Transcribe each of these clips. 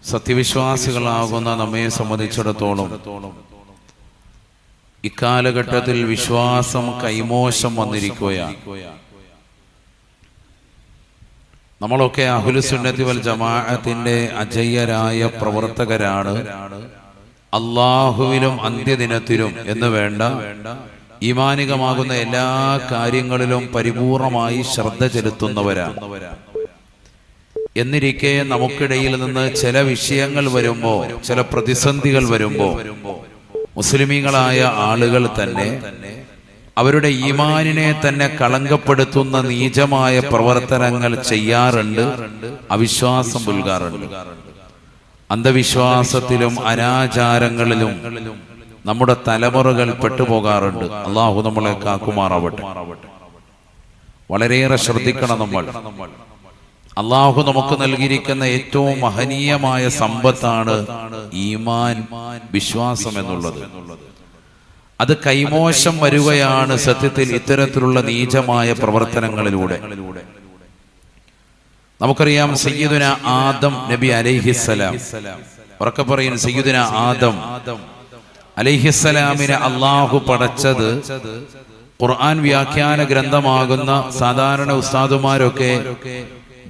സത്യവിശ്വാസികളാകുന്ന നമ്മെ സംബന്ധിച്ചിടത്തോളം ഇക്കാലഘട്ടത്തിൽ വിശ്വാസം കൈമോശം വന്നിരിക്കുകയാണ്. നമ്മളൊക്കെ അഹ്ലുസുന്നത്തി വൽ ജമാഅത്തിന്റെ അജയ്യരായ പ്രവർത്തകരാണ്. അള്ളാഹുവിലും അന്ത്യദിനത്തിലും എന്ന് വേണ്ട ഈമാനികമാകുന്ന എല്ലാ കാര്യങ്ങളിലും പരിപൂർണമായി ശ്രദ്ധ ചെലുത്തുന്നവരാണ്. എന്നിരിക്കെ നമുക്കിടയിൽ നിന്ന് ചില വിഷയങ്ങൾ വരുമ്പോൾ, ചില പ്രതിസന്ധികൾ വരുമ്പോൾ മുസ്ലിമീങ്ങളായ ആളുകൾ തന്നെ അവരുടെ ഈമാനിനെ തന്നെ കളങ്കപ്പെടുത്തുന്ന നീചമായ പ്രവർത്തനങ്ങൾ ചെയ്യാറുണ്ട്, അവിശ്വാസം പുൽകാറുണ്ട്. അന്ധവിശ്വാസത്തിലും അനാചാരങ്ങളിലും നമ്മുടെ തലമുറകൾ പെട്ടുപോകാറുണ്ട്. അള്ളാഹു നമ്മളെ കാക്കുമാറാവട്ടെ. വളരെയേറെ ശ്രദ്ധിക്കണം നമ്മൾ. അള്ളാഹു നമുക്ക് നൽകിയിരിക്കുന്ന ഏറ്റവും മഹനീയമായ സമ്പത്താണ് ഈമാൻ, വിശ്വാസം എന്നുള്ളത്. അത് കൈമോശം വരികയാണ് സത്യത്തിൽ ഇത്തരത്തിലുള്ള നീചമായ പ്രവർത്തനങ്ങളിലൂടെ. നമുക്കറിയാം, സയ്യിദുന ആദം നബി അലൈഹിസ്സലാം, ഉറക്കെ പറയും, സയ്യിദുന ആദം അലൈഹിസ്സലാമിനെ അള്ളാഹു പടച്ചത് ഖുർആൻ വ്യാഖ്യാന ഗ്രന്ഥമാകുന്ന സാധാരണ ഉസ്താദുമാരൊക്കെ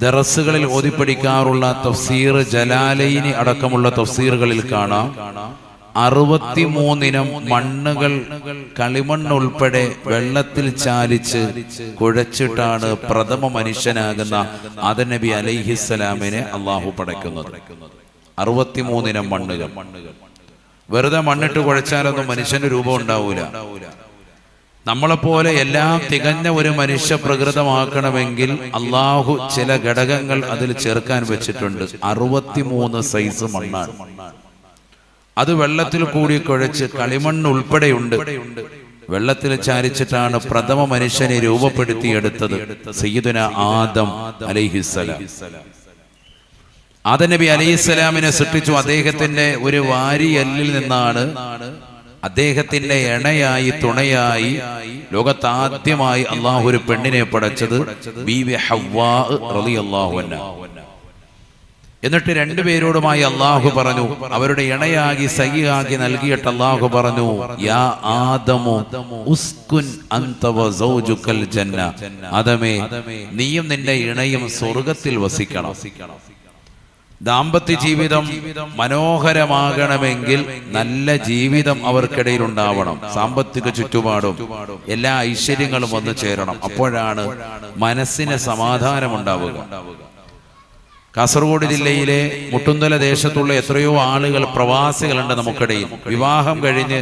ദറസുകളിൽ ഓതിപ്പടിക്കാറുള്ള തഫ്സീർ ജലാലൈനി അടക്കമുള്ള തഫ്സീറുകളിൽ കാണാം, 63 മണ്ണുകൾ, കളിമണ്ണുൾപ്പെടെ വെള്ളത്തിൽ ചാലിച്ച് കുഴച്ചിട്ടാണ് പ്രഥമ മനുഷ്യനാകുന്ന ആദം നബി അലൈഹിസ്സലാമിനെ അള്ളാഹു പടയ്ക്കുന്നത്. 63 മണ്ണുകൾ. വെറുതെ മണ്ണിട്ട് കുഴച്ചാലൊന്നും മനുഷ്യന്റെ രൂപം ഉണ്ടാവൂല. നമ്മളെപ്പോലെ എല്ലാം തികഞ്ഞ ഒരു മനുഷ്യ പ്രകൃതമാക്കണമെങ്കിൽ അള്ളാഹു ചില ഘടകങ്ങൾ അതിൽ ചേർക്കാൻ വെച്ചിട്ടുണ്ട്. 63 സൈസ് മണ്ണാണ്. അത് വെള്ളത്തിൽ കൂടി കുഴച്ച്, കളിമണ്ണ് ഉൾപ്പെടെയുണ്ട്, വെള്ളത്തിൽ ചാരിച്ചിട്ടാണ് പ്രഥമ മനുഷ്യനെ രൂപപ്പെടുത്തിയെടുത്തത് സയ്യിദുന ആദം അലൈഹിസ്സലാം. ആദം നബി അലൈഹിസ്സലാമിനെ സൃഷ്ടിച്ചു. അദ്ദേഹത്തിന്റെ ഒരു വാരിയെല്ലിൽ നിന്നാണ് അദ്ദേഹത്തിന്റെ ഇണയായി, തുണയായി ലോകത്താദ്യമായി അള്ളാഹു ഒരു പെണ്ണിനെ പടച്ചത്, ബീവി ഹവ്വാ റളിയല്ലാഹു അൻഹാ. എന്നിട്ട് രണ്ടുപേരോടുമായി അള്ളാഹു പറഞ്ഞു, അവരുടെ ഇണയാകി സഖിയാക്കി നൽകിയിട്ട് അള്ളാഹു പറഞ്ഞു, യാ ആദമു ഉസ്കുൻ അൻത വസൗജുകൽ ജന്ന, ആദമേ, നീയും നിന്റെ ഇണയും സ്വർഗ്ഗത്തിൽ വസിക്കണം. ദാമ്പത്യ ജീവിതം മനോഹരമാകണമെങ്കിൽ നല്ല ജീവിതം അവർക്കിടയിൽ ഉണ്ടാവണം. സാമ്പത്തിക ചുറ്റുപാടും എല്ലാ ഐശ്വര്യങ്ങളും വന്നു ചേരണം. അപ്പോഴാണ് മനസ്സിന് സമാധാനം ഉണ്ടാവുക. കാസർഗോഡ് ജില്ലയിലെ മുട്ടുന്തല ദേശത്തുള്ള എത്രയോ ആളുകൾ, പ്രവാസികളുണ്ട് നമുക്കിടയിൽ. വിവാഹം കഴിഞ്ഞ്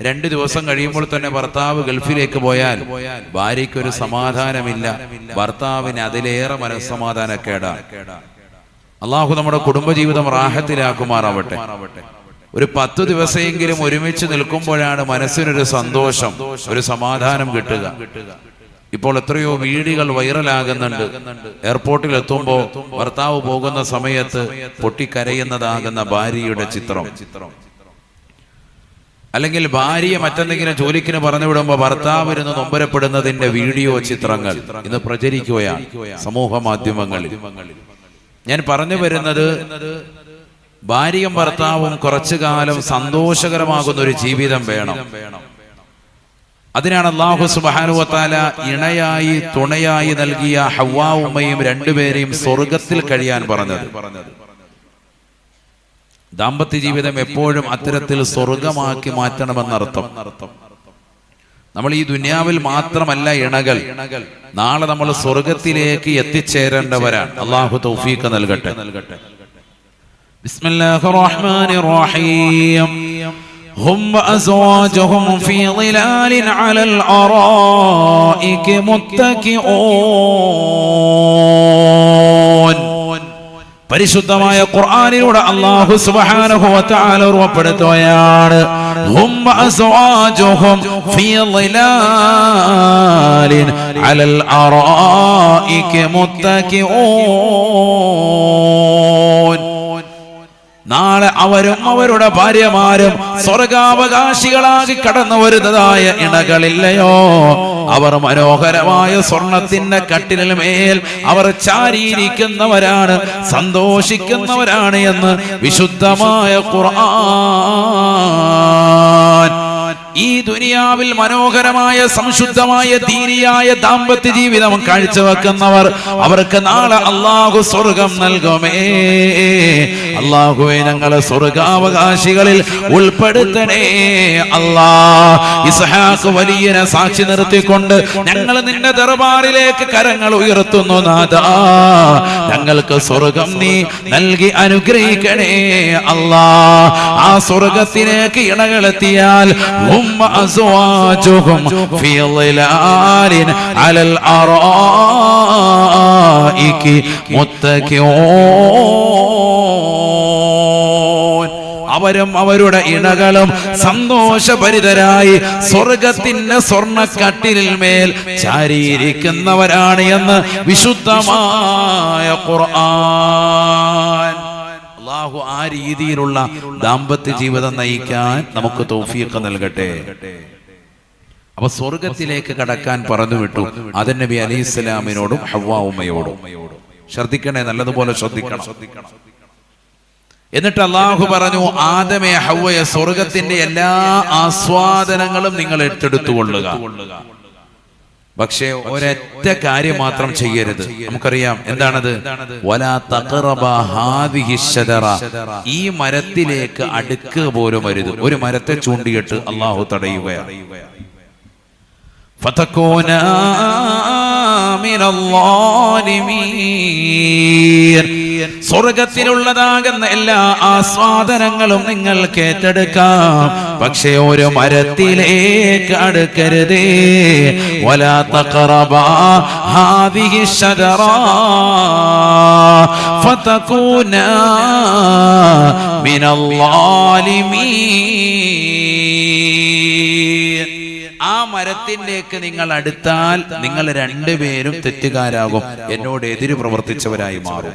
2 ദിവസം കഴിയുമ്പോൾ തന്നെ ഭർത്താവ് ഗൾഫിലേക്ക് പോയാൽ ഭാര്യയ്ക്കൊരു സമാധാനമില്ല, ഭർത്താവിന് അതിലേറെ മനസ്സമാധാനക്കേടാണ്. അള്ളാഹു നമ്മുടെ കുടുംബജീവിതം റാഹത്തിലാക്കുമാറാവട്ടെ. ഒരു 10 ദിവസമെങ്കിലും ഒരുമിച്ച് നിൽക്കുമ്പോഴാണ് മനസ്സിനൊരു സന്തോഷം, ഒരു സമാധാനം കിട്ടുക. ഇപ്പോൾ എത്രയോ വീഡിയോകൾ വൈറലാകുന്നുണ്ട്. എയർപോർട്ടിൽ എത്തുമ്പോൾ ഭർത്താവ് പോകുന്ന സമയത്ത് പൊട്ടിക്കരയുന്നതാകുന്ന ഭാര്യയുടെ ചിത്രം, അല്ലെങ്കിൽ ഭാര്യയെ മറ്റെന്തെങ്കിലും ജോലിക്കിന് പറഞ്ഞു വിടുമ്പോൾ ഭർത്താവ് ഇരുന്ന് നൊമ്പരപ്പെടുന്നതിന്റെ വീഡിയോ ചിത്രങ്ങൾ ഇന്ന് പ്രചരിക്കുകയാണ് സമൂഹ മാധ്യമങ്ങളിൽ. ഞാൻ പറഞ്ഞു വരുന്നത്, ഭാര്യയും ഭർത്താവും കുറച്ചു കാലം സന്തോഷകരമാകുന്ന ഒരു ജീവിതം വേണം. അതിനാണ് അല്ലാഹു സുബ്ഹാനഹു വ തആല ഇണയായി, തുണയായി നൽകിയ ഹവ്വാ ഉമ്മയും രണ്ടുപേരെയും സ്വർഗ്ഗത്തിൽ കഴിയാൻ പറഞ്ഞത്. ദാമ്പത്യ ജീവിതം എപ്പോഴും അത്തരത്തിൽ സ്വർഗമാക്കി മാറ്റണമെന്നർത്ഥം. നമ്മൾ ഈ ദുനിയാവിൽ മാത്രമല്ല ഇണകൾ, നാളെ നമ്മൾ സ്വർഗത്തിലേക്ക് എത്തിച്ചേരേണ്ടവരാണ്. അല്ലാഹു തൗഫീഖ് നൽകട്ടെ. ബിസ്മില്ലാഹിർ റഹ്മാനിർ റഹീം. ഹും വഅസ്വാജുഹും ഫീ ളിലാലിൻ അലൽ അറായികി മുത്തഖിഊൻ. പരിശുദ്ധമായ ഖുർആനിലൂടെ അല്ലാഹു സുബ്ഹാനഹു വ തആല ഉറപ്പെടുത്തുകയാണ്, ഹും വഅസ്വാജുഹും ഫീ ളിലാലിൻ അലൽ അറായികി മുത്തഖിഊൻ. നാളെ അവരും അവരുടെ ഭാര്യമാരും സ്വർഗാവകാശികളാകി കടന്നു വരുന്നതായ ഇണകളില്ലയോ? അവർ മനോഹരമായ സ്വർണത്തിന്റെ കട്ടിലിൽ മേൽ അവർ ചാരിയിരിക്കുന്നവരാണ്, സന്തോഷിക്കുന്നവരാണ് എന്ന് വിശുദ്ധമായ ഖുർആൻ. ഈ ദുനിയാവിൽ മനോഹരമായ സംശുദ്ധമായ ദീനിയായ ദാമ്പത്യ ജീവിതം കാഴ്ചവെക്കുന്നവർ, അവർക്ക് നാളെ അല്ലാഹു സ്വർഗം നൽകുമേ. അല്ലാഹുവേ, ഞങ്ങളെ സ്വർഗാവകാശികളിൽ ഉൾപ്പെടുത്തണേ അല്ലാ. ഇസ്ഹാഖ് വലിയനെ സാക്ഷി നിർത്തിക്കൊണ്ട് ഞങ്ങൾ നിന്റെ ദർബാറിലേക്ക് കരങ്ങൾ ഉയർത്തുന്നു. നാഥാ, ഞങ്ങൾക്ക് സ്വർഗം നീ നൽകി അനുഗ്രഹിക്കണേ അല്ലാ. ആ സ്വർഗത്തിലേക്ക് ഇണകളെത്തിയാൽ أزواجهم في ظلال على الأرائك متكئون. അവരും അവരുടെ ഇണകളും സന്തോഷഭരിതരായി സ്വർഗത്തിന്റെ സ്വർണ്ണക്കട്ടിലിൽ മേൽ ചാരിയിരിക്കുന്നവരാണ് എന്ന് വിശുദ്ധമായ ഖുർആൻ. അല്ലാഹു ആ രീതിയിലുള്ള ദാമ്പത്യ ജീവിതം നയിക്കാൻ നമുക്ക് തൗഫീഖ് നൽകട്ടെ. അപ്പൊ സ്വർഗത്തിലേക്ക് കടക്കാൻ പറഞ്ഞു വിട്ടു ആദം നബി അലൈഹിസ്സലാമിനോടും ഹവ്വാ ഉമ്മയോടും. ശ്രദ്ധിക്കണേ, നല്ലതുപോലെ ശ്രദ്ധിക്കണം. എന്നിട്ട് അല്ലാഹു പറഞ്ഞു, ആദമേ, ഹവ്വയെ, സ്വർഗത്തിന്റെ എല്ലാ ആസ്വാദനങ്ങളും നിങ്ങൾ ഏറ്റെടുത്തുകൊള്ളുക. പക്ഷേ ഒരൊറ്റ കാര്യം മാത്രം ചെയ്യരുത്. നമുക്കറിയാം എന്താണത്. വലാ തഖറബ ഹാദിഹി ശജറ, ഈ മരത്തിലേക്ക് അടുക്കുക പോലും അരുത്. ഒരു മരത്തെ ചൂണ്ടിയിട്ട് അല്ലാഹു തടയുകയാണ്. ഫതകൂന മിനൽ-ളാലിമീൻ, സ്വർഗത്തിലുള്ളതാകുന്ന എല്ലാ ആസ്വാദനങ്ങളും നിങ്ങൾക്ക് ഏറ്റെടുക്കാം, പക്ഷേ ഒരു മരത്തിലേക്ക് അടുക്കരുതേ. വലാ തഖറബ ഹാദിഹി ശജറ ഫതകൂന മിനൽ-ളാലിമീൻ. ആ മരത്തിലേക്ക് നിങ്ങൾ അടുത്താൽ നിങ്ങൾ രണ്ടുപേരും തെറ്റുകാരാകും, എന്നോട് എതിര് പ്രവർത്തിച്ചവരായി മാറും.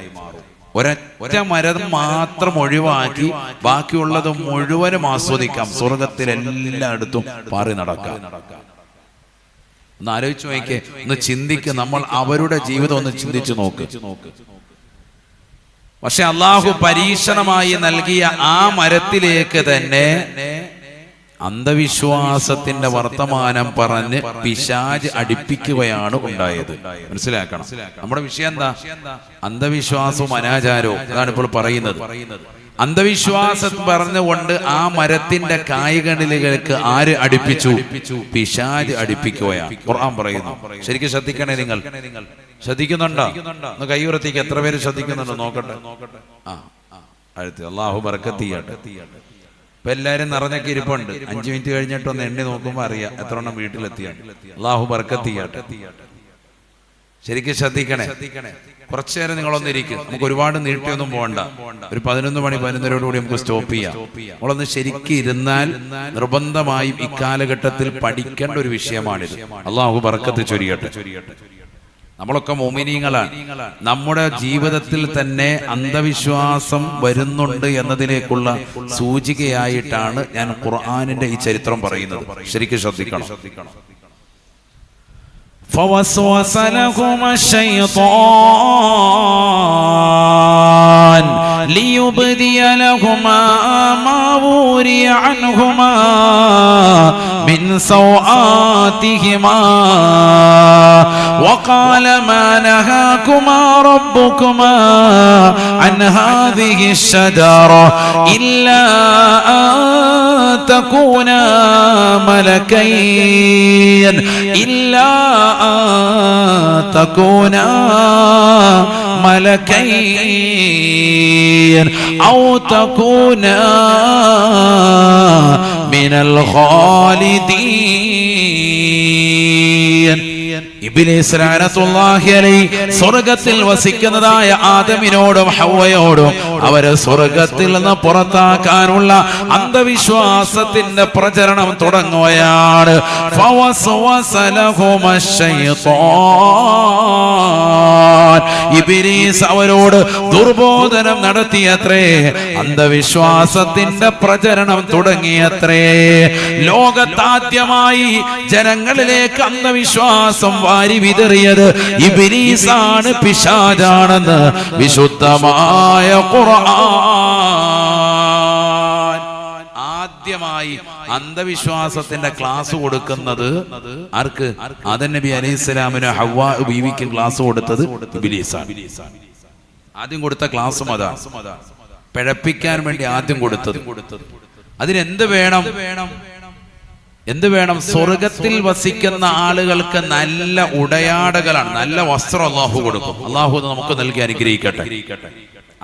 ഒരൊറ്റ മരം മാത്രം ഒഴിവാക്കി ബാക്കിയുള്ളത് മുഴുവനും ആസ്വദിക്കാം. സ്വർഗത്തിൽ എല്ലായിടത്തും പാറി നടക്കാം. ഒന്ന് ആലോചിച്ച് നോക്കിയേ, ഒന്ന് ചിന്തിക്ക്. നമ്മൾ അവരുടെ ജീവിതം ഒന്ന് ചിന്തിച്ചു നോക്ക്. പക്ഷെ അല്ലാഹു പരീക്ഷണമായി നൽകിയ ആ മരത്തിലേക്ക് തന്നെ അന്ധവിശ്വാസത്തിന്റെ വർത്തമാനം പറഞ്ഞ് പിശാച് അടുപ്പിക്കുകയാണ് ഉണ്ടായത്. മനസ്സിലാക്കണം. നമ്മുടെ വിഷയം എന്താ? അന്ധവിശ്വാസവും അനാചാരവും. അതാണ് ഇപ്പോൾ പറയുന്നത്. അന്ധവിശ്വാസം പറഞ്ഞുകൊണ്ട് ആ മരത്തിന്റെ കായ്കനിലേക്ക് ആര് അടുപ്പിച്ചു? പിശാച് അടുപ്പിക്കുകയാണ്. ഖുർആൻ പറയുന്നു. ശരിക്കും ശ്രദ്ധിക്കണേ. നിങ്ങൾ ശ്രദ്ധിക്കുന്നുണ്ടോ? ഒന്ന് കൈയുയർത്തിക്ക്. എത്ര പേര് ശ്രദ്ധിക്കുന്നുണ്ടോ നോക്കട്ടെ. അല്ലാഹു ബർക്കത്ത് ചെയ്യട്ടെ. ഇപ്പൊ എല്ലാരും നിറഞ്ഞൊക്കെ ഇരിപ്പുണ്ട്. 5 മിനിറ്റ് കഴിഞ്ഞിട്ടൊന്ന് എണ്ണി നോക്കുമ്പോൾ അറിയാം എത്ര എണ്ണം വീട്ടിലെത്തിയാണ്. അല്ലാഹു ബർക്കത്ത് ചെയ്യട്ടെ. ശരിക്കും ശ്രദ്ധിക്കണേ. കുറച്ചു നേരം നിങ്ങളൊന്നിരിക്കും. നമുക്ക് ഒരുപാട് നീട്ടിയൊന്നും പോകണ്ട. ഒരു 11 മണി 11:30 നമുക്ക് സ്റ്റോപ്പ് ചെയ്യാം. നമ്മളൊന്ന് ശരിക്കും ഇരുന്നാൽ നിർബന്ധമായും ഇക്കാലഘട്ടത്തിൽ പഠിക്കേണ്ട ഒരു വിഷയമാണിത്. അല്ലാഹു ബർക്കത്ത് ചൊരിയട്ടെ. നമ്മളൊക്കെ മുഅ്മിനീങ്ങളാണ്. നമ്മുടെ ജീവിതത്തിൽ തന്നെ അന്ധവിശ്വാസം വരുന്നുണ്ട് എന്നതിലേക്കുള്ള സൂചികയായിട്ടാണ് ഞാൻ ഖുർആനിന്റെ ഈ ചരിത്രം പറയുന്നത്. ശരിക്കും ശ്രദ്ധിക്കണം. فوسوس لهما الشيطان ليبدي لهما ما وري عنهما من سوآتهما وقال ما نهاكما ربكما عن هذه الشجرة إلا أن تكونا ملكين إلا تكونا ملكين أو تكونا من الخالدين. ഇബ്ലീസ് ലഅനത്തുല്ലാഹി അലൈഹി സ്വർഗ്ഗത്തിൽ വസിക്കുന്നതായ ആദമിനോടും ഹവ്വയോടും അവരെ സ്വർഗത്തിൽ നിന്ന് പുറത്താക്കാനുള്ള അന്ധവിശ്വാസത്തിന്റെ പ്രചരണം തുടങ്ങുകയാണ്. ഇബ്ലീസ് അവരോട് ദുർബോധനം നടത്തിയത്രേ, അന്ധവിശ്വാസത്തിന്റെ പ്രചരണം തുടങ്ങിയത്രേ. ലോകത്താദ്യമായി ജനങ്ങളിലേക്ക് അന്ധവിശ്വാസം വാരി വിതറിയത് ഇബ്ലീസാണ്, പിശാചാണെന്ന് വിശുദ്ധമായ ഖുർആൻ. ആദ്യമായി അന്ധവിശ്വാസത്തിന്റെ ക്ലാസ് കൊടുക്കുന്നത് ആർക്ക്? ആദം നബി അലൈഹിസ്സലാമിന് ഹവ്വാ ബീവിക്ക് ക്ലാസ് കൊടുത്തത് ഇബ്ലീസാണ്. ആദ്യം കൊടുത്ത ക്ലാസ്സും അതാ, പിഴപ്പിക്കാൻ വേണ്ടി ആദ്യം കൊടുത്തത്. അതിനെന്ത് വേണം? എന്ത് വേണം? സ്വർഗത്തിൽ വസിക്കുന്ന ആളുകൾക്ക് നല്ല ഉടയാടകളാണ്, നല്ല വസ്ത്രം അള്ളാഹു കൊടുക്കും. അള്ളാഹു നമുക്ക് നൽകി അനുഗ്രഹിക്കട്ടെ.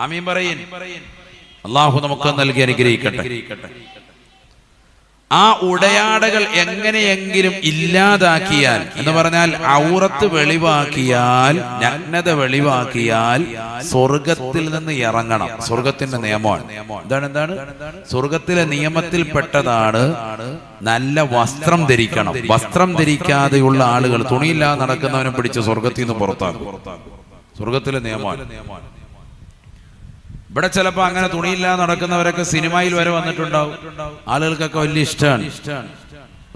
ആമീൻ പറയിൻ. അള്ളാഹു നമുക്ക് നൽകി അനുഗ്രഹിക്കട്ടെ. ആ ഉടയാടകൾ എങ്ങനെയെങ്കിലും ഇല്ലാതാക്കിയാൽ, എന്ന് പറഞ്ഞാൽ ഔറത്ത് വെളിവാക്കിയാൽ, നഗ്നത വെളിവാക്കിയാൽ സ്വർഗത്തിൽ നിന്ന് ഇറങ്ങണം. സ്വർഗത്തിന്റെ നിയമമാണ്. എന്താണ്? സ്വർഗത്തിലെ നിയമത്തിൽപ്പെട്ടതാണ് നല്ല വസ്ത്രം ധരിക്കണം. വസ്ത്രം ധരിക്കാതെയുള്ള ആളുകൾ, തുണിയില്ലാതെ നടക്കുന്നവനെ പിടിച്ച് സ്വർഗത്തിൽ നിന്ന് പുറത്താക്കും. സ്വർഗത്തിലെ നിയമമാണ്. ഇവിടെ ചിലപ്പോ അങ്ങനെ തുണിയില്ലാതെ നടക്കുന്നവരൊക്കെ സിനിമയിൽ വരെ വന്നിട്ടുണ്ടാവും. ആളുകൾക്കൊക്കെ വലിയ ഇഷ്ടമാണ്,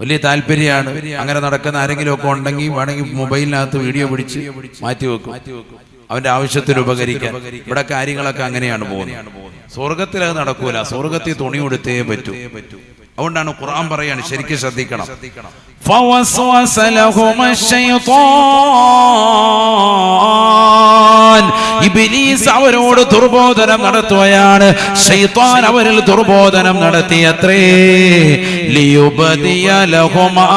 വലിയ താല്പര്യമാണ്. അങ്ങനെ നടക്കുന്ന ആരെങ്കിലും ഒക്കെ ഉണ്ടെങ്കിൽ വേണമെങ്കിൽ മൊബൈലിനകത്ത് വീഡിയോ പിടിച്ച് മാറ്റി വെക്കും, അവന്റെ ആവശ്യത്തിന് ഉപകരിക്കാൻ. ഇവിടെ കാര്യങ്ങളൊക്കെ അങ്ങനെയാണ് പോകുന്നത്. സ്വർഗത്തിൽ അത് നടക്കൂല. സ്വർഗത്തിൽ തുണി കൊടുത്തേ പറ്റൂ. അതുകൊണ്ടാണ് ഖുർആൻ പറയാണ്, ശരിക്കും ശ്രദ്ധിക്കണം. ഇബ്ലീസ് അവരോട് ദുർബോധനം നടത്തുകയാണ്. ശൈത്താൻ അവരിൽ ദുർബോധനം നടത്തിയത്രേ. ലിയുബദിയ ലഹുമാ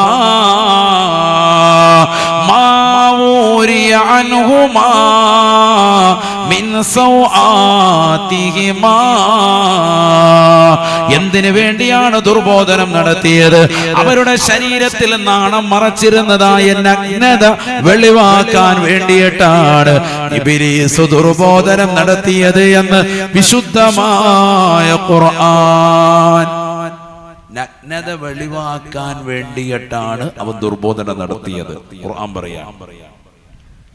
മാ ഊരിയ അൻഹുമാ മിൻ സൗആതിഹിമാ. എന്തിനു വേണ്ടിയാണ് ദുർബോധനം നടത്തിയത്? അവരുടെ ശരീരത്തിൽ നാണം മറച്ചിരുന്നതായ നഗ്നത വെളിവാക്കാൻ വേണ്ടിയിട്ടാണ് ഇബ്ലീസ് ദുർബോധനം നടത്തിയത് എന്ന് വിശുദ്ധമായ ഖുർആൻ. നഗ്നത വെളിവാക്കാൻ വേണ്ടിയിട്ടാണ് അവൻ ദുർബോധനം നടത്തിയത്. ഖുർആൻ പറയാം,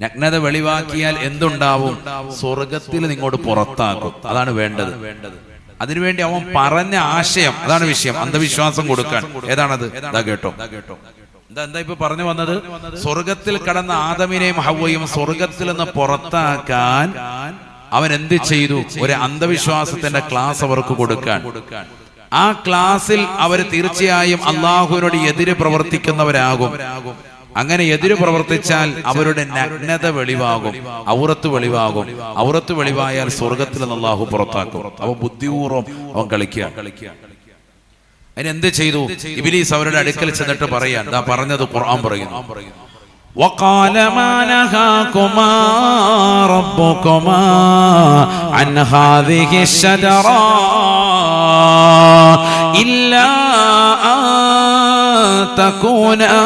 നഗ്നത വെളിവാക്കിയാൽ എന്തുണ്ടാവും? സ്വർഗത്തിൽ നിങ്ങോട്ട് പുറത്താക്കും. അതാണ് വേണ്ടത്. അതിനുവേണ്ടി അവൻ പറഞ്ഞ ആശയം, അതാണ് വിഷയം. അന്ധവിശ്വാസം കൊടുക്കാൻ. ഏതാണത്? കേട്ടോ, എന്താ ഇപ്പൊ പറഞ്ഞു വന്നത്? സ്വർഗത്തിൽ കടന്ന ആദമിനെയും ഹവ്വയും സ്വർഗത്തിൽ നിന്ന് പുറത്താക്കാൻ അവൻ എന്ത് ചെയ്തു? ഒരു അന്ധവിശ്വാസത്തിന്റെ ക്ലാസ് അവർക്ക് കൊടുക്കാൻ. ആ ക്ലാസ്സിൽ അവർ തീർച്ചയായും അള്ളാഹുവിനോട് എതിര് പ്രവർത്തിക്കുന്നവരാകും. അങ്ങനെ എതിര് പ്രവർത്തിച്ചാൽ അവരുടെ നഗ്നത വെളിവാകും, ഔറത്ത് വെളിവാകും. ഔറത്ത് വെളിവായാൽ സ്വർഗത്തിൽ നിന്ന് അല്ലാഹു പുറത്താക്കും. അവൻ ബുദ്ധിപൂർവ്വം അവൻ കളിക്കുക. അതിനെന്ത് ചെയ്തു? ഇബ്ലീസ് അവരുടെ അടുക്കൽ ചെന്നിട്ട് പറയാൻ, പറഞ്ഞത് ഖുർആൻ പറയുന്നു. وقال ما نهاكما ربكما عن هذه الشجرة إلا أن تكونا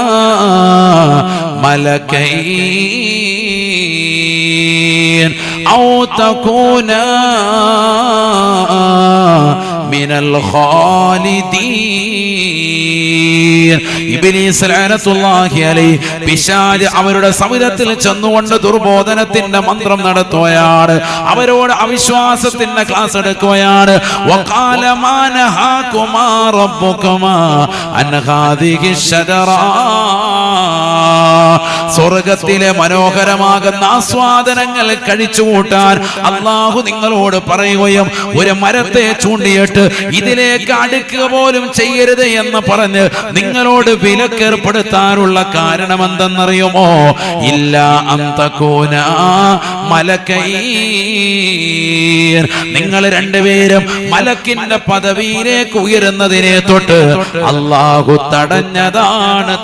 ملكين أو تكونا من الخالدين. ഇബ്ലീസ് ലഅനത്തുല്ലാഹി അലൈഹി പിശാച് അവരുടെ സമുദ്രത്തിൽ ചെന്നുകൊണ്ട് ദുർബോധനത്തിന്റെ മന്ത്രം നടത്തുകയാണ്. അവരോട് അവിശ്വാസത്തിന്റെ ക്ലാസ് എടുക്കുകയാണ്. വഖാല മാ നഹാകുമാ റബ്ബുകുമാ അൻ ഹാദിഹി ശജറ. സ്വർഗത്തിലെ മനോഹരമാകുന്ന ആസ്വാദനങ്ങൾ കഴിച്ചുകൂട്ടാൻ അല്ലാഹു നിങ്ങളോട് പറയുകയും ഒരു മരത്തെ ചൂണ്ടിയിട്ട് ഇതിലേക്ക് അടുക്കുക പോലും ചെയ്യരുത് എന്ന് പറഞ്ഞ് നിങ്ങളോട് വിലക്കേർപ്പെടുത്താനുള്ള കാരണം എന്തെന്നറിയുമോ? ഇല്ല അന്തകൂന മലക്കൈൻ. നിങ്ങൾ രണ്ടുപേരും മലക്കിന്റെ പദവിയിലേക്ക് ഉയരുന്നതിനെ തൊട്ട് അല്ലാഹു തടഞ്ഞതാണ്.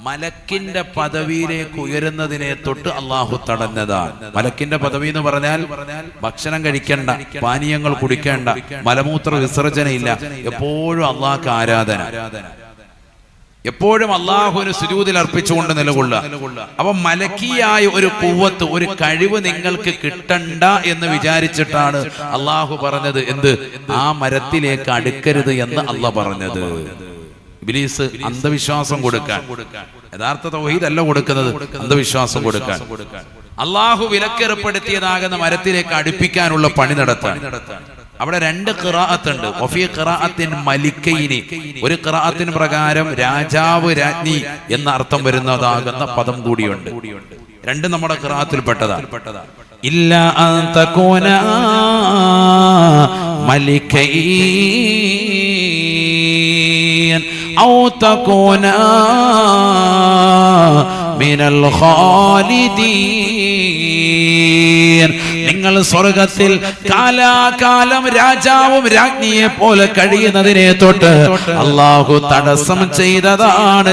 മലക്കിന്റെ പദവിയിലേക്ക് ഉയരുന്നതിനെ തൊട്ട് അള്ളാഹു തടഞ്ഞതാണ്. മലക്കിന്റെ പദവി എന്ന് പറഞ്ഞാൽ ഭക്ഷണം കഴിക്കേണ്ട, പാനീയങ്ങൾ കുടിക്കേണ്ട, മലമൂത്ര വിസർജന ഇല്ല, എപ്പോഴും അള്ളാഹ്ക്ക് ആരാധന. എപ്പോഴും അള്ളാഹുവിന് സുജൂദിൽ അർപ്പിച്ചുകൊണ്ട് നിലകൊള്ളുക. അപ്പൊ മലക്കിയായ ഒരു ഖുവ്വത്ത്, ഒരു കഴിവ് നിങ്ങൾക്ക് കിട്ടണ്ട എന്ന് വിചാരിച്ചിട്ടാണ് അള്ളാഹു പറഞ്ഞത് എന്ത്? ആ മരത്തിലേക്ക് അടുക്കരുത് എന്ന് അള്ളാഹ് പറഞ്ഞത്. ഇബ്ലീസ് അന്ധവിശ്വാസം കൊടുക്കാൻ, യഥാർത്ഥ തൗഹീദ് അല്ല കൊടുക്കുന്നത്, അന്ധവിശ്വാസം കൊടുക്കാൻ. അള്ളാഹു വിലക്കേർപ്പെടുത്തിയതാകുന്ന മരത്തിലേക്ക് അടുപ്പിക്കാനുള്ള പണി നടത്താൻ. അവിടെ രണ്ട് ഖിറാഅത്ത് ഉണ്ട്. വഫീ ഖിറാഅത്തിൻ മലിക്കൈനി, ഒരു ഖിറാഅത്തിന് പ്രകാരം രാജാവ്, രാജ്ഞി എന്ന അർത്ഥം വരുന്നതാകുന്ന പദം കൂടിയുണ്ട്. രണ്ട് നമ്മുടെ ഖിറാഅത്തിൽപ്പെട്ടതാണ്. ഇല്ല അൻ തകൂന മലിക്കൈൻ ഔ തകൂന മിനൽ ഖാലിദീൻ, നിങ്ങൾ സ്വർഗത്തിൽ കാലാകാലം രാജാവും രാജ്ഞിയെ പോലെ കഴിയുന്നതിനെ തൊട്ട് അള്ളാഹു തടസ്സം ചെയ്തതാണ്.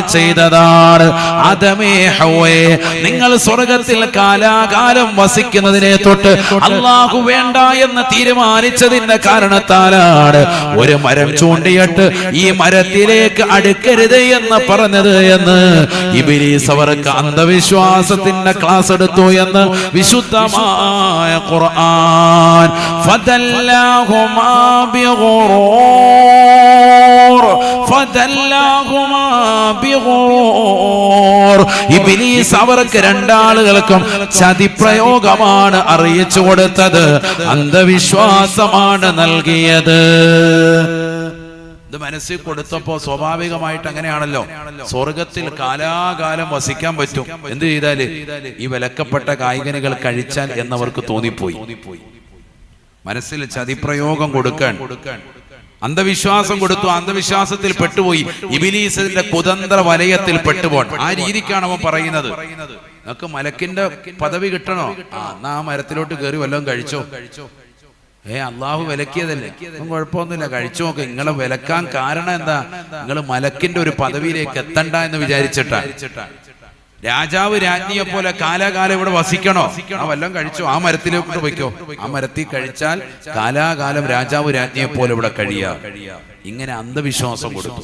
ആദമേ ഹവ്വേ, നിങ്ങൾ സ്വർഗത്തിൽ കാലാകാലം വസിക്കുന്നതിനെ തൊട്ട് അള്ളാഹു വേണ്ട എന്ന് തീരുമാനിച്ചതിന്റെ കാരണത്താലാണ് ഒരു മരം ചൂണ്ടിയിട്ട് ഈ മരത്തിലേക്ക് അടുക്കരുത് എന്ന് പറഞ്ഞത് എന്ന് ഇബ്ലീസ് അവർക്ക് അന്ധവിശ്വാസത്തിന്റെ ക്ലാസ് എടുത്തു എന്ന് വിശുദ്ധമായ ഖുർആൻ. ഫദല്ലാഹുമാ ബിഗുറൂർ, ഇബ്ലീസ് അവർക്ക് രണ്ടാളുകൾക്കും ചതിപ്രയോഗമാണ് അറിയിച്ചു കൊടുത്തത്, അന്ധവിശ്വാസമാണ് നൽകിയത്. ഇത് മനസ്സിൽ കൊടുത്തപ്പോ സ്വാഭാവികമായിട്ട് അങ്ങനെയാണല്ലോ, സ്വർഗത്തിൽ കാലാകാലം വസിക്കാൻ പറ്റും എന്ത് ചെയ്താല്? ഈ വിലക്കപ്പെട്ട കായികനികൾ കഴിച്ചാൽ എന്നവർക്ക് തോന്നിപ്പോയി. മനസ്സിൽ ചതിപ്രയോഗം കൊടുക്കാൻ അന്ധവിശ്വാസം കൊടുത്തു. അന്ധവിശ്വാസത്തിൽ പെട്ടുപോയി, ഇബ്ലീസിന്റെ കുതന്ത്ര വലയത്തിൽ പെട്ടുപോൺ. ആ രീതിക്കാണ് അവൻ പറയുന്നത്, നിനക്ക് മലക്കിന്റെ പദവി കിട്ടണോ? എന്നാ ആ മരത്തിലോട്ട് കയറി വല്ലതും കഴിച്ചോ. അള്ളാഹു വിലക്കിയതല്ലേ, കുഴപ്പമൊന്നുമില്ല, കഴിച്ചു നോക്ക്. നിങ്ങളെ വിലക്കാൻ കാരണം എന്താ? നിങ്ങൾ മലക്കിന്റെ ഒരു പദവിയിലേക്ക് എത്തണ്ട എന്ന് വിചാരിച്ചിട്ടാ. രാജാവ് രാജ്ഞിയെ പോലെ കാലാകാലം ഇവിടെ വസിക്കണോ? ആ വല്ലതും കഴിച്ചോ, ആ മരത്തിലേക്ക് വയ്ക്കോ. ആ മരത്തിൽ കഴിച്ചാൽ കാലാകാലം രാജാവ് രാജ്ഞിയെ പോലെ ഇവിടെ കഴിയാ. ഇങ്ങനെ അന്ധവിശ്വാസം കൊടുത്തു.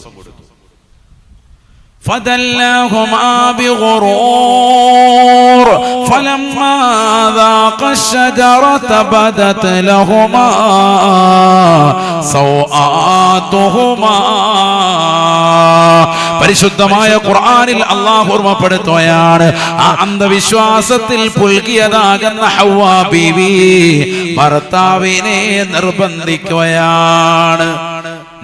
فدلاهما بغرور فلما ذاقا الشجرة بدت لهما سوآتهما. പരിശുദ്ധമായ ഖുർആനിൽ അല്ലാഹു ഓർമ്മപ്പെടുത്തുകയാണ്, ആ അന്ധവിശ്വാസത്തിൽ പുൽകിയതാകുന്ന ഹവ്വാ ബീവി ഭർത്താവിനെ നിർബന്ധിക്കുകയാണ്.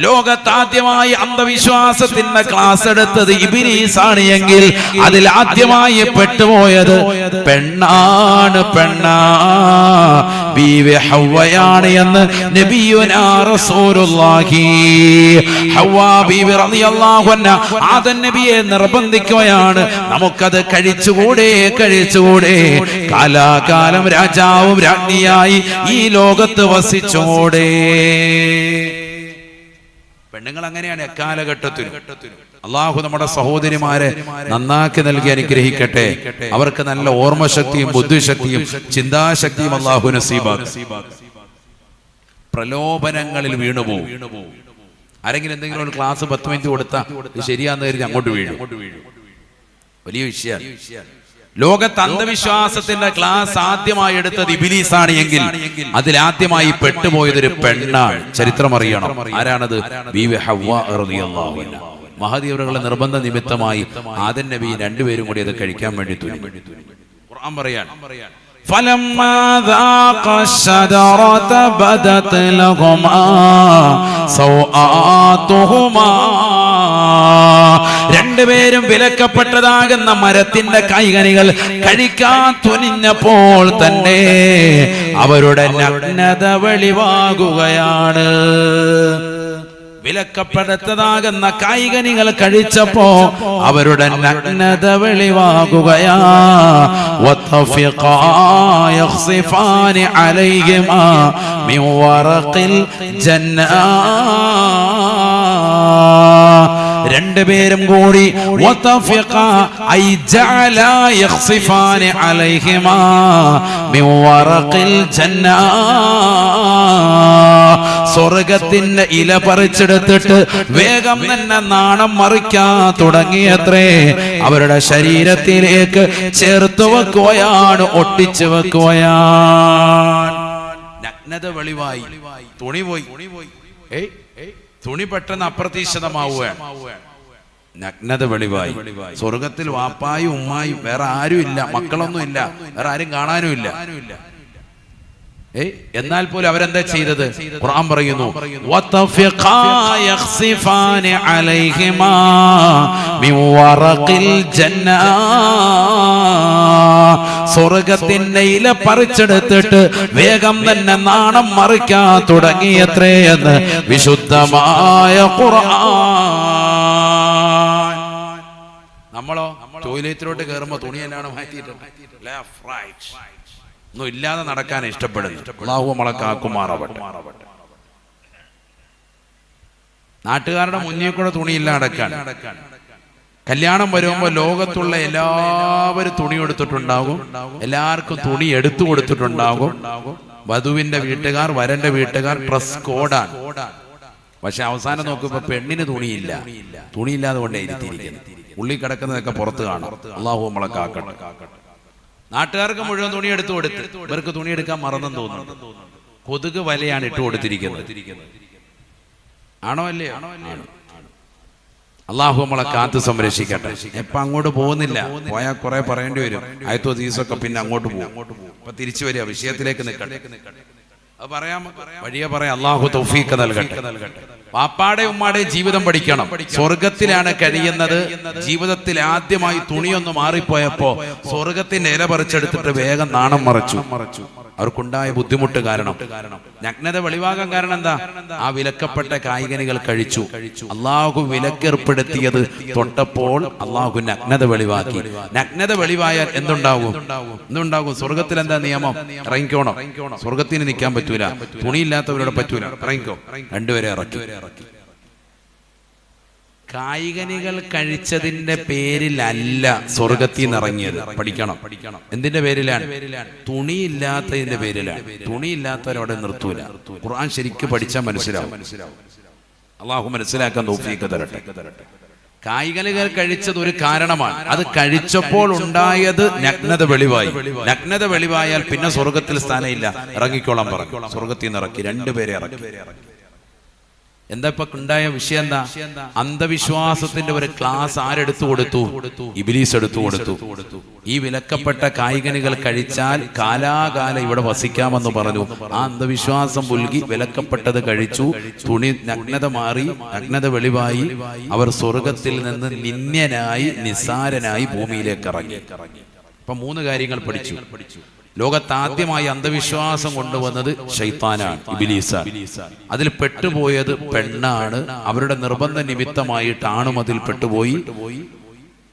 ലോകത്താദ്യമായി അന്ധവിശ്വാസത്തിന്റെ ക്ലാസ് എടുത്തത് ഇബ്ലീസാണ് എങ്കിൽ അതിൽ ആദ്യമായി പെട്ടുപോയത് പെണ്ണാണ്. ബീവി ഹവ്വയാണ് എന്ന് നബിയുനാ റസൂലുള്ളാഹി. ഹവ്വാ ബീവി റളിയല്ലാഹു അൻഹ ആദം നബിയെ നിർബന്ധിക്കുകയാണ്, നമുക്കത് കഴിച്ചുകൂടെ? കാലാകാലം രാജാവും രാജ്ഞിയായി ഈ ലോകത്ത് വസിച്ചൂടെ? പെണ്ണുങ്ങൾ അങ്ങനെയാണ് എക്കാലഘട്ടത്തിലും. അള്ളാഹു നമ്മുടെ സഹോദരിമാരെ നന്നാക്കി നൽകി അനുഗ്രഹിക്കട്ടെ. അവർക്ക് നല്ല ഓർമ്മശക്തിയും ബുദ്ധിശക്തിയും ചിന്താശക്തിയും അള്ളാഹു നസീബാക്കി. പ്രലോഭനങ്ങളിൽ വീണുപോകും. ആരെങ്കിലും എന്തെങ്കിലും ഒരു ക്ലാസ് 10 മിനിറ്റ് കൊടുത്താൽ ശരിയാന്ന് കരുതി അങ്ങോട്ട് വീഴും. വലിയ വിഷയമാണ്. ലോകത്ത് അന്ധവിശ്വാസത്തിന്റെ ക്ലാസ് ആദ്യമായി എടുത്തത് ഇബ്ലീസാണ് എങ്കിൽ അതിലാദ്യമായി പെട്ടുപോയത് ഒരു പെണ്ണാണ്. ചരിത്രം അറിയണം. ആരാണത്? ബീവി ഹവ്വ റളിയല്ലാഹു അൻഹ. മഹദിയവരുടെ നിർബന്ധ നിമിത്തമായി ആദം നബി രണ്ടുപേരും കൂടി അത് കഴിക്കാൻ വേണ്ടി തുനിഞ്ഞു. ഖുർആൻ പറയാണ്, فلما ذاقا الشجرة بدت لهما سوآتهما. രണ്ടുപേരും വിലക്കപ്പെട്ടതാകുന്ന മരത്തിന്റെ കായ്കനികൾ കഴിക്കാൻ തുനിഞ്ഞപ്പോൾ തന്നെ അവരുടെ നഗ്നത വെളിവാകുകയാണ്. വിലക്കപ്പെടുത്തതാകുന്ന കായ്കനികൾ കഴിച്ചപ്പോ അവരുടെ നഗ്നത വെളിവാകുകയാ. യഖ്സിഫാനി അലൈഹിമാ മിൻ വറഖിൽ ജന്ന. രണ്ടുപേരും കൂടി വതഫിഖാ ഐ ജഅലാ യഖ്സിഫാനി അലൈഹിമാ മിൻ വറഖിൽ ജന്നാ സ്വർഗ്ഗത്തിന്റെ ഇല പറിച്ചെടുത്തിട്ട് വേഗം തന്നെ നാണം മറിക്കാൻ തുടങ്ങിയത്രേ. അവരുടെ ശരീരത്തിലേക്ക് ചേർത്ത് വെക്കുകയാണ്, ഒട്ടിച്ചു വെക്കുകയാണ്. നഗ്നത വെളിവായി, തുണി പോയി. തുണി പെട്ടെന്ന് അപ്രതീക്ഷിതമാവുകയാണ്. നഗ്നത വെളിവായി. സ്വർഗത്തിൽ വാപ്പായും ഉമ്മായും വേറെ ആരും ഇല്ല, മക്കളൊന്നും ഇല്ല, വേറെ ആരും കാണാനും ഇല്ല. എന്നാൽ പോലും അവരെന്താ ചെയ്തത്? ഖുർആൻ പറയുന്നു വതഫിഖാ യഖ്സിഫാനി അലൈഹിമാ മിൻ വറഖിൽ ജന്നാ സ്വർഗ്ഗത്തിന്റെ ഇല പറിച്ചെടുത്തിട്ട് വേഗം തന്നെ നാണം മറിക്കാൻ തുടങ്ങിയത്രേ എന്ന് വിശുദ്ധമായ ഖുർആൻ. നമ്മളോ ടോയ്ലറ്റിലോട്ട് കയറുമ്പോ തുണിയെല്ലാം മാറ്റിയിട്ടുണ്ട്, ലെഫ്റ്റ് റൈറ്റ് ഒന്നും ഇല്ലാതെ നടക്കാൻ ഇഷ്ടപ്പെടുന്നു. അല്ലാഹു നമ്മളെ കാക്കുമാറാവട്ടെ. നാട്ടുകാരുടെ മുന്നിൽ കൂടെ തുണിയില്ല അടക്കാൻ. കല്യാണം വരുമ്പോ ലോകത്തുള്ള എല്ലാവരും തുണി എടുത്തിട്ടുണ്ടാകും, എല്ലാവർക്കും തുണി എടുത്തു കൊടുത്തിട്ടുണ്ടാകും. വധുവിന്റെ വീട്ടുകാർ, വരന്റെ വീട്ടുകാർ ഡ്രസ് കോഡാണ്. പക്ഷെ അവസാനം നോക്കുമ്പോ പെണ്ണിന് തുണിയില്ല, തുണിയില്ലാതെ കൊണ്ടേ ഇരുത്തിയിരിക്കുന്നു. ഉള്ളി കിടക്കുന്നതൊക്കെ പുറത്ത് കാണാം. അല്ലാഹു നമ്മളെ കാക്കട്ടെ. നാട്ടുകാർക്ക് മുഴുവൻ തുണി എടുത്തു കൊടുത്ത് ഇവർക്ക് തുണി എടുക്കാൻ മറന്നെന്ന് തോന്നുന്നു. കൊതുക് വലയാണ് ഇട്ട് കൊടുത്തിരിക്കുന്നത്. ആണോ അല്ലേ? അള്ളാഹു നമ്മളെ കാത്ത് സംരക്ഷിക്കട്ടെ. ഇപ്പൊ അങ്ങോട്ട് പോകുന്നില്ല, പോയാൽ കുറെ പറയേണ്ടി വരും. ആയത്തോ ദിവസമൊക്കെ പിന്നെ അങ്ങോട്ട് പോകും. അപ്പൊ തിരിച്ചു വരിക, വിഷയത്തിലേക്ക് നിൽക്കട്ടെ. അത് പറയാം, വഴിയെ പറയാം. അള്ളാഹു തൗഫീഖ് നൽകട്ടെ. വാപ്പാടെ ഉമ്മാടെ ജീവിതം പഠിക്കണം. സ്വർഗത്തിലാണ് കഴിയുന്നത്. ജീവിതത്തിൽ ആദ്യമായി തുണിയൊന്ന് മാറിപ്പോയപ്പോ സ്വർഗത്തിന്റെ ഇല പറിച്ചെടുത്തിട്ട് വേഗം നാണം മറച്ചു. അവർക്കുണ്ടായ ബുദ്ധിമുട്ട് കാരണം, നഗ്നത വെളിവാകാൻ കാരണം എന്താ? ആ വിലക്കപ്പെട്ട കായികനികൾ കഴിച്ചു. അള്ളാഹു വിലക്കേർപ്പെടുത്തിയത് തൊട്ടപ്പോൾ അള്ളാഹു നഗ്നത വെളിവാക്കി. നഗ്നത വെളിവായാൽ എന്തുണ്ടാകും? സ്വർഗത്തിൽ എന്താ നിയമം? ഇറങ്ങിക്കോണം. സ്വർഗത്തിന് നിൽക്കാൻ പറ്റൂല, തുണിയില്ലാത്തവരോട് പറ്റൂല. ഇറങ്ങിക്കോ. രണ്ടുപേരെ ഇറക്കി. കായികനികൾ കഴിച്ചതിന്റെ പേരിലല്ല സ്വർഗത്തിൽ നിന്ന് ഇറങ്ങിയത്. പഠിക്കണം. എന്തിന്റെ പേരിലാണ്? തുണിയില്ലാത്തതിന്റെ പേരിലാണ്. തുണിയില്ലാത്തവരോടെ നിർത്തൂല. ഖുർആൻ ശരിക്കും പഠിച്ചാൽ മനസ്സിലാവും. അള്ളാഹു മനസ്സിലാക്കാൻ തൗഫീഖ് തരട്ടെ. കായികനികൾ കഴിച്ചത് ഒരു കാരണമാണ്. അത് കഴിച്ചപ്പോൾ ഉണ്ടായത് നഗ്നത വെളിവായി. നഗ്നത വെളിവായാൽ പിന്നെ സ്വർഗത്തിൽ സ്ഥാനമില്ല. ഇറങ്ങിക്കോളാൻ പറഞ്ഞു. സ്വർഗത്തിൽ നിന്ന് ഇറക്കി. രണ്ടുപേരെ ഇറക്കി. എന്താ ഇപ്പൊ ഉണ്ടായ വിഷയം? എന്താ? അന്ധവിശ്വാസത്തിന്റെ ഒരു ക്ലാസ് ആരെടുത്തു കൊടുത്തു? ഇബ്ലീസ് എടുത്തു കൊടുത്തു. ഈ വിലക്കപ്പെട്ട കായികനികൾ കഴിച്ചാൽ കാലാകാലം ഇവിടെ വസിക്കാമെന്ന് പറഞ്ഞു. ആ അന്ധവിശ്വാസം പുൽകി വിലക്കപ്പെട്ടത് കഴിച്ചു. തുണി നഗ്നത മാറി, നഗ്നത വെളിവായി. അവർ സ്വർഗത്തിൽ നിന്ന് നിന്ദ്യനായി, നിസാരനായി ഭൂമിയിലേക്ക് ഇറങ്ങി. അപ്പൊ 3 കാര്യങ്ങൾ പഠിച്ചു. ലോകത്താദ്യമായി അന്ധവിശ്വാസം കൊണ്ടുവന്നത് ശൈത്താനാണ്, ഇബ്ലീസാണ്. അതിൽ പെട്ടുപോയത് പെണ്ണാണ്. അവരുടെ നിർബന്ധ നിമിത്തമായിട്ടാണ് അതിൽ പെട്ടുപോയി.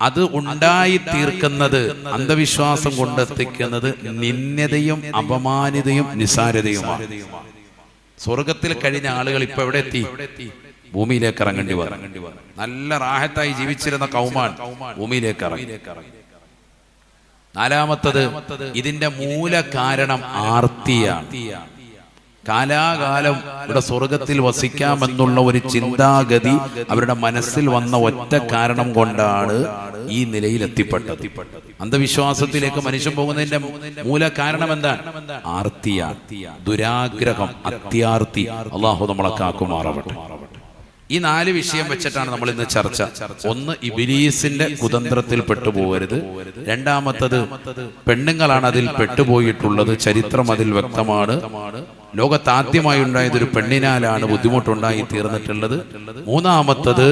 അത് ഉണ്ടായി തീർക്കുന്നത്, അന്ധവിശ്വാസം കൊണ്ടെത്തിക്കുന്നത് നിന്ദ്യതയും അപമാനിതയും നിസാരതയുമാണ്. സ്വർഗത്തിൽ കഴിഞ്ഞ ആളുകൾ ഇപ്പൊ എവിടെ എത്തി? ഭൂമിയിലേക്ക് ഇറങ്ങേണ്ടി വന്നു. നല്ല റാഹത്തായി ജീവിച്ചിരുന്ന കൗമാൻ ഭൂമിയിലേക്ക് ഇറങ്ങി. 4-മത്തത്, ഇതിന്റെ മൂല കാരണം ആർത്തിയാണ്. കാലാകാലം ഇവിടെ സ്വർഗത്തിൽ വസിക്കാമെന്നുള്ള ഒരു ചിന്താഗതി അവരുടെ മനസ്സിൽ വന്ന ഒറ്റ കാരണം കൊണ്ടാണ് ഈ നിലയിൽ എത്തിപ്പെട്ടത്. അന്ധവിശ്വാസത്തിലേക്ക് മനുഷ്യൻ പോകുന്നതിന്റെ മൂല കാരണം എന്താണ്? ആർത്തിയാണ്, ദുരാഗ്രഹം, അത്യാർത്തി. അള്ളാഹു നമ്മളെ കാക്കുമാറാവട്ടെ. ഈ 4 വിഷയം വെച്ചിട്ടാണ് നമ്മൾ ഇന്ന് ചർച്ച. ഒന്ന്, ഇബ്ലീസിന്റെ കുതന്ത്രത്തിൽ പെട്ടുപോകരുത്. 2-മത്തത്, പെണ്ണുങ്ങളാണ് അതിൽ പെട്ടുപോയിട്ടുള്ളത്. ചരിത്രം അതിൽ വ്യക്തമാണ്. ലോകത്താദ്യമായി ഉണ്ടായത് ഒരു പെണ്ണിനാലാണ് ബുദ്ധിമുട്ടുണ്ടായി തീർന്നിട്ടുള്ളത്. 3-മത്തത്,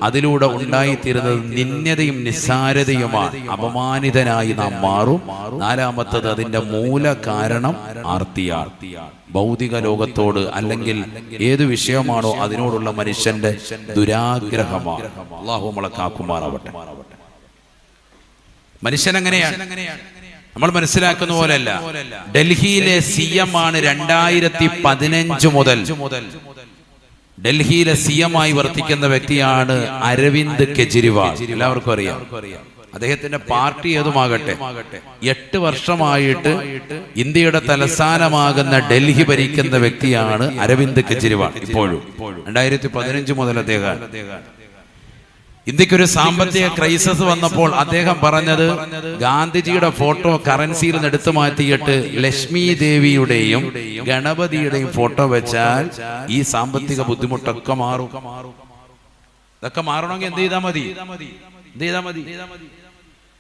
അതിലൂടെ ഉണ്ടായിത്തീരുന്നത് നിന്ദ്യതയും നിസ്സാരതയുമാണ്. അപമാനിതനായി നാം മാറും. 4-മത്തത്, അതിന്റെ മൂല കാരണം ആർത്തിയാണ്. ഭൗതിക ലോകത്തോട് അല്ലെങ്കിൽ ഏത് വിഷയമാണോ അതിനോടുള്ള മനുഷ്യന്റെ ദുരാഗ്രഹമാണ്. അല്ലാഹു നമ്മളെ കാക്കുമാറാവട്ടെ. മനുഷ്യൻ അങ്ങനെയാണ്. നമ്മൾ മനസ്സിലാക്കുന്ന പോലെയല്ല. ഡൽഹിയിലെ CM ആണ് 2015 മുതൽ ഡൽഹിയിലെ CM ആയി വർത്തിക്കുന്ന വ്യക്തിയാണ് അരവിന്ദ് കെജ്രിവാൾ. എല്ലാവർക്കും അറിയാം. അദ്ദേഹത്തിന്റെ പാർട്ടി ഏതുമാകട്ടെ 8 വർഷമായിട്ട് ഇന്ത്യയുടെ തലസ്ഥാനമാകുന്ന ഡൽഹി ഭരിക്കുന്ന വ്യക്തിയാണ് അരവിന്ദ് കെജ്രിവാൾ. ഇപ്പോഴും 2015 മുതൽ അദ്ദേഹം ഇന്ത്യക്കൊരു സാമ്പത്തിക ക്രൈസിസ് വന്നപ്പോൾ അദ്ദേഹം പറഞ്ഞത് ഗാന്ധിജിയുടെ ഫോട്ടോ കറൻസിയിൽ നിന്ന് എടുത്തു മാറ്റിയിട്ട് ലക്ഷ്മി ദേവിയുടെയും ഗണപതിയുടെയും ഫോട്ടോ വെച്ചാൽ ഈ സാമ്പത്തിക ബുദ്ധിമുട്ടൊക്കെ മാറും. ഇതൊക്കെ മാറണമെങ്കിൽ എന്ത് ചെയ്താൽ മതി?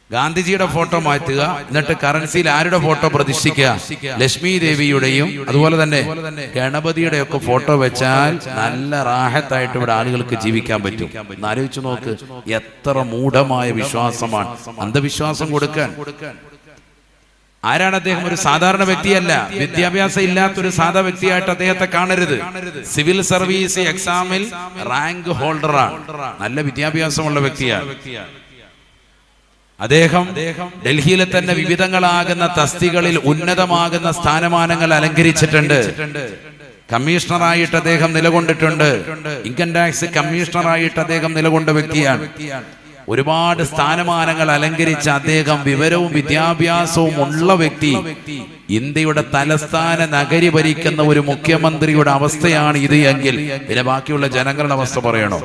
ഗാന്ധിജിയുടെ ഫോട്ടോ മാറ്റുക, എന്നിട്ട് കറൻസിയിൽ ആരുടെ ഫോട്ടോ പ്രതിഷ്ഠിക്കുക? ലക്ഷ്മി ദേവിയുടെയും അതുപോലെ തന്നെ ഗണപതിയുടെ ഒക്കെ ഫോട്ടോ വെച്ചാൽ നല്ല റാഹത്തായിട്ട് ഇവിടെ ആളുകൾക്ക് ജീവിക്കാൻ പറ്റും. ആലോചിച്ചു നോക്ക്, എത്ര മൂഢമായ വിശ്വാസമാണ്. അന്ധവിശ്വാസം കൊടുക്കാൻ ആരാണ് അദ്ദേഹം? ഒരു സാധാരണ വ്യക്തിയല്ല, വിദ്യാഭ്യാസം ഇല്ലാത്തൊരു സാധാ വ്യക്തിയായിട്ട് അദ്ദേഹത്തെ കാണരുത്. സിവിൽ സർവീസ് എക്സാമിൽ റാങ്ക് ഹോൾഡറാണ്, നല്ല വിദ്യാഭ്യാസമുള്ള വ്യക്തിയാണ്. അദ്ദേഹം ഡൽഹിയിലെ തന്നെ വിവിധങ്ങളാകുന്ന തസ്തികളിൽ ഉന്നതമാകുന്ന സ്ഥാനമാനങ്ങൾ അലങ്കരിച്ചിട്ടുണ്ട്. കമ്മീഷണറായിട്ട് അദ്ദേഹം നിലകൊണ്ടിട്ടുണ്ട്. ഇൻകം ടാക്സ് കമ്മീഷണറായിട്ട് അദ്ദേഹം നിലകൊണ്ട വ്യക്തിയാണ്. ഒരുപാട് സ്ഥാനമാനങ്ങൾ അലങ്കരിച്ച അദ്ദേഹം വിവരവും വിദ്യാഭ്യാസവും ഉള്ള വ്യക്തി ഇന്ത്യയുടെ തലസ്ഥാന നഗരി ഭരിക്കുന്ന ഒരു മുഖ്യമന്ത്രിയുടെ അവസ്ഥയാണ് ഇത് എങ്കിൽ പിന്നെ ബാക്കിയുള്ള ജനങ്ങളുടെ അവസ്ഥ പറയണോ?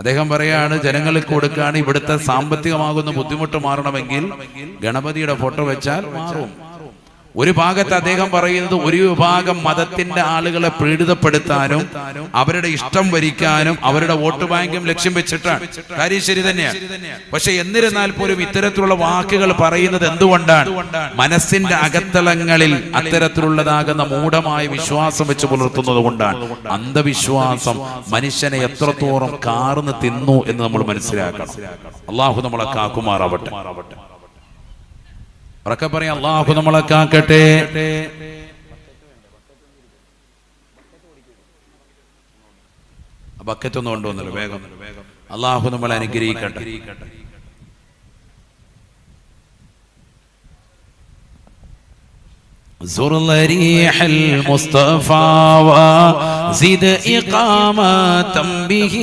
അദ്ദേഹം പറയാണ് ജനങ്ങൾക്ക് കൊടുക്കാണ് ഇവിടുത്തെ സാമ്പത്തികമാകുന്ന ബുദ്ധിമുട്ട് മാറണമെങ്കിൽ ഗണപതിയുടെ ഫോട്ടോ വെച്ചാൽ മാറും. ഒരു ഭാഗത്ത് അദ്ദേഹം പറയുന്നത് ഒരു വിഭാഗം മതത്തിന്റെ ആളുകളെ പീഡിതപ്പെടുത്താനും അവരുടെ ഇഷ്ടം വരിക്കാനും അവരുടെ വോട്ട് ബാങ്കും ലക്ഷ്യം വെച്ചിട്ടാണ്. കാര്യം ശരി തന്നെയാണ്. പക്ഷെ എന്നിരുന്നാൽ പോലും ഇത്തരത്തിലുള്ള വാക്കുകൾ പറയുന്നത് എന്തുകൊണ്ടാണ്? മനസ്സിന്റെ അകത്തളങ്ങളിൽ അത്തരത്തിലുള്ളതാകുന്ന മൂഢമായ വിശ്വാസം വെച്ച് പുലർത്തുന്നത് കൊണ്ടാണ്. അന്ധവിശ്വാസം മനുഷ്യനെ എത്രത്തോളം കാർന്ന് തിന്നു എന്ന് നമ്മൾ മനസ്സിലാക്കണം. അള്ളാഹു നമ്മളെ കാക്കുമാറാവട്ടെ. ഉറക്കെ പറയാം, അല്ലാഹു നമ്മളെ കാക്കട്ടെ. ബക്കറ്റൊന്നും കൊണ്ടുവന്നല്ലോ, വേഗം. അല്ലാഹു നമ്മളെ അനുഗ്രഹിക്കട്ടെ. زر ريح المصطفى وزد إقامة به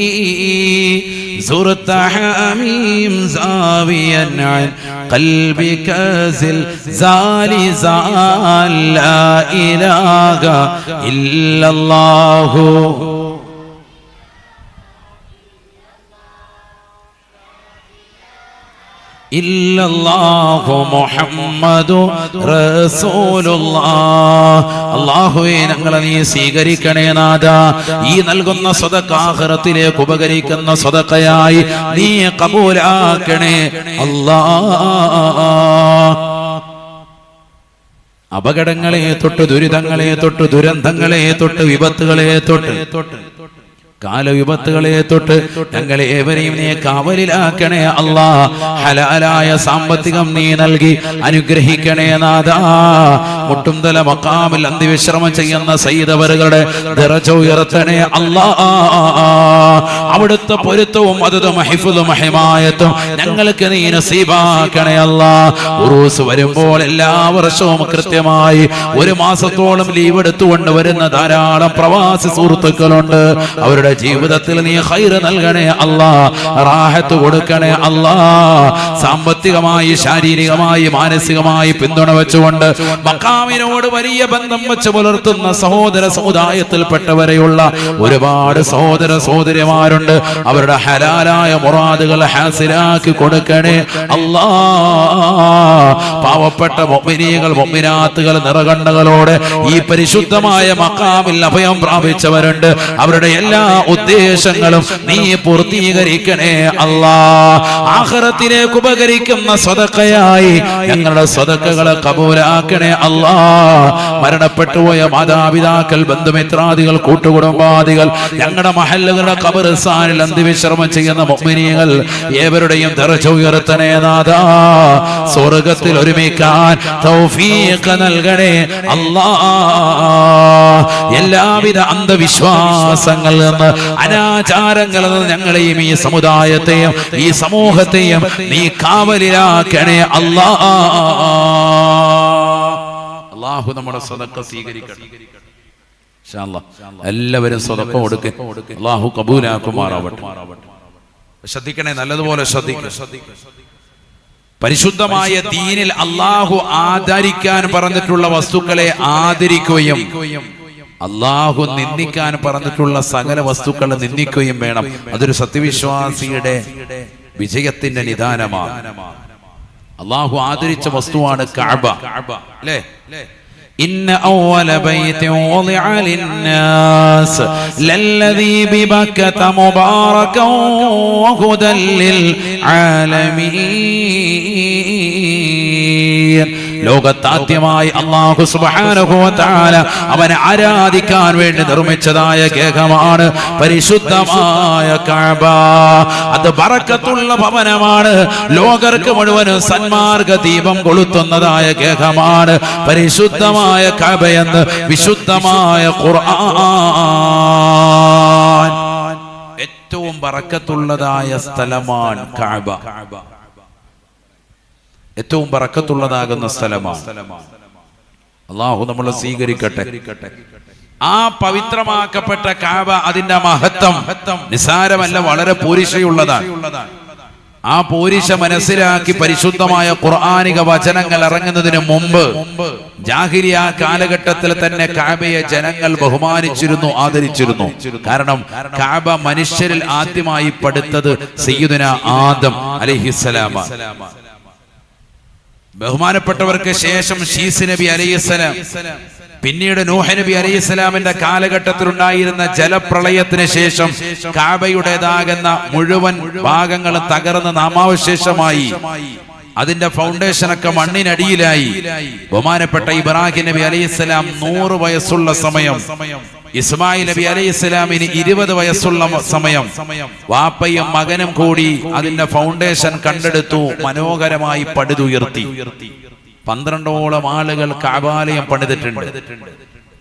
زرت حميم زاويا عن قلبك زلزال زال لا إله إلا الله ഇല്ലല്ലാഹു മുഹമ്മദു റസൂലുള്ളാഹ്. അല്ലാഹുവേ ഞങ്ങളെ നീ സ്വീകരിക്കണേ നാഥാ. ഈ നൽകുന്ന സ്വതക്ക ആഖിറത്തിലേക്ക് ഉപകരിക്കുന്ന സ്വതക്കയായി നീ കബൂലാക്കണേ അല്ലാഹ്. അപകടങ്ങളെ തൊട്ട്, ദുരിതങ്ങളെ തൊട്ട്, ദുരന്തങ്ങളെ തൊട്ട്, വിപത്തുകളെ തൊട്ട്, കാലവിപത്തുകളെ തൊട്ട് ഞങ്ങളെ ഏവരെയും നീ കാവലിലാക്കണേ അല്ലാ. ഹലാലായ സാമ്പത്തികം നീ നൽകി അനുഗ്രഹിക്കണേ നാഥാ. മുട്ടുംതല മഖാമിൽ അന്തിവിശ്രമം ചെയ്യുന്ന സയ്യിദവറുകളുടെ ദറജ ഉയർത്തണേ അല്ലാ. അവിടുത്തെ പൊരുത്തവും അതും ഹിഫ്ളും ഹിമായത്തും ഞങ്ങൾക്ക് നീ നസീബാക്കണേ അല്ലാ. ഉറൂസ് വരുമ്പോൾ എല്ലാ വർഷവും കൃത്യമായി 1 മാസത്തോളം ലീവ് എടുത്തുകൊണ്ട് വരുന്ന ധാരാളം പ്രവാസി സുഹൃത്തുക്കളുണ്ട്. അവരുടെ ജീവിതത്തിൽ നീ ഖൈറ് നൽകണേ അല്ലാ. റാഹത്ത് കൊടുക്കണേ അല്ലാ. സാമ്പത്തികമായി, ശാരീരികമായി, മാനസികമായി പിന്തുണ വെച്ചുകൊണ്ട് മഖാമിനോട് വലിയ ബന്ധം വെച്ച് പുലർത്തുന്ന സഹോദര സമുദായത്തിൽപ്പെട്ടവരെയുള്ള ഒരുപാട് സഹോദര സഹോദരിമാരുണ്ട്. അവരുടെ ഹലാലായ മുറാദുകൾ ഹാസിലാക്കി കൊടുക്കണേ അല്ലാ. പാവപ്പെട്ട മുഅ്മിനീകൾ, മുഅ്മിനാത്തുകൾ നിറകണ്ണുകളോടെ ഈ പരിശുദ്ധമായ മഖാമിൽ അഭയം പ്രാപിച്ചവരുണ്ട്. അവരുടെ എല്ലാ ഉദ്ദേശങ്ങളും നീ പൂർത്തീകരിക്കണേ അല്ലാ. ആഖിറത്തിലേക്ക് ഉപകരിക്കുന്ന സ്വതക്കയായി ഞങ്ങളുടെ സ്വതക്കകളെ കബൂലാക്കണേ അല്ലാ. മരണപ്പെട്ടുപോയ മാതാപിതാക്കൾ, ബന്ധുമിത്രാദികൾ, കൂട്ടുകുടുംബാദികൾ, ഞങ്ങളുടെ മഹല്ലുകളുടെ ഖബർസ്ഥാനിൽ അന്തിവിശ്രമം ചെയ്യുന്ന മുഅ്മിനീങ്ങൾ ഏവരുടെയും ദറജ ഉയർത്തണേ നാഥാ. സ്വർഗ്ഗത്തിൽ ഒരുമിക്കാൻ തൗഫീഖ് നൽകണേ അല്ലാ. എല്ലാവിധ അന്ധവിശ്വാസങ്ങളിൽ നിന്ന്, അനാചാരങ്ങളിൽ നിന്ന് ഞങ്ങളെയും ഈ സമുദായത്തെയും ഈ സമൂഹത്തെയും നീ കാവലിലാക്കണേ അല്ലാ. അല്ലാഹു നമ്മുടെ സദഖ സ്വീകരിക്കട്ടെ. ഇൻഷാ അല്ലാഹ് എല്ലാവരും സദഖ കൊടുക്കുക. അല്ലാഹു ഖബൂലാക്കുമാറാവട്ടെ. ശ്രദ്ധിക്കണേ, നല്ലതുപോലെ ശ്രദ്ധിക്കുക. പരിശുദ്ധമായ ദീനിൽ അല്ലാഹു ആദരിക്കാൻ പറഞ്ഞിട്ടുള്ള വസ്തുക്കളെ ആദരിക്കുകയും അല്ലാഹു നിന്ദിക്കാൻ പറഞ്ഞിട്ടുള്ള സകല വസ്തുക്കളെ നിന്ദിക്കുകയും വേണം. അതൊരു സത്യവിശ്വാസിയുടെ വിജയത്തിന്റെ നിദാനമാണ്. അല്ലാഹു ആദരിച്ച വസ്തുവാണ് കഅബ, അല്ലേ? إن أول بيت وضع للناس للذي ببكة مباركا وهدى للعالمين. ലോകത്താദ്യമായി അല്ലാഹു സുബ്ഹാനഹു വ തആല അവനെ ആരാധിക്കാൻ വേണ്ടി നിർമ്മിച്ചതായ ഗേഹമാണ് പരിശുദ്ധമായ കഅബ. അത് ബറക്കത്തുള്ള ഭവനമാണ്. ലോകർക്ക് മുഴുവൻ സന്മാർഗ ദീപം കൊളുത്തുന്നതായ ഗേഹമാണ് പരിശുദ്ധമായ കഅബയെന്ന് വിശുദ്ധമായ ഖുർആൻ. ഏറ്റവും ബറക്കത്തുള്ളതായ സ്ഥലമാണ് കഅബ. ഏറ്റവും ബറക്കത്തുള്ളതാകുന്ന സ്ഥലമാണ്. അല്ലാഹു നമ്മളെ സ്വീകരിക്കട്ടെ. ആ പവിത്രമാക്കപ്പെട്ട കഅബ, അതിന്റെ മഹത്വം നിസാരമല്ല, വളരെ പോരിശയുള്ളതാണ്. ആ പോരിശ മനസ്സിലാക്കി പരിശുദ്ധമായ ഖുർആനിക വചനങ്ങൾ ഇറങ്ങുന്നതിന് മുമ്പ് ജാഹിലിയ കാലഘട്ടത്തിൽ തന്നെ കഅബയെ ജനങ്ങൾ ബഹുമാനിച്ചിരുന്നു, ആദരിച്ചിരുന്നു. കാരണം കഅബ മനുഷ്യരിൽ ആദ്യമായി പടുത്തത് സയ്യിദുനാ ആദം അലൈഹിസ്സലാം. ബഹുമാനപ്പെട്ടവർക്ക് ശേഷം ശീസ് നബി അലൈഹിസ്സലാം, പിന്നീട് നൂഹ് നബി അലൈഹിസ്സലാമിന്റെ കാലഘട്ടത്തിൽ ഉണ്ടായിരുന്ന ജലപ്രളയത്തിന് ശേഷം കഅബയുടേതാകുന്ന മുഴുവൻ ഭാഗങ്ങളും തകർന്ന് നാമാവശേഷമായി. അതിന്റെ ഫൗണ്ടേഷനൊക്കെ മണ്ണിനടിയിലായി. ബഹുമാനപ്പെട്ട ഇബ്രാഹിം നബി അലൈഹിസ്സലാം 100 വയസ്സുള്ള സമയം, ഇസ്മായിൽ നബി അലൈഹിസ്സലാമിന് 20 വയസ്സുള്ള സമയം, വാപ്പയും മകനും കൂടി അതിന്റെ ഫൗണ്ടേഷൻ കണ്ടെടുത്തു, മനോഹരമായി പടുതുയർത്തി. 12ഓളം ആളുകൾ കഅബാലയം പണിതിട്ടുണ്ട്.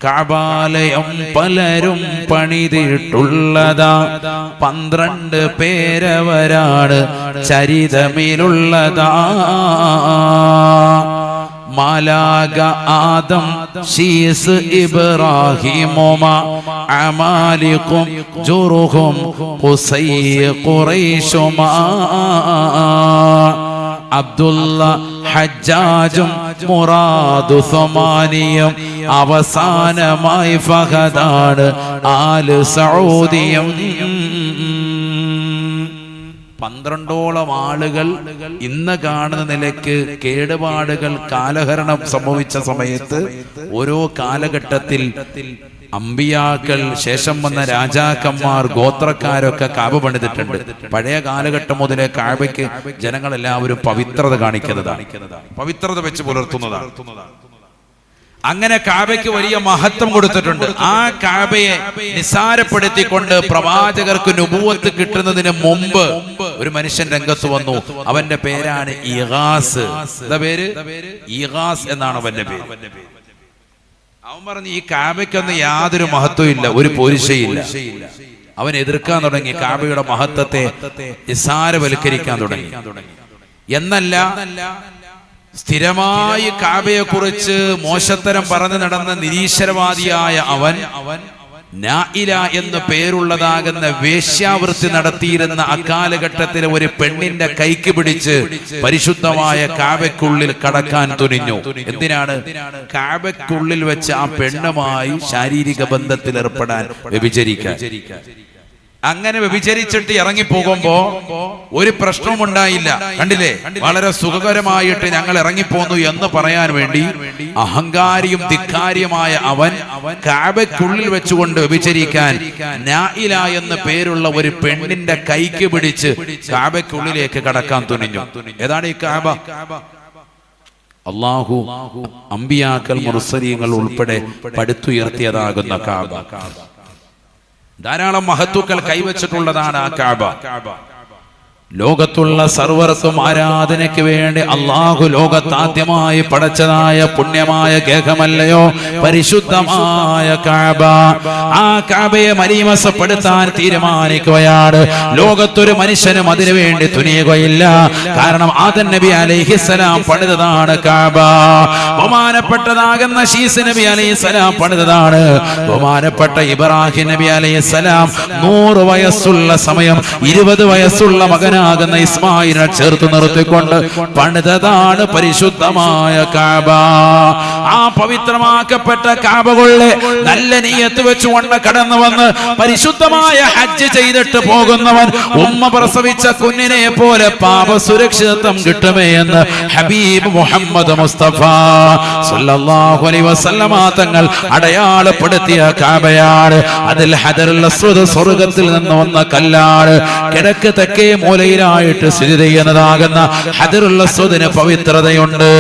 കഅബാലയം പലരും പണിതിട്ടുള്ളതാ, 12 പേരവരാണ് ചരിതമിലുള്ളതാ. മാലാക ആദം ശീസ് ഇബ്രാഹിമുമ അമാലികും ജുറുഹും ഖുസൈ ഖുറൈശുമാ അബ്ദുല്ല ഹജ്ജാജും മുറാദു സമാനിയും അവസാനമായി ഫഹദാണ് ആല് സഊദിയും. 12ഓളം ആളുകൾ ഇന്ന് കാണുന്ന നിലയ്ക്ക് കേടുപാടുകൾ കാലഹരണം സംഭവിച്ച സമയത്ത് ഓരോ കാലഘട്ടത്തിൽ അമ്പിയാക്കൾ, ശേഷം വന്ന രാജാക്കന്മാർ, ഗോത്രക്കാരൊക്കെ കഅബ പണിതിട്ടുണ്ട്. പഴയ കാലഘട്ടം മുതലേ കഅബയ്ക്ക് ജനങ്ങളെല്ലാവരും പവിത്രത കാണിക്കുന്നതാണ്, പവിത്രത വെച്ച് പുലർത്തുന്നതാണ്. അങ്ങനെ കഅബയ്ക്ക് വലിയ മഹത്വം കൊടുത്തിട്ടുണ്ട്. ആ കഅബയെ നിസാരപ്പെടുത്തിക്കൊണ്ട് പ്രവാചകർക്ക് നുബുവത്ത് കിട്ടുന്നതിന് മുമ്പ് ഒരു മനുഷ്യൻ രംഗത്ത് വന്നു. അവന്റെ പേരാണ് ഇഗാസ്. എന്താ പേര്? ഇഗാസ് എന്നാണ് അവന്റെ പേര്. അവൻ പറഞ്ഞു, ഈ കഅബയ്ക്കൊന്നും യാതൊരു മഹത്വം ഇല്ല, ഒരു പോരിശയില്ല. അവൻ എതിർക്കാൻ തുടങ്ങി, കഅബയുടെ മഹത്വത്തെ നിസാരവൽക്കരിക്കാൻ തുടങ്ങി. എന്നല്ല, സ്ഥിരമായി കഅബയെ കുറിച്ച് മോശത്തരം പറഞ്ഞു നടന്ന നിരീശ്വരവാദിയായ അവൻ നായില എന്ന് പേരുള്ളതാകുന്ന വേശ്യാവൃത്തി നടത്തിയിരുന്ന അക്കാലഘട്ടത്തിലെ ഒരു പെണ്ണിന്റെ കൈക്ക് പിടിച്ച് പരിശുദ്ധമായ കഅബയ്ക്കുള്ളിൽ കടക്കാൻ തുനിഞ്ഞു. എന്തിനാണ്? കഅബയ്ക്കുള്ളിൽ വെച്ച് ആ പെണ്ണുമായി ശാരീരിക ബന്ധത്തിൽ ഏർപ്പെടാൻ, വ്യഭിചരിക്കാൻ. അങ്ങനെ വ്യഭിചരിച്ചിട്ട് ഇറങ്ങിപ്പോകുമ്പോ ഒരു പ്രശ്നവും ഉണ്ടായില്ല. കണ്ടില്ലേ, വളരെ സുഖകരമായിട്ട് ഞങ്ങൾ ഇറങ്ങിപ്പോന്നു എന്ന് പറയാൻ വേണ്ടി അഹങ്കാരിയും ധിക്കാരിയുമായ അവൻ കഅബയ്ക്കുള്ളിൽ വെച്ചുകൊണ്ട് വ്യഭിചരിക്കാൻ നായില എന്ന് പേരുള്ള ഒരു പെണ്ണിന്റെ കൈക്ക് പിടിച്ച് കഅബയ്ക്കുള്ളിലേക്ക് കടക്കാൻ തുനിഞ്ഞു. ഏതാണ് ഈ കഅബ? അല്ലാഹു അമ്പിയാക്കൾ, മുർസലീങ്ങൾ ഉൾപ്പെടെ പടുത്തുയർത്തിയതാകുന്ന കഅബ. ധാരാളം മഹത്തുക്കൾ കൈവച്ചിട്ടുള്ളതാണ് ആ കഅബ. ലോകത്തുള്ള സർവർക്കും ആരാധനയ്ക്ക് വേണ്ടി അള്ളാഹു ലോകത്താദ്യമായി പടച്ചതായ പുണ്യമായ ഗേഹമല്ലയോ പരിശുദ്ധമായ കഅബ. ആ കഅബയെ മലീമസപ്പെടുത്താൻ തീരുമാനിക്കുകയാണ്. ലോകത്തൊരു മനുഷ്യനും അതിനു വേണ്ടി തുനിയുകയില്ല. കാരണം ആദം നബി അലൈഹിസ്സലാം പണിതതാണ് കഅബ. ബഹുമാനപ്പെട്ടതാകുന്ന ശീസ് നബി അലൈഹിസ്സലാം പണിതതാണ്. ബഹുമാനപ്പെട്ട ഇബ്രാഹിം നബി അലൈഹിസ്സലാം 100 വയസ്സുള്ള സമയം 20 വയസ്സുള്ള മകനാകുന്ന ഇസ്മായിലിനെ ചേർത്ത് നിർത്തിക്കൊണ്ട് പണിതതാണ് പരിശുദ്ധമായ കഅബ. ആ പവിത്രമാക്കപ്പെട്ട കഅബകളിലെ നല്ല നിയ്യത്ത് വെച്ചുകൊണ്ട് കടന്നു വന്ന് പരിശുദ്ധമായ ഹജ്ജ് ചെയ്തിട്ട് പോകുന്നവൻ ഉമ്മ പ്രസവിച്ച കുഞ്ഞിനെ പോലെ പാപ സുരക്ഷിതത്വം കിട്ടുമേ എന്ന് ഹബീബ് മുഹമ്മദ് മുസ്തഫ സല്ലല്ലാഹു അലൈഹി വസല്ലമ തങ്ങൾ അടയാളപ്പെടുത്തിയ കഅബയാണ്. അതിൽ ഹജറുൽ അസ്വദ് സ്വർഗ്ഗത്തിൽ നിന്ന് വന്ന കല്ലാണ്. കിഴക്ക് തെക്കേ മൂലയിലായിട്ട് സ്ഥിതി ചെയ്യുന്നതാകുന്ന ഹജറുൽ അസ്വദിന് പവിത്രതയുണ്ട്.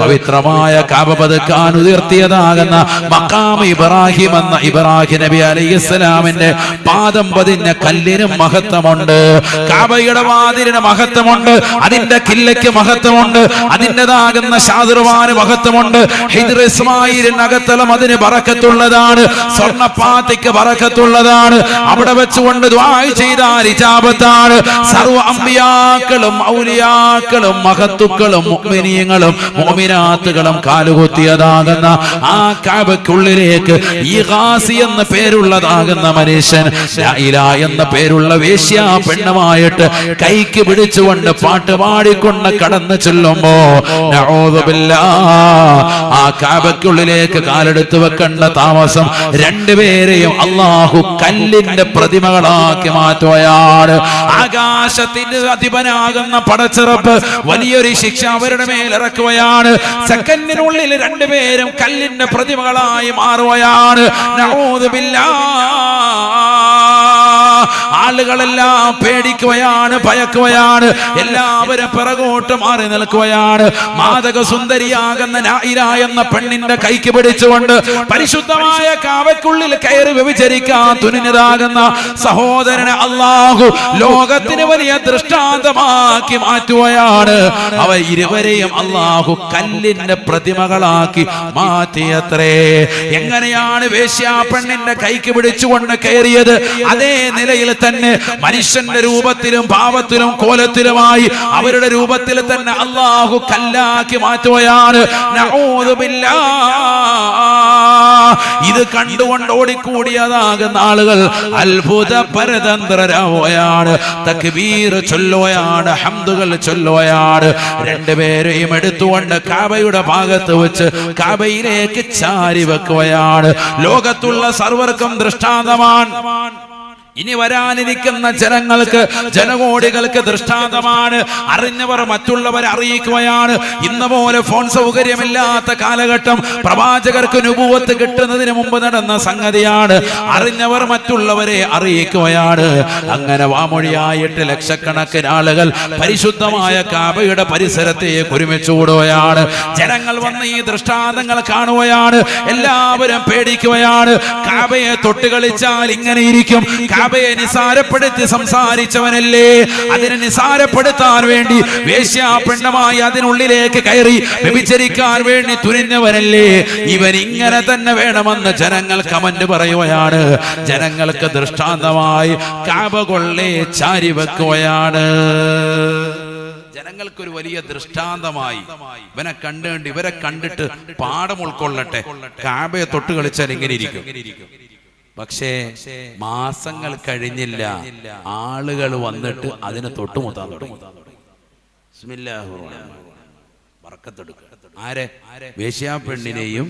പവിത്രമായ കഅബ പതുക്കാൻ ഉയർത്തിയതാകുന്ന മഖാം ഇബ്രാഹിം എന്ന ഇബ്രാഹിം നബി അലൈഹിസ്സലാമിന്റെ പാദം പതിഞ്ഞ കല്ലിനും മഹത്വമുണ്ട്. കഅബയുടെ വാതിലിന് മഹത്വമുണ്ട്. അതിന്റെ കില്ലയ്ക്ക് മഹത്വമുണ്ട്. അതിൻ്റെതാകുന്ന ഷാദിർവാന് മഹത്വമുണ്ട്. ഹിജ്ർ ഇസ്മായിലിനകത്തളം അതിന് ബറക്കത്തുള്ളതാണ്. സ്വർണ്ണപ്പാത്തിക്ക് ബറക്കത്തുള്ളതാണ്. അവിടെ വെച്ചുകൊണ്ട് ദുആ ചെയ്താൽ ഇജാബത്താണ്. സർവ്വ അമ്പിയാക്കളും ഔലിയാക്കളും മഹത്തുക്കളും മുഅ്മിനീങ്ങളും മുഅ്മിനാത്തുകളും കാലുകുത്തിയതാകുന്ന ആ കഅബയ്ക്കുള്ളിലേക്ക് ഈഗാസി എന്ന പേരുള്ളതാകുന്ന മനുഷ്യൻ ലാ ഇലാഹ എന്ന പേരുള്ള വേശ്യാ പെണ്ണുമായിട്ട് കൈക്ക് പിടിച്ചുകൊണ്ട് പാട്ട് പാടിക്കൊണ്ട് കടന്നു ചെല്ലുമ്പോ നഊദു ബില്ലാഹ് ആ കഅബയ്ക്കുള്ളിലേക്ക് കാലെടുത്ത് വെക്കേണ്ട താമസം രണ്ടുപേരെയും അല്ലാഹു കല്ലിന്റെ പ്രതിമകളാക്കി മാറ്റുകയാണ്. ആകാശത്തിന്റെ അധിപനാകുന്ന പടച്ചിറപ്പ് വലിയൊരു ശിക്ഷ അവരുടെ മേൽ ഇറക്കുകയാണ്. സെക്കൻഡിനുള്ളിൽ രണ്ടുപേരും കല്ലിന്റെ പ്രതിമകളായി മാറുകയാണ്. നഊദു ബില്ലാഹ്. ആളുകളെല്ലാം പേടിക്കുകയാണ്, ഭയക്കുകയാണ്. എല്ലാവരും പിറകോട്ട് മാറി നിൽക്കുകയാണ്. മാദക സുന്ദരിയാകുന്ന നായിര എന്ന പെണ്ണിന്റെ കൈക്ക് പിടിച്ചുകൊണ്ട് പരിശുദ്ധമായ കഅബയ്ക്കുള്ളിൽ കയറി വ്യഭിചരിക്കാൻ തുനിഞ്ഞതാകുന്ന സഹോദരനെ അല്ലാഹു ലോകത്തിന് വലിയ ദൃഷ്ടാന്തമാക്കി മാറ്റുകയാണ്. അവർ ഇരുവരെയും അല്ലാഹു കല്ലിന്റെ പ്രതിമകളാക്കി മാറ്റിയത്രേ. എങ്ങനെയാണ് വേശ്യാ പെണ്ണിന്റെ കൈക്ക് പിടിച്ചുകൊണ്ട് കയറിയത്? അതേ നിലയിൽ തന്നെ മനുഷ്യന്റെ രൂപത്തിലും ഭാവത്തിലും കോലത്തിലുമായി അവരുടെ രൂപത്തിൽ തന്നെ അല്ലാഹു കല്ലാക്കി മാറ്റുകയാണ്. നഊദു ബില്ലാഹ്. ഇത് കണ്ടുകൊണ്ട് ഓടിക്കൂടിയതാകുന്ന ആളുകൾ അത്ഭുത പരതന്ത്രരാവുകയാണ്. തക്ബീർ ചൊല്ലുകയാണ്, ഹംദുകൾ ചൊല്ലുകയാണ്. രണ്ടുപേരെയും എടുത്തുകൊണ്ട് കഅബയുടെ ഭാഗത്ത് വെച്ച് കഅബയിലേക്ക് ചാരി വെക്കുകയാണ്. ലോകത്തുള്ള സർവർക്കും ദൃഷ്ടാന്തമാണ്. ഇനി വരാനിരിക്കുന്ന ജനങ്ങൾക്ക്, ജനകോടികൾക്ക് ദൃഷ്ടാന്തമാണ്. അറിഞ്ഞവർ മറ്റുള്ളവരെ അറിയിക്കുകയാണ്. ഇന്ന പോലെ ഫോൺ സൗകര്യമില്ലാത്ത കാലഘട്ടം പ്രവാചകർക്ക് നുബുവത്ത് കിട്ടുന്നതിന് മുമ്പ് നടന്ന സംഗതിയാണ്. അറിഞ്ഞവർ മറ്റുള്ളവരെ അറിയിക്കുകയാണ്. അങ്ങനെ വാമൊഴിയായിട്ട് ലക്ഷക്കണക്കിന് ആളുകൾ പരിശുദ്ധമായ കഅബയുടെ പരിസരത്തേക്ക് ഒരുമിച്ച് കൂടുകയാണ്. ജനങ്ങൾ വന്ന് ഈ ദൃഷ്ടാന്തങ്ങൾ കാണുകയാണ്. എല്ലാവരും പേടിക്കുകയാണ്. കഅബയെ തൊട്ടുകളിച്ചാൽ ഇങ്ങനെ ഇരിക്കും. കഅബയെ നിസാരപ്പെടുത്തി സംസാരിച്ചവനല്ലേ? അതിനെ നിസാരപ്പെടുത്താൻ വേണ്ടി വേശ്യാ പെണ്ണുമായി അതിനുള്ളിലേക്ക് കയറി വ്യഭിചരിക്കാൻ വേണ്ടി തുനിഞ്ഞവനല്ലേ? ഇവൻ ഇങ്ങനെ തന്നെ വേണമെന്ന് ജനങ്ങൾ കമന്റ് പറയുകയാണ്. ജനങ്ങൾക്ക് ദൃഷ്ടാന്തമായി കഅബ കൊള്ളെ ചാരി വെക്കുകയാണ്. ജനങ്ങൾക്കൊരു വലിയ ദൃഷ്ടാന്തമായി ഇവനെ കണ്ടുകൊണ്ട് ഇവരെ കണ്ടിട്ട് പാഠം ഉൾക്കൊള്ളട്ടെ. കഅബയെ തൊട്ട് കളിച്ചാൽ ഇങ്ങനെ ഇരിക്കും. പക്ഷേ മാസങ്ങൾ കഴിഞ്ഞില്ല, ആളുകൾ വന്നിട്ട് അതിനെ തൊട്ടുമുത്താൻ തുടങ്ങി. ആരെ? വേശ്യാ പെണ്ണിനെയും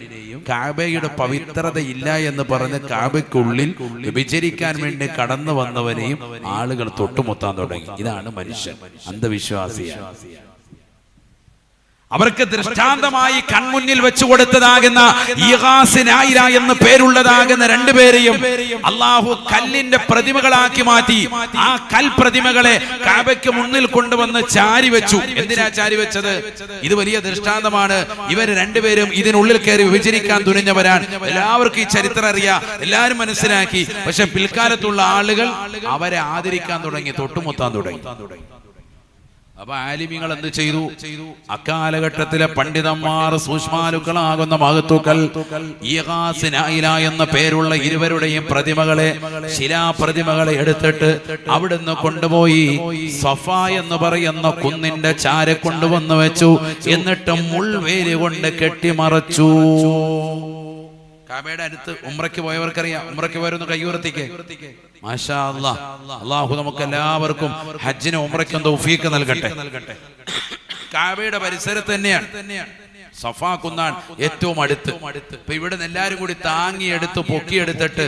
കഅബയുടെ പവിത്രത ഇല്ല എന്ന് പറഞ്ഞ് കഅബയ്ക്കുള്ളിൽ വ്യഭിചരിക്കാൻ വേണ്ടി കടന്നു വന്നവനെയും ആളുകൾ തൊട്ടുമുത്താൻ തുടങ്ങി. ഇതാണ് മനുഷ്യൻ, അന്ധവിശ്വാസിയാണ്. അവർക്ക് ദൃഷ്ടാന്തമായി കൺമുന്നിൽ വെച്ചു കൊടുത്തതാകുന്ന ഈഗാസ് നായിര എന്ന് പേരുള്ളതാകുന്ന രണ്ടുപേരെയും അല്ലാഹു കല്ലിന്റെ പ്രതിമകളാക്കി മാറ്റി. ആ കൽപ്രതിമകളെ കഅബയ്ക്ക് മുന്നിൽ കൊണ്ടുവന്ന് ചാരി വെച്ചു. എന്തിനാ ചാരി വെച്ചത്? ഇത് വലിയ ദൃഷ്ടാന്തമാണ്. ഇവർ രണ്ടുപേരും ഇതിനുള്ളിൽ കയറി വിഭജിക്കാൻ തുനിഞ്ഞവരാണ്. എല്ലാവർക്കും ഈ ചരിത്രം അറിയാം, എല്ലാവരും മനസ്സിലാക്കി. പക്ഷെ പിൽക്കാലത്തുള്ള ആളുകൾ അവരെ ആദരിക്കാൻ തുടങ്ങി, തൊട്ടുമുത്താൻ തുടങ്ങി. അപ്പൊ ആലിമീങ്ങൾ എന്ത് ചെയ്തു? അക്കാലഘട്ടത്തിലെ പണ്ഡിതന്മാർ, സൂക്ഷ്മാലുക്കളാകുന്ന മഹത്തുക്കൾ, ഈഗാസ് നായില എന്ന പേരുള്ള ഇരുവരുടെയും പ്രതിമകളെ, ശിലാപ്രതിമകളെ എടുത്തിട്ട് അവിടുന്ന് കൊണ്ടുപോയി സഫ എന്ന് പറയുന്ന കുന്നിന്റെ ചാരെ കൊണ്ടുവന്ന് വെച്ചു. എന്നിട്ട് മുൾവേലി കൊണ്ട് കെട്ടിമറച്ചു. കാബയുടെ അടുത്ത് ഉംറയ്ക്ക് പോയവർക്കറിയാം. ഉംറയ്ക്ക് പോയവരൊന്ന് കയ്യുയർത്തിക്കേ. മാഷാ അല്ലാഹ്. അല്ലാഹു നമുക്ക് എല്ലാവർക്കും ഹജ്ജിന് ഉംറയ്ക്കും തൗഫീഖ് നൽകട്ടെ. കാബയുടെ പരിസരത്ത് തന്നെയാണ് സഫാ കുന്നാണ് ഏറ്റവും അടുത്ത്. ഇപ്പൊ ഇവിടെ നിന്ന് എല്ലാരും കൂടി താങ്ങിയെടുത്ത് പൊക്കിയെടുത്തിട്ട്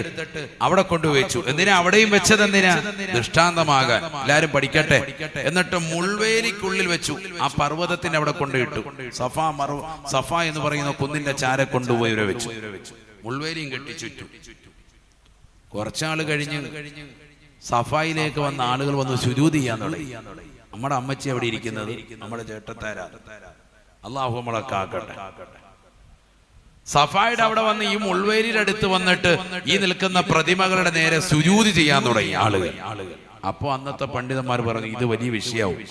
അവിടെ കൊണ്ടുവച്ചു. എന്തിനാ അവിടെയും വെച്ചത്? എന്തിനാ? ദൃഷ്ടാന്തമാകാൻ, എല്ലാരും പഠിക്കട്ടെ. എന്നിട്ട് മുൾവേലിക്കുള്ളിൽ വെച്ചു. ആ പർവ്വതത്തിന്റെ അവിടെ കൊണ്ടുപോയിട്ടു. സഫ എന്ന് പറയുന്ന കുന്നിന്റെ ചാര കൊണ്ടുപോയി ഇവരെ വെച്ചു. മുൾവേലിയും കെട്ടി ചുറ്റും. കുറച്ചാള് കഴിഞ്ഞ് സഫായിലേക്ക് വന്ന ആളുകൾ വന്ന് സുജൂദ് ചെയ്യാൻ തുടങ്ങി. നമ്മുടെ അമ്മച്ചി അവിടെ ഇരിക്കുന്നത് നമ്മുടെ ചേട്ടത്താരാ. അല്ലാഹു നമ്മളെ കാക്കട്ടെ. സഫായുടെ അവിടെ വന്ന് ഈ മുൾവേലിയുടെ അടുത്ത് വന്നിട്ട് ഈ നിൽക്കുന്ന പ്രതിമകളുടെ നേരെ സുജൂദ് ചെയ്യാൻ തുടങ്ങി ആളുകൾ. അപ്പൊ അന്നത്തെ പണ്ഡിതന്മാർ പറഞ്ഞു, ഇത് വലിയ വിഷയാവും,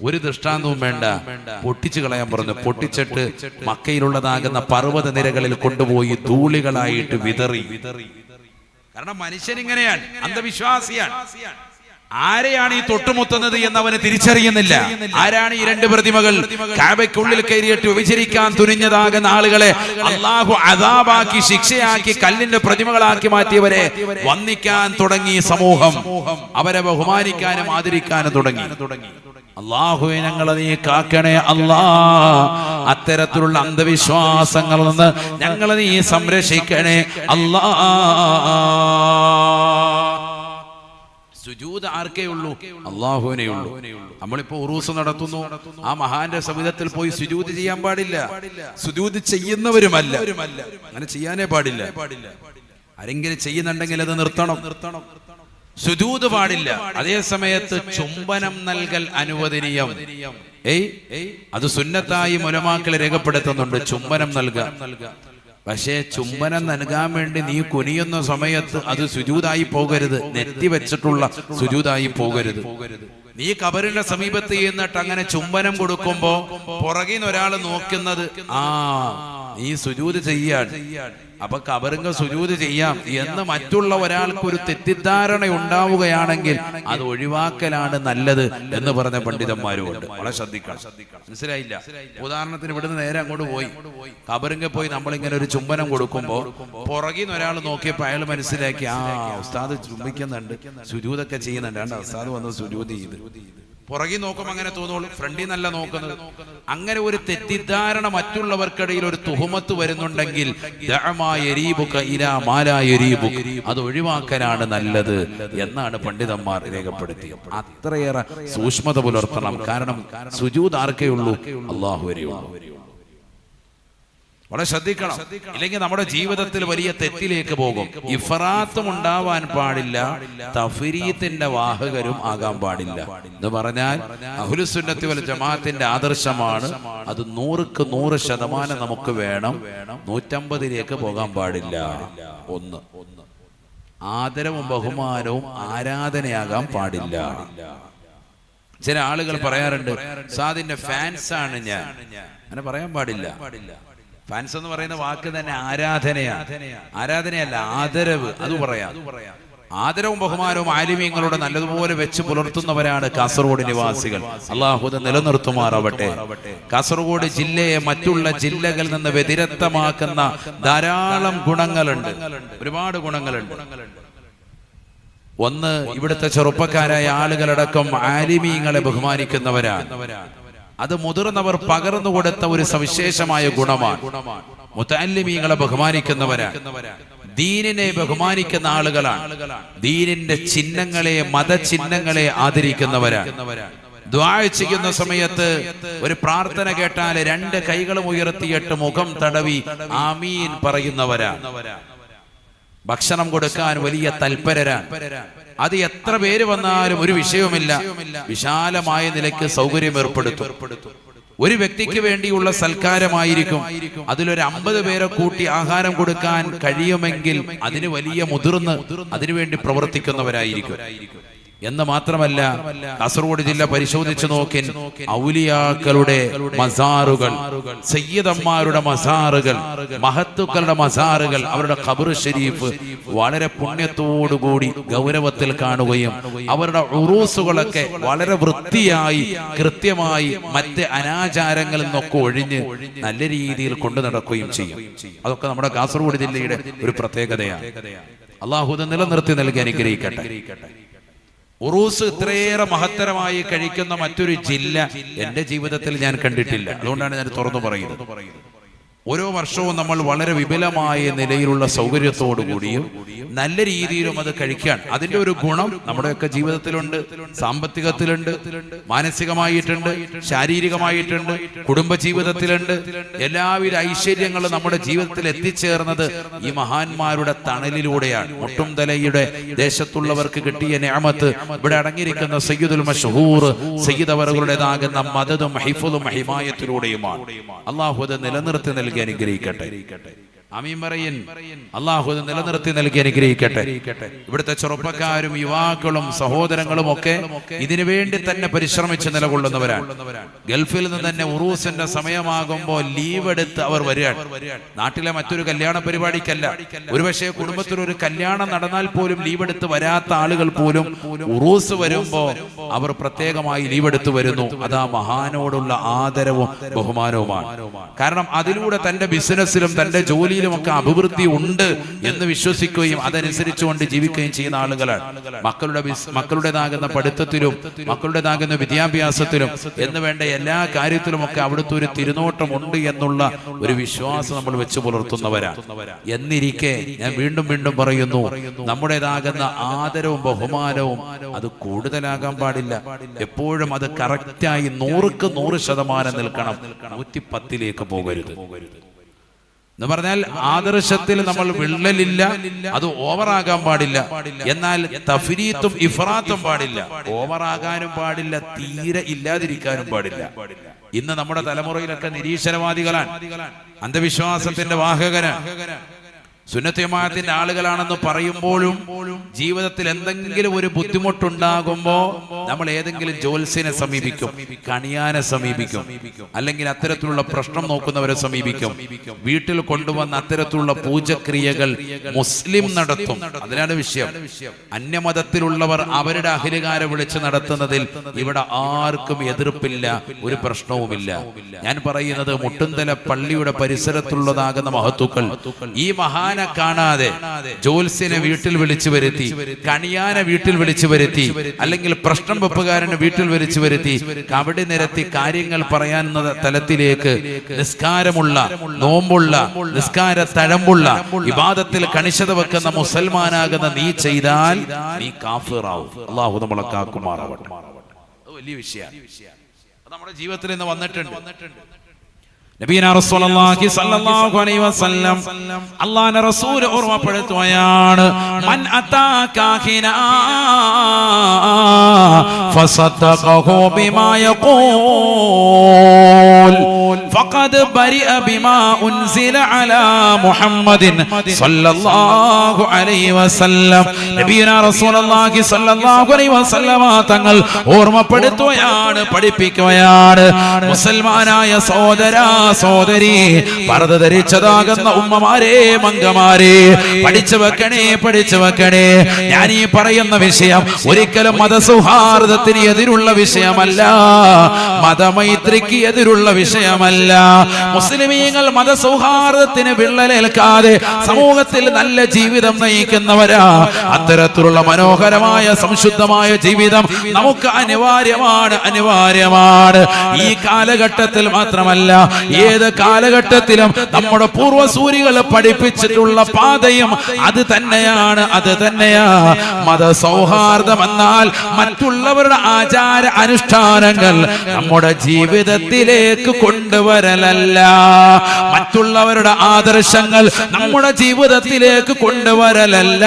ഒരു ദൃഷ്ടാന്തവും വേണ്ട, പൊട്ടിച്ചു കളയാൻ പറഞ്ഞു. പൊട്ടിച്ചിട്ട് മക്കയിലുള്ളതാകുന്ന പർവ്വത നിരകളിൽ കൊണ്ടുപോയി ധൂളികളായിട്ട് വിതറി. കാരണം മനുഷ്യൻ ഇങ്ങനെയാണ്, അന്ധവിശ്വാസിയാണ്. ആരെയാണ് ഈ തൊട്ടുമുത്തുന്നത് എന്ന് അവന് തിരിച്ചറിയുന്നില്ല. ആരാണ് ഈ രണ്ട് പ്രതിമകൾ? കാബയ്ക്കുള്ളിൽ കയറിയിട്ട് വിഭജിക്കാൻ തുനിഞ്ഞതാകുന്ന ആളുകളെ അല്ലാഹു അദാബാക്കി, ശിക്ഷയാക്കി, കല്ലിന്റെ പ്രതിമകളാക്കി മാറ്റിയവരെ വന്ദിക്കാൻ തുടങ്ങി സമൂഹം. അവരെ ബഹുമാനിക്കാനും ആദരിക്കാനും തുടങ്ങി. അല്ലാഹുവേ ഞങ്ങളെ നീ കാക്കണേ അല്ലാ. അത്തരത്തിലുള്ള അന്ധവിശ്വാസങ്ങളിൽ നിന്ന് ഞങ്ങളെ നീ സംരക്ഷിക്കണേ അല്ലാ. സുജൂദ് ആർക്കേ ഉള്ളൂ? അല്ലാഹുവിനേ ഉള്ളൂ. നമ്മളിപ്പോ ഉറൂസ് നടത്തുന്നു, ആ മഹാന്റെ സവിധത്തിൽ പോയി സുജൂദ് ചെയ്യാൻ പാടില്ല. സുജൂദ് ചെയ്യുന്നവരുമല്ല, അങ്ങനെ ചെയ്യാനേ പാടില്ല. ആരെങ്കിലും ചെയ്യുന്നുണ്ടെങ്കിൽ അത് നിർത്തണം. സുജൂദ് പാടില്ല. അതേ സമയത്ത് ചുംബനം നൽകൽ അനുവദനീയം. അത് സുന്നത്തായി ഉലമാക്കൾ രേഖപ്പെടുത്തുന്നുണ്ട്, ചുംബനം നൽകുക. പക്ഷേ ചുംബനം നൽകാൻ വേണ്ടി നീ കുനിയുന്ന സമയത്ത് അത് സുജൂദായി പോകരുത്, നെറ്റി വെച്ചിട്ടുള്ള സുജൂദായി പോകരുത്. നീ ഖബറിന്റെ സമീപത്ത് ചെയ്യുന്നിട്ട് അങ്ങനെ ചുംബനം കൊടുക്കുമ്പോ പുറകിൽ നിന്ന് ഒരാൾ നോക്കുന്നത്, നീ സുജൂദ് ചെയ്യാൻ, അപ്പൊ ഖബറിന്റെ സുജൂദ് ചെയ്യാം എന്ന് മറ്റുള്ള ഒരാൾക്ക് ഒരു തെറ്റിദ്ധാരണ ഉണ്ടാവുകയാണെങ്കിൽ അത് ഒഴിവാക്കലാണ് നല്ലത് എന്ന് പറഞ്ഞ പണ്ഡിതന്മാരുമുണ്ട്. വളരെ ശ്രദ്ധിക്കണം. മനസ്സിലായില്ല? ഉദാഹരണത്തിന് ഇവിടുന്ന് നേരെ അങ്ങോട്ട് പോയി ഖബറിന്റെ പോയി നമ്മളിങ്ങനെ ഒരു ചുംബനം കൊടുക്കുമ്പോ പുറകിൽ നിന്ന് ഒരാൾ നോക്കിയപ്പോ അയാൾ മനസ്സിലാക്കി, ഉസ്താദ് ചുംബിക്കുന്നുണ്ട്, സുജൂദൊക്കെ ചെയ്യുന്നുണ്ട്, ഉസ്താദ് വന്ന് സുജൂദ് ചെയ്ത്. പുറകിൽ നോക്കുമ്പോൾ അങ്ങനെ തോന്നുള്ളൂ, ഫ്രണ്ടിൽ നല്ല നോക്കുന്നത്. അങ്ങനെ ഒരു തെറ്റിദ്ധാരണ മറ്റുള്ളവർക്കിടയിൽ ഒരു തുഹമത്ത് വരുന്നുണ്ടെങ്കിൽ അത് ഒഴിവാക്കാനാണ് നല്ലത് എന്നാണ് പണ്ഡിതന്മാർ രേഖപ്പെടുത്തിയത്. അത്രയേറെ സൂക്ഷ്മത പുലർത്തണം. കാരണം സുജൂദ് ആർക്കേ ഉള്ളൂ? അല്ലാഹുവേ ഉള്ളൂ. വളരെ ശ്രദ്ധിക്കണം. ഇല്ലെങ്കിൽ നമ്മുടെ ജീവിതത്തിൽ വലിയ തെറ്റിലേക്ക് പോകും. ഇഫ്റാത്തും ഉണ്ടാവാൻ പാടില്ല, തഫ്രീത്തിന്റെ വാഹകരും ആകാൻ പാടില്ല. എന്ന് പറഞ്ഞാൽ അഹ്ലുസുന്നത്തി വൽ ജമാഅത്തിന്റെ ആദർശമാണ്. അത് 100ക്ക് 100% നമുക്ക് വേണം. 150ലേക്ക് പോകാൻ പാടില്ല. ഒന്ന്, ആദരവും ബഹുമാനവും ആരാധനയാകാൻ പാടില്ല. ചില ആളുകൾ പറയാറുണ്ട്, സാദിന്റെ ഫാൻസ് ആണ് ഞാൻ. അങ്ങനെ പറയാൻ പാടില്ല. ഫാൻസ് എന്ന് പറയുന്ന വാക്ക് തന്നെ ആരാധനയല്ല, ആദരവ്. അത് പറയാം. ആദരവും ബഹുമാനവും ആലിമീങ്ങളുടെ നല്ലതുപോലെ വെച്ച് പുലർത്തുന്നവരാണ് കാസർഗോഡ് നിവാസികൾ. അല്ലാഹു നിലനിർത്തുമാറാവട്ടെ. കാസർഗോഡ് ജില്ലയെ മറ്റുള്ള ജില്ലകളിൽ നിന്ന് വ്യതിരക്തമാക്കുന്ന ധാരാളം ഗുണങ്ങളുണ്ട്, ഒരുപാട് ഗുണങ്ങളുണ്ട്. ഒന്ന്, ഇവിടുത്തെ ചെറുപ്പക്കാരായ ആളുകളടക്കം ആലിമീങ്ങളെ ബഹുമാനിക്കുന്നവരാണ്. അത് മുതിർന്നവർ പകർന്നു കൊടുത്ത ഒരു സവിശേഷമായ ഗുണമാണ്. മുതഅല്ലിമീങ്ങളെ ബഹുമാനിക്കുന്നവരാണ്, ദീനിനെ ബഹുമാനിക്കുന്ന ആളുകളാണ്, ദീനിന്റെ ചിഹ്നങ്ങളെ, മതചിഹ്നങ്ങളെ ആദരിക്കുന്നവരാണ്. ദുആ ചെയ്യുന്ന സമയത്ത് ഒരു പ്രാർത്ഥന കേട്ടാൽ 2 കൈകളും ഉയർത്തിയിട്ട് മുഖം തടവി ആമീൻ പറയുന്നവരാണ്. ഭക്ഷണം കൊടുക്കാൻ വലിയ തൽപരരാണ്. അത് എത്ര പേര് വന്നാലും ഒരു വിഷയവുമില്ല, വിശാലമായ നിലയ്ക്ക് സൗകര്യം ഏർപ്പെടുത്തും. ഒരു വ്യക്തിക്ക് വേണ്ടിയുള്ള സൽക്കാരമായിരിക്കും, അതിലൊരു 50 പേരെ കൂട്ടി ആഹാരം കൊടുക്കാൻ കഴിയുമെങ്കിൽ അതിന് വലിയ മുതിർന്ന് അതിനുവേണ്ടി പ്രവർത്തിക്കുന്നവരായിരിക്കും. എന്ന് മാത്രമല്ല, കാസർഗോഡ് ജില്ല പരിശോധിച്ചു നോക്കിൻ, ഔലിയാക്കളുടെ മസാറുകൾ, സയ്യിദന്മാരുടെ മസാറുകൾ, മഹത്തുക്കളുടെ മസാറുകൾ, അവരുടെ ഖബർ ഷരീഫ് വളരെ പുണ്യത്തോടുകൂടി ഗൗരവത്തിൽ കാണുകയും അവരുടെ ഉറൂസുകളൊക്കെ വളരെ വൃത്തിയായി കൃത്യമായി മറ്റ് അനാചാരങ്ങളിൽ നിന്നൊക്കെ ഒഴിഞ്ഞ് നല്ല രീതിയിൽ കൊണ്ടു നടക്കുകയും ചെയ്യും. അതൊക്കെ നമ്മുടെ കാസർഗോഡ് ജില്ലയുടെ ഒരു പ്രത്യേകതയാണ്. അല്ലാഹു ഇത് നിലനിർത്തി നൽകി അനുഗ്രഹിക്കട്ടെ. ഉറൂസ് ഇത്രയേറെ മഹത്തരമായി കഴിക്കുന്ന മറ്റൊരു ജില്ല എന്റെ ജീവിതത്തിൽ ഞാൻ കണ്ടിട്ടില്ല. അതുകൊണ്ടാണ് ഞാൻ തുറന്നു പറയുന്നത്. ഓരോ വർഷവും നമ്മൾ വളരെ വിപുലമായ നിലയിലുള്ള സൗകര്യത്തോടു കൂടിയും നല്ല രീതിയിലും അത് കഴിക്കാൻ അതിന്റെ ഒരു ഗുണം നമ്മുടെയൊക്കെ ജീവിതത്തിലുണ്ട്, സാമ്പത്തികത്തിലുണ്ട്, മാനസികമായിട്ടുണ്ട്, ശാരീരികമായിട്ടുണ്ട്, കുടുംബ ജീവിതത്തിലുണ്ട്. എല്ലാവിധ ഐശ്വര്യങ്ങളും നമ്മുടെ ജീവിതത്തിൽ എത്തിച്ചേർന്നത് ഈ മഹാന്മാരുടെ തണലിലൂടെയാണ്. മുട്ടുംതലയുടെ ദേശത്തുള്ളവർക്ക് കിട്ടിയ നിഅമത്ത് ഇവിടെ അടങ്ങിയിരിക്കുന്ന സയ്യിദുൽ മശ്ഹൂർ സയ്യിദ് അവറുകളുടേതാകുന്ന മദദും ഹിഫ്ളും ഹിമായത്തിലൂടെയുമാണ്. അല്ലാഹു അത് നിലനിർത്തി നൽകി അനുഗ്രഹിക്കട്ടെ. ആമീൻ പറയിൻ. അല്ലാഹു അത് നിലനിർത്തി നൽകി അനുഗ്രഹിക്കട്ടെ. ഇവിടുത്തെ ചെറുപ്പക്കാരും യുവാക്കളും സഹോദരങ്ങളും ഒക്കെ ഇതിനു വേണ്ടി തന്നെ പരിശ്രമിച്ച് നിലകൊള്ളുന്നവരാണ്. ഗൾഫിൽ നിന്ന് തന്നെ ഉറൂസിന്റെ സമയമാകുമ്പോൾ ലീവ് എടുത്ത് അവർ വരികയാണ്. നാട്ടിലെ മറ്റൊരു കല്യാണ പരിപാടിക്കല്ല, ഒരുപക്ഷെ കുടുംബത്തിൽ ഒരു കല്യാണം നടന്നാൽ പോലും ലീവ് എടുത്ത് വരാത്ത ആളുകൾ പോലും ഉറൂസ് വരുമ്പോ അവർ പ്രത്യേകമായി ലീവ് എടുത്ത് വരുന്നു. അതാ മഹാനോടുള്ള ആദരവും ബഹുമാനവുമാണ്. കാരണം അതിലൂടെ തന്റെ ബിസിനസ്സിലും തന്റെ ജോലിയിലും ഒക്കെ അഭിവൃദ്ധി ഉണ്ട് എന്ന് വിശ്വസിക്കുകയും അതനുസരിച്ചുകൊണ്ട് ജീവിക്കുകയും ചെയ്യുന്ന ആളുകളാണ്. മക്കളുടേതാകുന്ന പഠിത്തത്തിലും മക്കളുടേതാകുന്ന വിദ്യാഭ്യാസത്തിലും എന്ന് വേണ്ട എല്ലാ കാര്യത്തിലും ഒക്കെ അവിടുത്തെ ഒരു തിരുനോട്ടം ഉണ്ട് എന്നുള്ള ഒരു വിശ്വാസം നമ്മൾ വെച്ച് പുലർത്തുന്നവരാണ്. എന്നിരിക്കെ ഞാൻ വീണ്ടും വീണ്ടും പറയുന്നു, നമ്മുടേതാകുന്ന ആദരവും ബഹുമാനവും അത് കൂടുതലാകാൻ പാടില്ല. എപ്പോഴും അത് കറക്റ്റായി 100% നിൽക്കണം. 110 പോകരുത് എന്ന് പറഞ്ഞാൽ ആദർശത്തിൽ നമ്മൾ വിള്ളലില്ല, അത് ഓവറാകാൻ പാടില്ല. എന്നാൽ തഫ്രീത്തും ഇഫ്രാത്തും പാടില്ല. ഓവറാകാനും പാടില്ല, തീരെ ഇല്ലാതിരിക്കാനും പാടില്ല. ഇന്ന് നമ്മുടെ തലമുറയിലൊക്കെ നിരീശ്വരവാദികളാണ്, അന്ധവിശ്വാസത്തിന്റെ വാഹകരാണ്, സുന്നത്ത് ജമാഅത്തിന്റെ ആളുകളാണെന്ന് പറയുമ്പോഴും ജീവിതത്തിൽ എന്തെങ്കിലും ഒരു ബുദ്ധിമുട്ടുണ്ടാകുമ്പോ നമ്മൾ ഏതെങ്കിലും ജ്യോത്സ്യനെ സമീപിക്കും, കണിയാനെ സമീപിക്കും, അല്ലെങ്കിൽ അത്തരത്തിലുള്ള പ്രശ്നം നോക്കുന്നവരെ സമീപിക്കും. വീട്ടിൽ കൊണ്ടുവന്ന അത്തരത്തിലുള്ള പൂജക്രിയകൾ മുസ്ലിം നടത്തും. അതിനാണ് വിഷയം. അന്യമതത്തിലുള്ളവർ അവരുടെ അഹിലുകാരെ വിളിച്ച് നടത്തുന്നതിൽ ഇവിടെ ആർക്കും എതിർപ്പില്ല, ഒരു പ്രശ്നവുമില്ല. ഞാൻ പറയുന്നത് മുട്ടുന്തല പള്ളിയുടെ പരിസരത്തുള്ളതാകുന്ന മഹത്തുക്കൾ ഈ മഹാൻ കാണാതെ ജോത്സ്യനെ വീട്ടിൽ വിളിച്ചു വരുത്തി, കണിയാനെ വീട്ടിൽ വിളിച്ചു വരുത്തി, അല്ലെങ്കിൽ പ്രശ്നം വെപ്പുകാരനെ വീട്ടിൽ വിളിച്ചു വരുത്തി കബടി നിരത്തി കാര്യങ്ങൾ പറയാവുന്ന തലത്തിലേക്ക് നിസ്കാരമുള്ള, നോമ്പുള്ള, നിസ്കാര തഴമ്പുള്ള, ഇബാദത്തിൽ കണിശത വെക്കുന്ന മുസൽമാനാകുന്ന നീ ചെയ്താൽ നീ കാഫിറാവും. അല്ലാഹു നമ്മളെ കാക്കുമാറാവട്ടെ. വലിയ വിഷയമാണ്. അത് നമ്മുടെ ജീവിതത്തിൽ ഇന്ന് വന്നിട്ടുണ്ട്. നബീന റസൂലുള്ളാഹി സ്വല്ലല്ലാഹു അലൈഹി വസല്ലം അല്ലാഹുവിന്റെ റസൂൽ ഓർമ്മപ്പെടുത്തുകയാണ്, മൻ അതാകാഹിനാ ഫസദ്ദഖഹു ബിമാ യഖൂൽ ഫഖദ് ബരിഅ ബിമാ ഉൻസില അലാ മുഹമ്മദിൻ സ്വല്ലല്ലാഹു അലൈഹി വസല്ലം. നബീന റസൂലുള്ളാഹി സ്വല്ലല്ലാഹു അലൈഹി വസല്ലം തങ്ങൾ ഓർമ്മപ്പെടുത്തുകയാണ്, പഠിപ്പിക്കുകയാണ്. മുസൽമാനായ സഹോദരാ സഹോദരി, പർദ്ദ ധരിച്ചതാകുന്ന ഉമ്മമാരെ, മംഗമാരെ, പഠിച്ചു വെക്കണേ. ഞാൻ ഈ പറയുന്ന വിഷയം ഒരിക്കലും മതസൗഹാർദ്ദത്തിന് എതിരുള്ള വിഷയമല്ല, മതമൈത്രിക്ക് എതിരുള്ള വിഷയമല്ല. മുസ്ലിമീങ്ങൾ മതസൗഹാർദ്ദത്തിന് വിള്ളലേൽക്കാതെ സമൂഹത്തിൽ നല്ല ജീവിതം നയിക്കുന്നവരാ. അത്തരത്തിലുള്ള മനോഹരമായ സംശുദ്ധമായ ജീവിതം നമുക്ക് അനിവാര്യമാണ്. ഈ കാലഘട്ടത്തിൽ മാത്രമല്ല, ഏത് കാലഘട്ടത്തിലും നമ്മുടെ പൂർവ്വസൂരികൾ പഠിപ്പിച്ചിട്ടുള്ള പാതയും അത് തന്നെയാണ്. മതസൗഹാർദ്ദം എന്നാൽ മറ്റുള്ളവരുടെ ആചാര അനുഷ്ഠാനങ്ങൾ നമ്മുടെ ജീവിതത്തിലേക്ക് കൊണ്ടുവരലല്ല, മറ്റുള്ളവരുടെ ആദർശങ്ങൾ നമ്മുടെ ജീവിതത്തിലേക്ക് കൊണ്ടുവരലല്ല,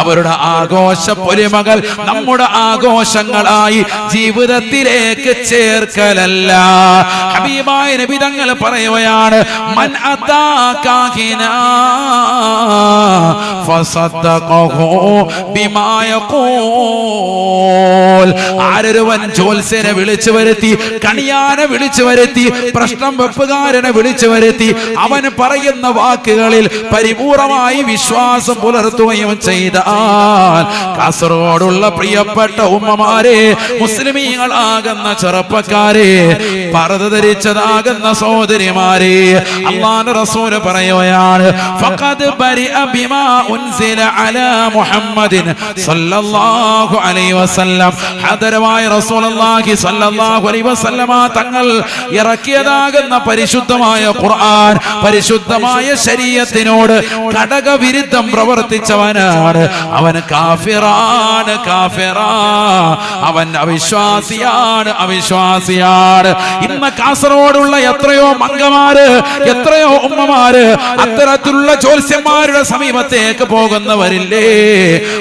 അവരുടെ ആഘോഷ പൊലിമകൾ നമ്മുടെ ആഘോഷങ്ങളായി ജീവിതത്തിലേക്ക് ചേർക്കലല്ല. ഹബീബായ നബി തങ്ങൾ പറയുകയാണ്, മൻ അതാ കാഹിനാ ഫസദ്ദഖഹു ബിമാ യഖൂൽ. ആരൊരുവൻ ജ്യോത്സ്യനെ വിളിച്ചു വരുത്തി, കണിയാനെ വിളിച്ചു വരുത്തി, പ്രശ്നം വെപ്പുകാരനെ വിളിച്ചു വരുത്തി അവന് പറയുന്ന വാക്കുകളിൽ പരിപൂർണമായി വിശ്വാസം പുലർത്തുകയും ചെയ്താൽ, കാസർഗോഡുള്ള പ്രിയപ്പെട്ട ഉമ്മമാരെ, മുസ്ലിമീങ്ങളാകുന്ന ചെറുപ്പക്കാരെ, പർദ്ദ ധരിച്ചതാകുന്ന സഹോദരിമാരെ, അല്ലാഹുവിന്റെ റസൂൽ പറയുകയാണ്, ഫഖദ് ബരിഅ ബിമാ ഉൻസില അലാ മുഹമ്മദിൻ സല്ലല്ലാഹു അലൈഹി വസല്ലം. ഹദരവായ റസൂലുള്ളാഹി സല്ലല്ലാഹു അലൈഹി വസല്ലമ തങ്ങൾ ഇറക്കിയതാകുന്ന പരിശുദ്ധമായ ഖുർആൻ, പരിശുദ്ധമായ ശരീഅത്തിനോട് ഘടകവിരുദ്ധം പ്രവർത്തിച്ചവനാണ് അവൻ. കാഫിറാണ്, കാഫിറാ, അവൻ അവിശ്വാസിയാണ്, അവിശ്വാസിയാണ്. ഇന്ന് കാസർഗോഡുള്ള എത്രയോ മംഗമാര്, എത്രയോ ഉമ്മമാര് അത്തരത്തിലുള്ള ജ്യോത്സ്യന്മാരുടെ സമീപത്തേക്ക് പോകുന്നവരില്ലേ?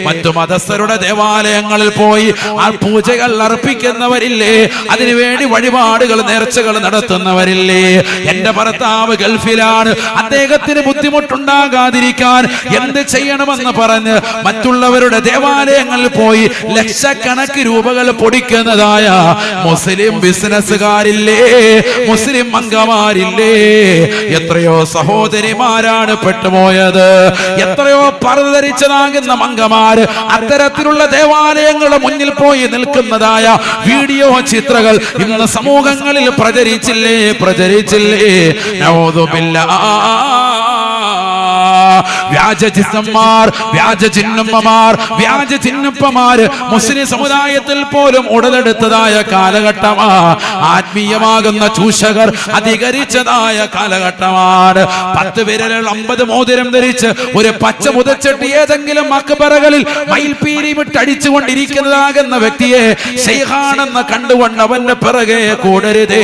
മറ്റു മതസ്ഥരുടെ ദേവാലയങ്ങളിൽ പോയി ആ പൂജകൾ അർപ്പിക്കുന്നവരില്ലേ? അതിനുവേണ്ടി വഴിപാടുകൾ, നേർച്ചകൾ നടത്തുന്നവരില്ലേ? എന്റെ ഭർത്താവ് ഗൾഫിലാണ്, അദ്ദേഹത്തിന് ബുദ്ധിമുട്ടുണ്ടാകാതിരിക്കാൻ എന്ത് ചെയ്യണമെന്ന് പറഞ്ഞ് മറ്റുള്ളവരുടെ ദേവാലയങ്ങളിൽ പോയി ലക്ഷക്കണക്കിന് രൂപകൾ പൊടിക്കുന്നതായ മുസ്ലിം ബിസിനസ്സുകാരില്ലേ? മുസ്ലിം അംഗമാരില്ലേ? എത്രയോ സഹോദരിമാരാണ് പെട്ടുപോയത്. എത്രയോ പർദ്ദ ധരിച്ചതാകുന്ന മംഗമാര് അത്തരത്തിലുള്ള ദേവാലയങ്ങളുടെ മുന്നിൽ പോയി നിൽക്കുന്നതായ വീഡിയോ ചിത്രങ്ങൾ ഇന്ന് സമൂഹങ്ങളിൽ പ്രചരിച്ചില്ലേ? പ്രചരിച്ചില്ലേ? നഊദു ബില്ലാഹ്. വ്യാജ ജിസ്മന്മാർ, വ്യാജ ചിഹ്നമ്മമാർ, വ്യാജ ചിഹ്നപ്പമാര് മുസ്ലിം സമുദായത്തിൽ പോലും ഉടലെടുത്തതായ കാലഘട്ടമാ. ആത്മീയമാകുന്ന ചൂഷകർ അധികരിച്ചതായ കാലഘട്ടമാണ്. 10 വിരലുകൾ 50 മോതിരം ധരിച്ച് ഒരു പച്ച മുതച്ചെട്ടി ഏതെങ്കിലും മക്ബറകളിൽ മയിൽപീലി വിട്ടടിച്ചുകൊണ്ടിരിക്കുന്നതാകുന്ന വ്യക്തിയെ ശൈഖാണെന്ന് കണ്ടുകൊണ്ട് അവന്റെ പിറകെ കൂടരുതേ.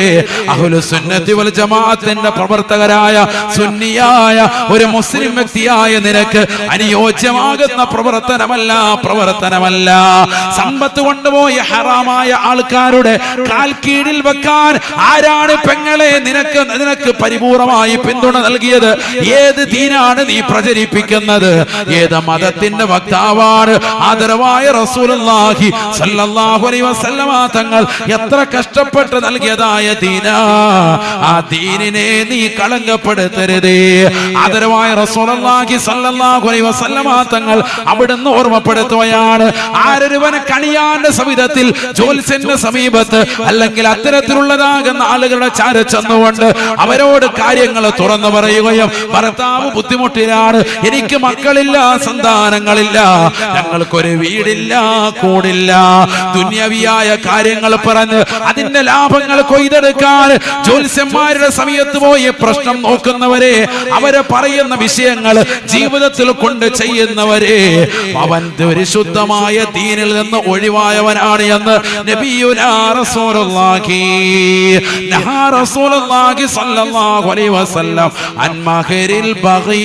അഹ്ലുസ് സുന്നത്തി വൽ ജമാഅത്തിന്റെ പ്രവർത്തകരായ സുന്നിയായ ഒരു മുസ്ലിം വ്യക്തിയായ നിനക്ക് അനുയോജ്യമാകുന്ന പ്രവർത്തനമല്ല, പ്രവർത്തനമല്ല. സമ്പത്ത് കൊണ്ടുപോയി ഹറാമായ ആൾക്കാരുടെ കാൽ കീഴിൽ വെക്കാൻ ആരാണ് പെങ്ങളെ നിനക്ക് പരിപൂർണമായി പിന്തുണ നൽകിയത്? ഏത് ദീനാണ് നീ പ്രചരിപ്പിക്കുന്നത്? ഏത് മതത്തിന്റെ വക്താവാണ്? ആദരവായ റസൂലുള്ളാഹി സ്വല്ലല്ലാഹു അലൈഹി വസല്ലമ തങ്ങൾ എത്ര കഷ്ടപ്പെട്ട് നൽകിയതായ ദീനാ, ആ ദീനിനെ നീ കളങ്കപ്പെടുത്തരുതേ. ആദരവായ റസൂലുള്ളാഹി സ്വല്ലല്ലാഹു അലൈഹി വസല്ലമ തങ്ങൾ അവിടുന്ന് ഓർമ്മപ്പെടുത്തുകയാണ്, ആരൊരുവനെ കണിയാന്റെ സവിധത്തിൽ ജ്യോത്സ്യന്റെ സമീപത്ത് അല്ലെങ്കിൽ അത്തരത്തിലുള്ളതാകുന്ന ആളുകളുടെ ചാര ചെന്നുകൊണ്ട് അവരോട് കാര്യങ്ങൾ തുറന്നു പറയുകയും, ഭർത്താവ് ബുദ്ധിമുട്ടിലാണ്, എനിക്ക് മക്കളില്ല, സന്താനങ്ങളില്ല, ഞങ്ങൾക്കൊരു വീടില്ല, കൂടില്ല, ദുന്യവിയായ കാര്യങ്ങൾ പറഞ്ഞ് അതിന്റെ ലാഭങ്ങൾ കൊയ്തെടുക്കാൻ ജ്യോത്സ്യന്മാരുടെ സമയത്ത് പോയി പ്രശ്നം നോക്കുന്നവരെ, അവരെ പറയുന്ന വിഷയങ്ങൾ ജീവിതത്തിൽ കൊണ്ട് ചെയ്യുന്നവരെ, അവൻ പരിശുദ്ധമായ ദീനിൽ നിന്ന് ഒഴിവായവനാണ് എന്ന് നബിയുനാ റസൂലുള്ളാഹി നഹാ റസൂലുള്ളാഹി സ്വല്ലല്ലാഹു അലൈഹി വസല്ലം അൻ മഹരിൽ ബഗി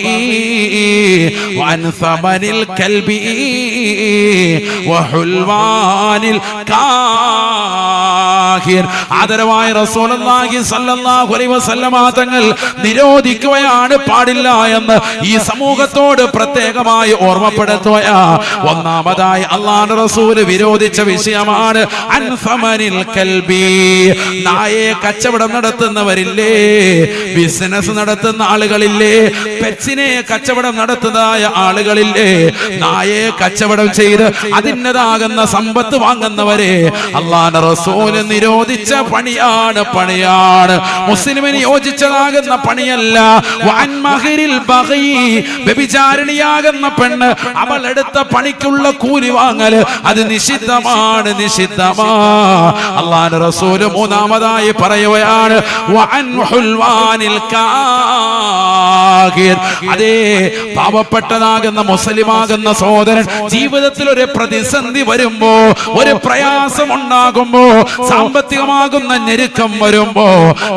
വഅൻ സമനിൽ കൽബി വഹുൽവാനിൽ കാഹിർ. ആദരവായ റസൂലുള്ളാഹി സ്വല്ലല്ലാഹു അലൈഹി വസല്ലം തങ്ങൾ നിരോധിക്കുകയാണ് പാടില്ല എന്ന് ഈ സമൂഹത്തോട് പ്രത്യേകമായി ഓർമ്മപ്പെടുത്തുകയാ. ഒന്നാമതായി അല്ലാഹുവിന്റെ റസൂൽ വിരോധിച്ച വിഷയമാണ് അൻഫമനിൽ കൽബി. നായെ കച്ചവടം നടത്തുന്നവരില്ലേ? ബിസിനസ് നടത്തുന്ന ആളുകളില്ലേ? പെറ്റ്സിനെ കച്ചവടം നടത്തുന്നതായ ആളുകളില്ലേ? നായെ കച്ചവടം ചെയ്ത് അതിൻ്റെതാകുന്ന സമ്പത്ത് വാങ്ങുന്നവരെ അല്ലാഹുവിന്റെ റസൂൽ നിരോധിച്ച പണിയാണ്, പണിയാണ്. മുസ്ലിമിന് യോജിച്ചതാകുന്ന പണിയല്ല. വഅൻ മഹരിൽ ബഗി, വ്യഭിചാരിണിയാകുന്ന പെണ്ണ് അവൾ എടുത്ത പണിക്കുള്ള കൂലി വാങ്ങല് അത് നിഷിദ്ധമാണ്, നിഷിദ്ധമാ. അല്ലാഹുവിന്റെ റസൂൽ മൂന്നാമതായി പറയുകയാണ് വഅൻ ഹുൽവാനിൽ കാഹിർ. അതേ പാവപ്പെട്ടതാകുന്ന മുസ്ലിമാകുന്ന സഹോദരൻ ജീവിതത്തിൽ ഒരു പ്രതിസന്ധി വരുമ്പോ, ഒരു പ്രയാസം ഉണ്ടാകുമ്പോ, സാമ്പത്തികമാകുന്ന ഞെരുക്കം വരുമ്പോ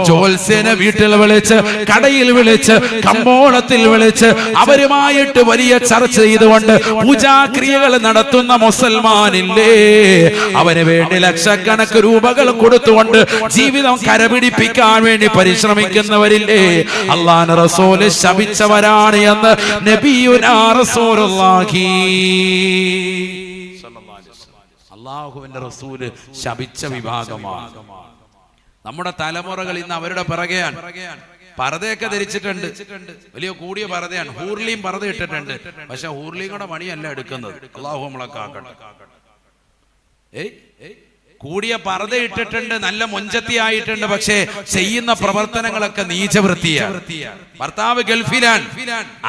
ജ്യോത്സ്യനെ വീട്ടിൽ വിളിച്ച്, കടയിൽ വിളിച്ച്, കമ്പോളത്തിൽ വിളിച്ച് അവരുമായിട്ട് വലിയ ചർച്ച ചെയ്തുകൊണ്ട് പൂജാക്രിയകൾ നടത്തുന്ന മുസൽമാനില്ലേ, അവന് വേണ്ടി ലക്ഷക്കണക്ക് രൂപകൾ കൊടുത്തുകൊണ്ട് ജീവിതം കരപിടിപ്പിക്കാൻ വേണ്ടി പരിശ്രമിക്കുന്നവരില്ലേ, അല്ലാഹുവിന്റെ റസൂല് ശപിച്ചവരാണ് എന്ന് നബിയുനാ റസൂലുള്ളാഹി അല്ലാഹുവിന്റെ റസൂല് ശപിച്ച വിഭാഗമാണ്. നമ്മുടെ തലമുറകൾ ഇന്ന് അവരുടെ പിറകെയാണ്. പർദ്ദയൊക്കെ ധരിച്ചിട്ടുണ്ട്, വലിയ കൂടിയ പർദ്ദയാണ്, ഹൂർലിയും പർദ്ദ ഇട്ടിട്ടുണ്ട്. പക്ഷെ ഹൂർലിയും കൂടെ മണിയല്ല എടുക്കുന്നത്. അല്ലാഹു നമ്മളെ കാക്കട്ടെ. കൂടിയ പർദ്ദ ഇട്ടിട്ടുണ്ട്, നല്ല മൊഞ്ചത്തി ആയിട്ടുണ്ട്, പക്ഷേ ചെയ്യുന്ന പ്രവർത്തനങ്ങളൊക്കെ നീചവൃത്തിയാണ്. ഭർത്താവ് ഗൾഫിലാണ്,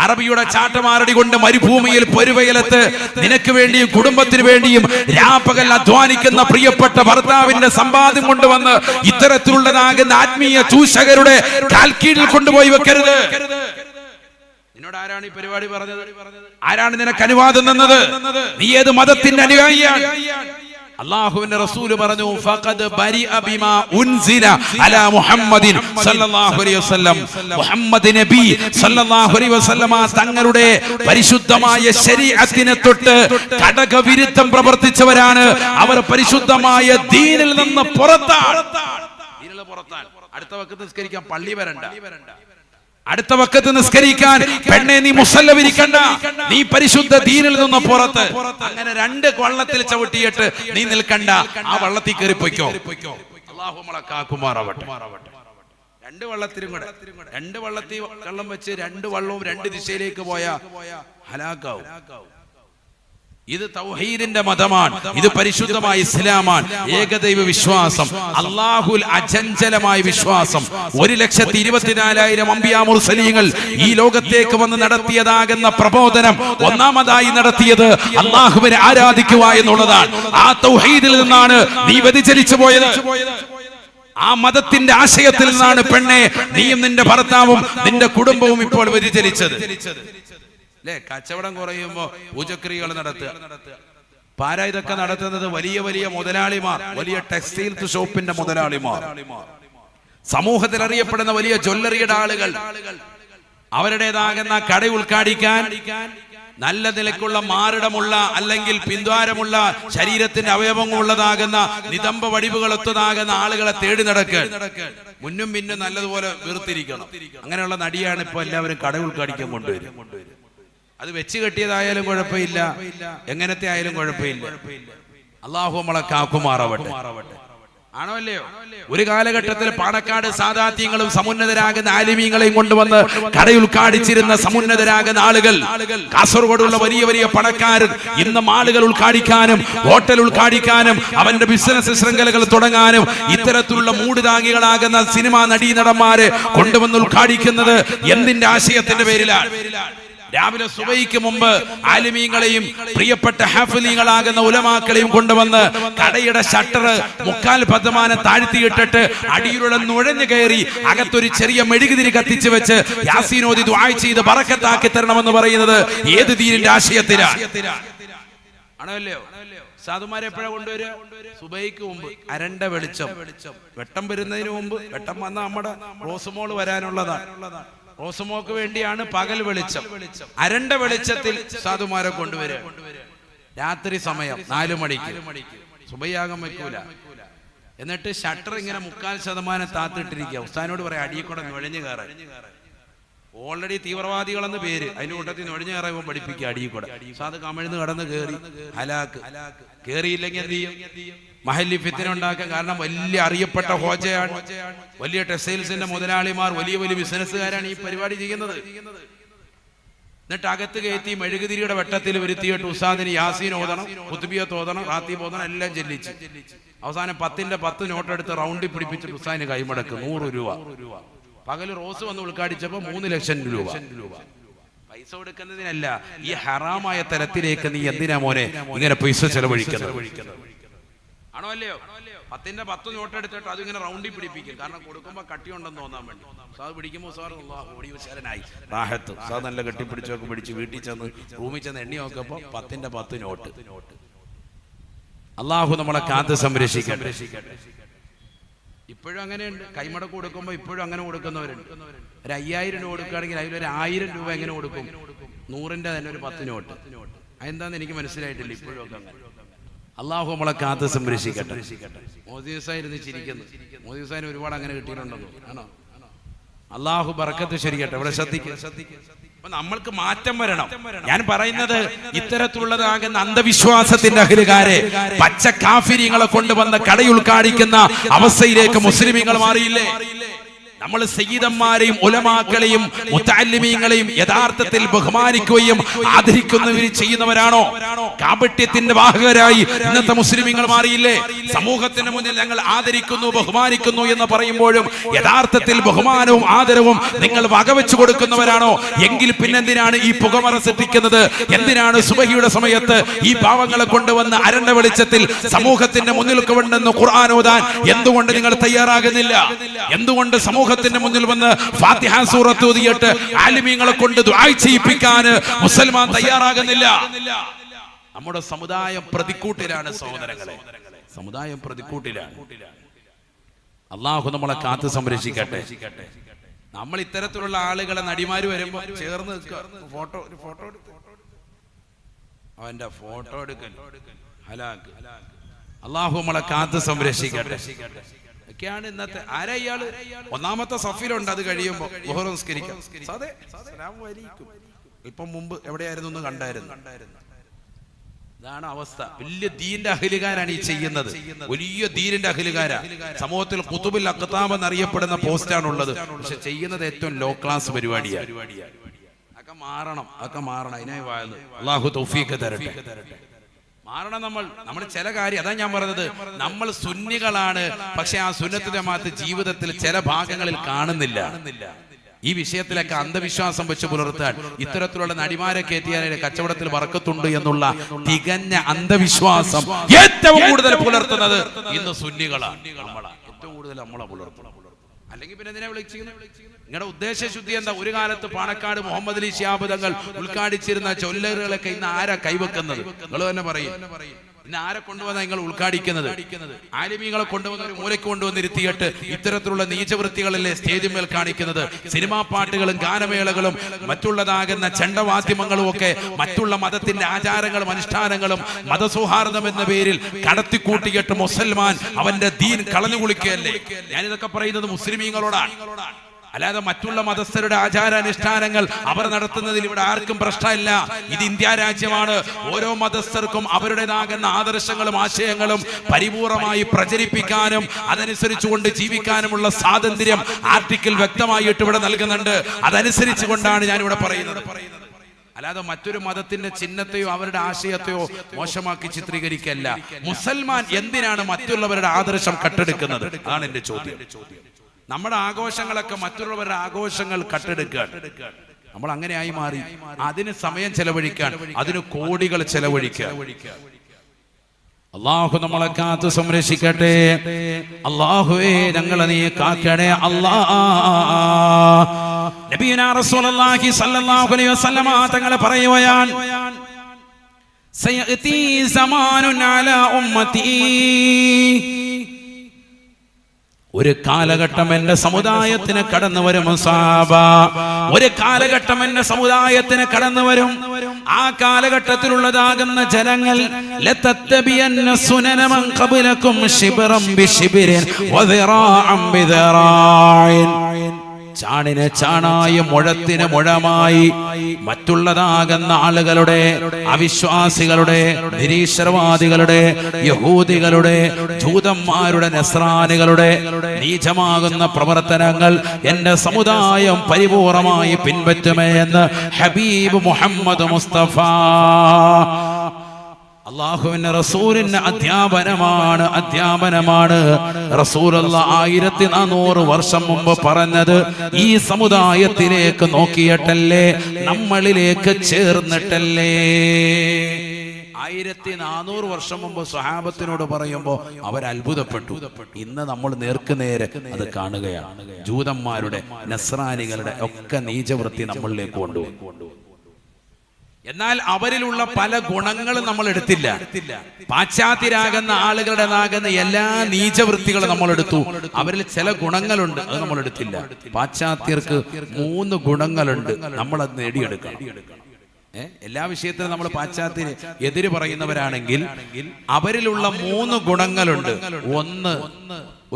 അറബിയുടെ ചാട്ടമാരടി കൊണ്ട് മരുഭൂമിയിൽ പൊരുവയലത്ത് നിനക്ക് വേണ്ടിയും കുടുംബത്തിന് വേണ്ടിയും രാപ്പകൽ അധ്വാനിക്കുന്ന പ്രിയപ്പെട്ട ഭർത്താവിന്റെ സമ്പാദ്യം കൊണ്ടുവന്ന് ഇത്തരത്തിലുള്ളതാകുന്ന ആത്മീയ ചൂഷകരുടെ കാൽക്കീഴിൽ കൊണ്ടുപോയി വെക്കരുത്. നിന്നോട് ആരാണ് ഈ പരിപാടി പറഞ്ഞത്? ആരാണ് നിനക്ക് അനുവാദം തന്നത്? നീ ഏത് മതത്തിന്റെ അനുയായിയാണ്? അല്ലാഹുവിന്റെ റസൂല് പറഞ്ഞു, ഫഖദ് ബരിഅ ബിമാ ഉൻസില അലാ മുഹമ്മദിൻ സല്ലല്ലാഹു അലൈഹി വസല്ലം. മുഹമ്മദ് നബി സല്ലല്ലാഹു അലൈഹി വസല്ലമ തങ്ങളുടെ പരിശുദ്ധമായ ശരീഅത്തിനെ തൊട്ട് കടകവിരുദ്ധം പ്രവർത്തിച്ചവരാണ്. അവർ പരിശുദ്ധമായ ദീനിൽ നിന്ന് പുറത്താണ്. അടുത്ത വഖത്ത് നിസ്കരിക്കാൻ പള്ളി വരണ്ട, അടുത്ത വഖത്ത് നിസ്കരിക്കാൻ പെണ്ണെ നീ മുസല്ല വിരിക്കണ്ട, നീ പരിശുദ്ധ ദീനിൽ നിന്ന് പുറത്ത്. അങ്ങനെ രണ്ട് വള്ളത്തിൽ ചവിട്ടിയിട്ട് നീ നിൽക്കണ്ട, ആ വള്ളത്തിൽ കയറി പൊയ്ക്കോ. അല്ലാഹു നമ്മളെ കാക്കുമാറാവട്ടെ. രണ്ട് വള്ളത്തിലും കൂടെ, രണ്ട് വള്ളത്തിൽ കള്ളം വെച്ച് രണ്ട് വള്ളവും രണ്ട് ദിശയിലേക്ക് പോയ ഹലാക്കാവും. ഇത് തൗഹീദിന്റെ മതമാണ്, ഇത് പരിശുദ്ധമായ ഇസ്ലാമാണ്, ഏകദൈവ വിശ്വാസം, അല്ലാഹുൽ അചഞ്ചലമായ വിശ്വാസം. 1,24,000 അംബിയാ മുർസലീങ്ങൾ ഈ ലോകത്തേക്ക് വന്ന് നടത്തിയതാകുന്ന പ്രബോധനം ഒന്നാമതായി നടത്തിയത് അല്ലാഹുവിനെ ആരാധിക്കുക എന്നുള്ളതാണ്. ആ തൗഹീദിൽ നിന്നാണ് നീ വ്യതിചലിച്ചു പോയത്. ആ മതത്തിന്റെ ആശയത്തിൽ നിന്നാണ് പെണ്ണെ നീയും നിന്റെ ഭർത്താവും നിന്റെ കുടുംബവും ഇപ്പോൾ വ്യതിചലിച്ചത്. അല്ലെ, കച്ചവടം കുറയുമ്പോ പൂജക്രിയകൾ നടത്തുക. പാരാ ഇതൊക്കെ നടത്തുന്നത് വലിയ വലിയ മുതലാളിമാർ, വലിയ ടെക്സ്റ്റൈൽസ് ഷോപ്പിന്റെ മുതലാളിമാർ, സമൂഹത്തിൽ അറിയപ്പെടുന്ന വലിയ ജ്വല്ലറിയുടെ ആളുകൾ. അവരുടേതാകുന്ന കട ഉദ്ഘാടിക്കാൻ നല്ല നിലക്കുള്ള മാറിടമുള്ള അല്ലെങ്കിൽ പിന്ദ്വാരമുള്ള ശരീരത്തിന്റെ അവയവങ്ങളുള്ളതാകുന്ന നിതംബ വടിവുകളൊത്തതാകുന്ന ആളുകളെ തേടി നടക്കുക. മുന്നും പിന്നും നല്ലതുപോലെ വീർത്തിരിക്കണം. അങ്ങനെയുള്ള നടിയാണ് ഇപ്പൊ എല്ലാവരും കട ഉദ്ഘാടിക്കാൻ കൊണ്ടുവരും. അത് വെച്ച് കെട്ടിയതായാലും കുഴപ്പമില്ല, എങ്ങനത്തെ ആയാലും കുഴപ്പമില്ല. അല്ലാഹു നമ്മളെ കാക്കുമാറാവട്ടെ. ആണോ അല്ലയോ? ഒരു കാലഘട്ടത്തിൽ പാണക്കാട് സാദാത്യങ്ങളും സമുന്നതരാകുന്ന ആലിമീങ്ങളെയും കൊണ്ടുവന്ന് കടയുൾക്കാടിച്ചിരുന്ന സമുന്നതരാകുന്ന ആളുകൾ, കാസർഗോഡുള്ള വലിയ വലിയ പണക്കാരൻ ഇന്നും ആളുകൾ ഉൾക്കാടിക്കാനും ഹോട്ടൽ ഉൾക്കാടിക്കാനും അവന്റെ ബിസിനസ് ശൃംഖലകൾ തുടങ്ങാനും ഇത്തരത്തിലുള്ള മൂടുതാങ്ങികളാകുന്ന സിനിമാ നടീനടന്മാരെ കൊണ്ടുവന്ന് ഉൾക്കാടിക്കുന്നത് എന്തിന്റെ ആശയത്തിന്റെ പേരിലാണ്? രാവിലെ സുബഹിക്ക് മുമ്പ് ആലിമീങ്ങളെയും പ്രിയപ്പെട്ട ഹാഫിലീങ്ങളാകുന്ന ഉലമാക്കളെയും കൊണ്ടുവന്ന് കടയുടെ ഷട്ടർ 3/4 താഴ്ത്തിയിട്ടിട്ട് അടിയിലൂടെ നുഴഞ്ഞു കയറി അകത്തൊരു ചെറിയ മെഴുകുതിരി കത്തിച്ചു വെച്ച് യാസീനോദി ദുആ ചെയ്ത് ബറക്കത്താക്കി തരണമെന്ന് പറയുന്നത് ഏത് ദീനിന്റെ ആശയത്തിലാണ്? ആണല്ലോ. സാധുമാരെ എപ്പോഴാ കൊണ്ടുവരിക? സുബഹിക്ക് മുമ്പ് അരണ്ട വെളിച്ചം. വെട്ടം വരുന്നതിന് മുമ്പ്, വെട്ടം വന്ന നമ്മുടെ റോസുമോൾ വരാനുള്ളതാണ്. റോസുമോക്ക് വേണ്ടിയാണ് പകൽ വെളിച്ചം. അരണ്ട വെളിച്ചത്തിൽ സാധുമാരെ കൊണ്ടുവരിക. രാത്രി സമയം 4 മണിക്ക് സുബഹിയാകാൻ വെക്കൂല. എന്നിട്ട് ഷട്ടർ ഇങ്ങനെ 3/4% താത്തിട്ടിരിക്കുക. ഉസ്താദിനോട് പറയാം അടിയിൽ കൂടെ നുഴഞ്ഞു കയറാൻ. ഓൾറെഡി തീവ്രവാദികളെന്ന് പേര്, അതിന്റെ കൂട്ടത്തിൽ നുഴഞ്ഞു കയറാൻ പഠിപ്പിക്കുക. അടിയിൽ കൂടെ ഉസ്താദ് കമിഴ്ന്ന് കടന്ന് കയറി ഹലാക്ക്. കയറിയില്ലെങ്കിൽ എന്ത് ചെയ്യും? മഹല്ലി ഫിത്ന ഉണ്ടാക്കാൻ. കാരണം വലിയ അറിയപ്പെട്ട ഹോജയാണ്, വലിയ ടെക്സ്റ്റൈൽസിന്റെ മുതലാളിമാർ, വലിയ വലിയ ബിസിനസ്സുകാരാണ് ഈ പരിപാടി ചെയ്യുന്നത്. എന്നിട്ട് അകത്ത് കയറ്റി മെഴുകുതിരിയുടെ വെട്ടത്തിൽ വരുത്തിയിട്ട് ഉസ്താദിന് യാസീൻ ഓതണം, ഖുത്ബിയത്ത് ഓതണം, റാത്തീബ് ഓതണം, എല്ലാം ചെല്ലിച്ച് അവസാനം 10 നോട്ടെടുത്ത് റൗണ്ടിൽ പിടിപ്പിച്ചിട്ട് ഉസ്താദിന് കൈമടക്ക് 100 രൂപ. പകല് റോസ് വന്ന് ഉൾക്കാടിച്ചപ്പോ 3 ലക്ഷം രൂപ. പൈസ കൊടുക്കുന്നതിനല്ല, ഈ ഹറാമായ തലത്തിലേക്ക് നീ എന്തിനാ മോനെ ഇങ്ങനെ പൈസ ചെലവഴിക്കുന്നത്? ആണോ അല്ലയോ? 10 നോട്ട് എടുത്തിട്ട് അതിങ്ങനെ റൗണ്ടിൽ പിടിപ്പിക്കും. കാരണം കൊടുക്കുമ്പോ കട്ടിയുണ്ടെന്ന് തോന്നാൻ വേണ്ടി. സാർ പിടിക്കുമ്പോൾ സാർ ഓടിവശാലനായി റാഹത്ത്. സാർ നല്ല കെട്ടിപ്പിടിച്ചൊക്കെ പിടിച്ച് വീട്ടിൽ ചെന്ന് റൂമിൽ ചെന്ന് എണ്ണി നോക്കപ്പോ 10 നോട്ട്. അള്ളാഹു നമ്മളെ കാത്ത് സംരക്ഷിക്കട്ടെ. ഇപ്പോഴും അങ്ങനെയുണ്ട്. കൈമടക്ക് കൊടുക്കുമ്പോൾ ഇപ്പോഴും അങ്ങനെ കൊടുക്കുന്നവരുണ്ട്. ഒരു 5000 രൂപ കൊടുക്കുകയാണെങ്കിൽ അതിലൊരു 1000 രൂപ എങ്ങനെ കൊടുക്കും? 100ന്റെ തന്നെ ഒരു 10 നോട്ട്. അതെന്താന്ന് എനിക്ക് മനസ്സിലായിട്ടില്ല ഇപ്പോഴും ഒക്കെ അങ്ങനെ. അള്ളാഹു നമ്മളെ കാത്ത് സംരക്ഷിക്കട്ടെ. മോദി സായിരുന്നു ചിരിക്കുന്നു. മോദി സാഹിന് ഒരുപാട് അങ്ങനെ കിട്ടിയിട്ടുണ്ടെന്നോ? ആണോ? അള്ളാഹു ബർക്കത്ത് ശരിക്കട്ടെ. ഇവിടെ ശ്രദ്ധിക്കുക. അപ്പൊ നമ്മൾക്ക് മാറ്റം വരണം. ഞാൻ പറയുന്നത് ഇത്തരത്തിലുള്ളതാകുന്ന അന്ധവിശ്വാസത്തിന്റെ അഹ്ലുകാരെ പച്ച കാഫിര്യങ്ങളെ കൊണ്ടുവന്ന് കടയുൾക്കാടിക്കുന്ന അവസ്ഥയിലേക്ക് മുസ്ലിമീങ്ങൾ മാറിയില്ലേ? നമ്മൾ സയ്യിദന്മാരെയും ഉലമാക്കളെയും മുത്തഅല്ലിമീങ്ങളെയും യഥാർത്ഥത്തിൽ ബഹുമാനിക്കുകയും ആദരിക്കുകയും ചെയ്യുന്നവരാണോ? കാപട്യത്തിന്റെ വാഹകരായി ഇന്നത്തെ മുസ്ലിമീങ്ങൾ മാറിയില്ലേ? സമൂഹത്തിന് മുന്നിൽ ഞങ്ങൾ ആദരിക്കുന്നു ബഹുമാനിക്കുന്നു എന്ന് പറയുമ്പോഴും യഥാർത്ഥത്തിൽ ബഹുമാനവും ആദരവും നിങ്ങൾ വകവെച്ചു കൊടുക്കുന്നവരാണോ? എങ്കിൽ പിന്നെന്തിനാണ് ഈ പുകമറ സൃഷ്ടിക്കുന്നത്? എന്തിനാണ് സുബഹിയുടെ സമയത്ത് ഈ പാവങ്ങളെ കൊണ്ടുവന്ന് അരണ്ട വെളിച്ചത്തിൽ സമൂഹത്തിന്റെ മുന്നിൽ കൊണ്ടുവന്ന് ഖുർആൻ ഓതാൻ എന്തുകൊണ്ട് നിങ്ങൾ തയ്യാറാകുന്നില്ല? എന്തുകൊണ്ട് സമൂഹത്തിന്റെ മുന്നിൽ വന്ന് ഫാത്തിഹ സൂറത്ത് ഓതിയിട്ട് ആലിമീങ്ങളെ കൊണ്ട് ദുആ ചെയ്യിപ്പിക്കാൻ മുസൽമാൻ തയ്യാറാകുന്നില്ല? നമ്മുടെ സമുദായം പ്രതിക്കൂട്ടിലാണ് സഹോദരങ്ങളെ. സമുദായം പ്രതിക്കൂട്ടിലാണ്. അള്ളാഹു നമ്മളെ കാത്ത് സംരക്ഷിക്കട്ടെ. നമ്മൾ ഇത്തരത്തിലുള്ള ആളുകളെ നടിമാര് വരുമ്പോ ചേർന്ന് ഫോട്ടോ അവന്റെ ഫോട്ടോ എടുക്കൽ ഹലാക്ക്. അള്ളാഹു നമ്മളെ കാത്ത് സംരക്ഷിക്കട്ടെ. ഒക്കെയാണ് ഇന്നത്തെ. ആരാ ഇയാള്? ഒന്നാമത്തെ സഫിലുണ്ട്. അത് കഴിയുമ്പോ ളുഹർ നിസ്കരിക്കാം. ഇപ്പം മുമ്പ് എവിടെയായിരുന്നു എന്ന് കണ്ടായിരുന്നു. ഇതാണ് അവസ്ഥ. വലിയ ദീന്റെ അഹ്ലുകാരാണ് ഈ ചെയ്യുന്നത്. വലിയ ദീനിന്റെ അഹ്ലുകാരാ. സമൂഹത്തിൽ ഖുതുബുൽ അഖ്താബ് എന്നറിയപ്പെടുന്ന പോസ്റ്റാണുള്ളത്. പക്ഷെ ചെയ്യുന്നത് ഏറ്റവും ലോ ക്ലാസ് പരിപാടിയാണ്. അതൊക്കെ മാറണം. അതിനായി വാഴുന്നത്. അള്ളാഹു തൗഫീഖ് തരട്ടെ. മാറണം നമ്മൾ ചില കാര്യം. അതാ ഞാൻ പറഞ്ഞത്, നമ്മൾ സുന്നികളാണ്. പക്ഷെ ആ സുന്നത്ത് ജമാഅത്ത് ജീവിതത്തിൽ ചില ഭാഗങ്ങളിൽ കാണുന്നില്ല. ഈ വിഷയത്തിലൊക്കെ അന്ധവിശ്വാസം വെച്ച് പുലർത്താൻ ഇത്തരത്തിലുള്ള നടിമാരെ കയറ്റിയാൽ കച്ചവടത്തിൽ ബർക്കത്തുണ്ട് എന്നുള്ള തികഞ്ഞ അന്ധവിശ്വാസം ഏറ്റവും കൂടുതൽ പുലർത്തുന്നത് ഇന്ന് സുന്നികളാണ്. ഏറ്റവും കൂടുതൽ നമ്മളെ പുലർത്തണം. അല്ലെങ്കിൽ പിന്നെ എന്തിനാ വിളിച്ചിരുന്നത്? നിങ്ങളുടെ ഉദ്ദേശശുദ്ധി എന്താ? ഒരു കാലത്ത് പാണക്കാട് മുഹമ്മദ് അലി ശിഹാബ് തങ്ങൾ ഉദ്ഘാടിച്ചിരുന്ന ചൊല്ലറുകളൊക്കെ ഇന്ന് ആരാ കൈവെക്കുന്നത്? നിങ്ങൾ തന്നെ പറയും. ഇന്ന് ആരെ കൊണ്ടുവന്ന നിങ്ങൾ ഉദ്ഘാടിക്കുന്നത്? ആലിമീങ്ങളെ കൊണ്ടുവന്ന ഒരു മൂലയ്ക്ക് കൊണ്ടുവന്നിരുത്തിയിട്ട് ഇത്തരത്തിലുള്ള നീചവൃത്തികളല്ലേ സ്റ്റേജിന്മേൽ കാണിക്കുന്നത്? സിനിമാ പാട്ടുകളും ഗാനമേളകളും മറ്റുള്ളതാകുന്ന ചെണ്ടവാദ്യമങ്ങളും ഒക്കെ മറ്റുള്ള മതത്തിന്റെ ആചാരങ്ങളും അനുഷ്ഠാനങ്ങളും മതസൗഹാർദ്ദം എന്ന പേരിൽ കടത്തിക്കൂട്ടിയിട്ട് മുസൽമാൻ അവന്റെ ദീൻ കളഞ്ഞു കുളിക്കുകയല്ലേ? ഞാനിതൊക്കെ പറയുന്നത് മുസ്ലിമീങ്ങളോടാണ്. അല്ലാതെ മറ്റുള്ള മതസ്ഥരുടെ ആചാരാനുഷ്ഠാനങ്ങൾ അവർ നടത്തുന്നതിൽ ഇവിടെ ആർക്കും പ്രശ്നമില്ല. ഇത് ഇന്ത്യ രാജ്യമാണ്. ഓരോ മതസ്ഥർക്കും അവരുടേതാകുന്ന ആദർശങ്ങളും ആശയങ്ങളും പരിപൂർണമായി പ്രചരിപ്പിക്കാനും അതനുസരിച്ചുകൊണ്ട് ജീവിക്കാനുമുള്ള സ്വാതന്ത്ര്യം ആർട്ടിക്കിൾ വ്യക്തമായിട്ട് ഇവിടെ നൽകുന്നുണ്ട്. അതനുസരിച്ച് കൊണ്ടാണ് ഞാനിവിടെ പറയുന്നത്. അല്ലാതെ മറ്റൊരു മതത്തിന്റെ ചിഹ്നത്തെയോ അവരുടെ ആശയത്തെയോ മോശമാക്കി ചിത്രീകരിക്കല്ല. മുസൽമാൻ എന്തിനാണ് മറ്റുള്ളവരുടെ ആദർശം കട്ടെടുക്കുന്നത്? അതാണ് എന്റെ ചോദ്യം. നമ്മുടെ ആഘോഷങ്ങളൊക്കെ മറ്റുള്ളവരുടെ ആഘോഷങ്ങൾ കട്ടെടുക്കാൻ നമ്മൾ അങ്ങനെ ആയി മാറി. അതിന് സമയം ചെലവഴിക്കാൻ, അതിന് കോടികൾ ചെലവഴിക്കാൻ. അല്ലാഹു നമ്മളെ കാത്ത് സംരക്ഷിക്കട്ടെ. അല്ലാഹുവേ ഞങ്ങളെ നീ കാക്കണേ അല്ലാ. നബിയുനാ റസൂലുള്ളാഹി സ്വല്ലല്ലാഹു അലൈഹി വസല്ലമ തങ്ങളെ പറയുകയാണ്, സയഅതി സമാനുൻ അലാ ഉമ്മതി. ഒരു കാലഘട്ടം എന്റെ സമുദായത്തിന് കടന്നു വരും സഹാബ. ഒരു കാലഘട്ടം എന്റെ സമുദായത്തിന് കടന്നു വരും. ആ കാലഘട്ടത്തിലുള്ളതാകുന്ന ജനങ്ങൾ ലതത്തബിയന്ന സുനന മൻ ഖബലകും ശിബ്റൻ ബിശിബ്രിൻ വദിറാഅൻ ബിദിറാഇൻ. ചാണിന് ചാണായി മുഴത്തിന് മുഴമായി മറ്റുള്ളതാകുന്ന ആളുകളുടെ, അവിശ്വാസികളുടെ, നിരീശ്വരവാദികളുടെ, യഹൂദികളുടെ, ജൂതന്മാരുടെ, നസ്രാനികളുടെ നീചമാകുന്ന പ്രവർത്തനങ്ങൾ എന്റെ സമുദായം പരിപൂർണമായി പിൻപറ്റുമേ എന്ന് ഹബീബ് മുഹമ്മദ് മുസ്തഫ. അല്ലാഹുവിന്റെ റസൂലിന്റെ അധ്യാപനമാണ് റസൂലുള്ള 1400 വർഷം മുമ്പ് പറഞ്ഞത്. ഈ സമുദായത്തിലേക്ക് നോക്കിയിട്ടല്ലേ, നമ്മളിലേക്ക് ചേർന്നിട്ടല്ലേ. 1400 വർഷം മുമ്പ് സ്വഹാബത്തിനോട് പറയുമ്പോൾ അവർ അത്ഭുതപ്പെട്ടു. ഇന്ന് നമ്മൾ നേർക്കുനേരെ അത് കാണുകയാണ്. ജൂതന്മാരുടെ, നസ്രാനികളുടെ ഒക്കെ നീചവൃത്തി നമ്മളിലേക്ക് കൊണ്ടുപോകും. എന്നാൽ അവരിലുള്ള പല ഗുണങ്ങളും നമ്മൾ എടുത്തില്ല. പാശ്ചാത്യരാകുന്ന ആളുകളുടേതാകുന്ന എല്ലാ നീചവൃത്തികളും നമ്മൾ എടുത്തു. അവരിൽ ചില ഗുണങ്ങളുണ്ട്, അത് നമ്മൾ എടുത്തില്ല. പാശ്ചാത്യർക്ക് 3 ഗുണങ്ങളുണ്ട്, നമ്മൾ അത് നേടിയെടുക്കണം. എല്ലാ വിഷയത്തിലും നമ്മൾ പാശ്ചാത്യന് എതിര് പറയുന്നവരാണെങ്കിൽ അവരിലുള്ള 3 ഗുണങ്ങളുണ്ട്. ഒന്ന്,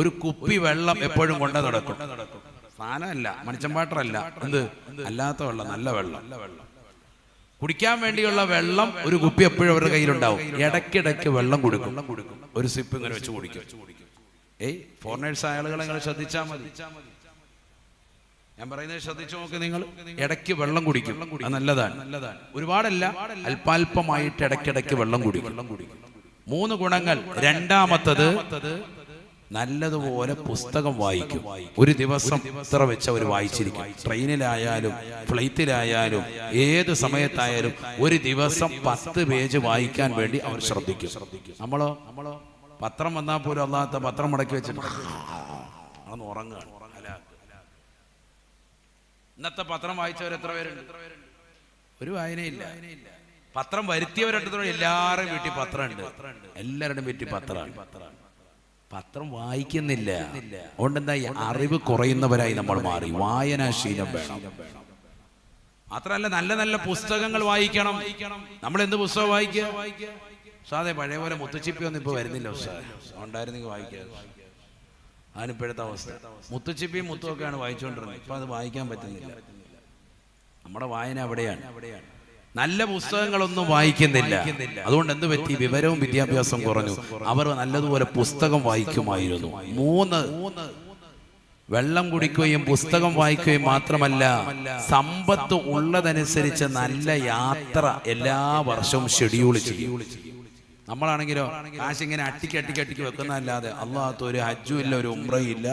ഒരു കുപ്പി വെള്ളം എപ്പോഴും കൊണ്ടു നടക്കും. സാധനമല്ല, മണിച്ചമ്പാട്ടറല്ല, എന്ത് അല്ലാത്ത വെള്ളം, നല്ല വെള്ളം, കുടിക്കാൻ വേണ്ടിയുള്ള വെള്ളം ഒരു കുപ്പി എപ്പോഴും അവരുടെ കയ്യിലുണ്ടാവും. ഇടയ്ക്കിടയ്ക്ക് വെള്ളം കൊടുക്കും, ഒരു സിപ്പ് ഇങ്ങനെ വെച്ച് കുടിക്കും. ഫോറിനേഴ്സ് ആളുകളെ നിങ്ങൾ ശ്രദ്ധിച്ചാൽ മതി. ഞാൻ പറയുന്നത് ശ്രദ്ധിച്ചു നോക്ക് നിങ്ങൾ. ഇടയ്ക്ക് വെള്ളം കുടിക്കും, അത് നല്ലതാണ്. ഒരുപാടല്ല, അല്പാൽപമായിട്ട് ഇടയ്ക്കിടയ്ക്ക് വെള്ളം കുടിക്കും. 3 ഗുണങ്ങൾ. രണ്ടാമത്തത്, നല്ലതുപോലെ പുസ്തകം വായിക്കും. ഒരു ദിവസം ഇത്ര വെച്ച് അവർ വായിച്ചിരിക്കും. ട്രെയിനിലായാലും ഫ്ലൈറ്റിലായാലും ഏത് സമയത്തായാലും ഒരു ദിവസം 10 പേജ് വായിക്കാൻ വേണ്ടി അവർ ശ്രദ്ധിക്കും. നമ്മളോ പത്രം വന്നാൽ പോലും അല്ലാത്ത പത്രം മടക്കി വെച്ചിട്ട് അന്ന് ഉറങ്ങുകയാണ്. ഇന്നത്തെ പത്രം വായിച്ചവർ എത്ര പേരുണ്ട്? ഒരു വായനയില്ല. പത്രം വരുത്തിയവരെടുത്തോളം എല്ലാവരുടെയും വീട്ടിൽ പത്രമുണ്ട്, എല്ലാവരുടെയും വീട്ടിൽ പത്രമാണ്. പത്രം വായിക്കുന്നില്ല. അതുകൊണ്ട് എന്താ, അറിവ് കുറയുന്നവരായി നമ്മൾ മാറി. വായനാശീലം വേണം. മാത്രമല്ല, നല്ല നല്ല പുസ്തകങ്ങൾ വായിക്കണം. നമ്മൾ എന്ത് പുസ്തകം വായിക്കുക? സാധേ പഴയ പോലെ മുത്തുച്ചിപ്പി ഒന്നും ഇപ്പൊ വരുന്നില്ല. ഉണ്ടായിരുന്നെങ്കിൽ വായിക്കുക. അതിനിപ്പോഴത്തെ അവസ്ഥ മുത്തുച്ചിപ്പിയും മുത്തുമൊക്കെയാണ് വായിച്ചുകൊണ്ടിരുന്നത്. ഇപ്പൊ അത് വായിക്കാൻ പറ്റുന്നില്ല. നമ്മുടെ വായന അവിടെയാണ്. നല്ല പുസ്തകങ്ങളൊന്നും വായിക്കുന്നില്ല. അതുകൊണ്ട് എന്ത് പറ്റി? വിവരവും വിദ്യാഭ്യാസം കുറഞ്ഞു. അവർ നല്ലതുപോലെ പുസ്തകം വായിക്കുമായിരുന്നു. 3, വെള്ളം കുടിക്കുകയും പുസ്തകം വായിക്കുകയും മാത്രമല്ല, സമ്പത്ത് ഉള്ളതനുസരിച്ച് നല്ല യാത്ര എല്ലാ വർഷവും ഷെഡ്യൂൾ ചെയ്യും. നമ്മളാണെങ്കിലോ കാശ് ഇങ്ങനെ അട്ടിക്ക് വെക്കുന്നതല്ലാതെ അള്ളാഹത്ത് ഒരു ഹജ്ജും ഇല്ല, ഒരു ഉംറയും ഇല്ല,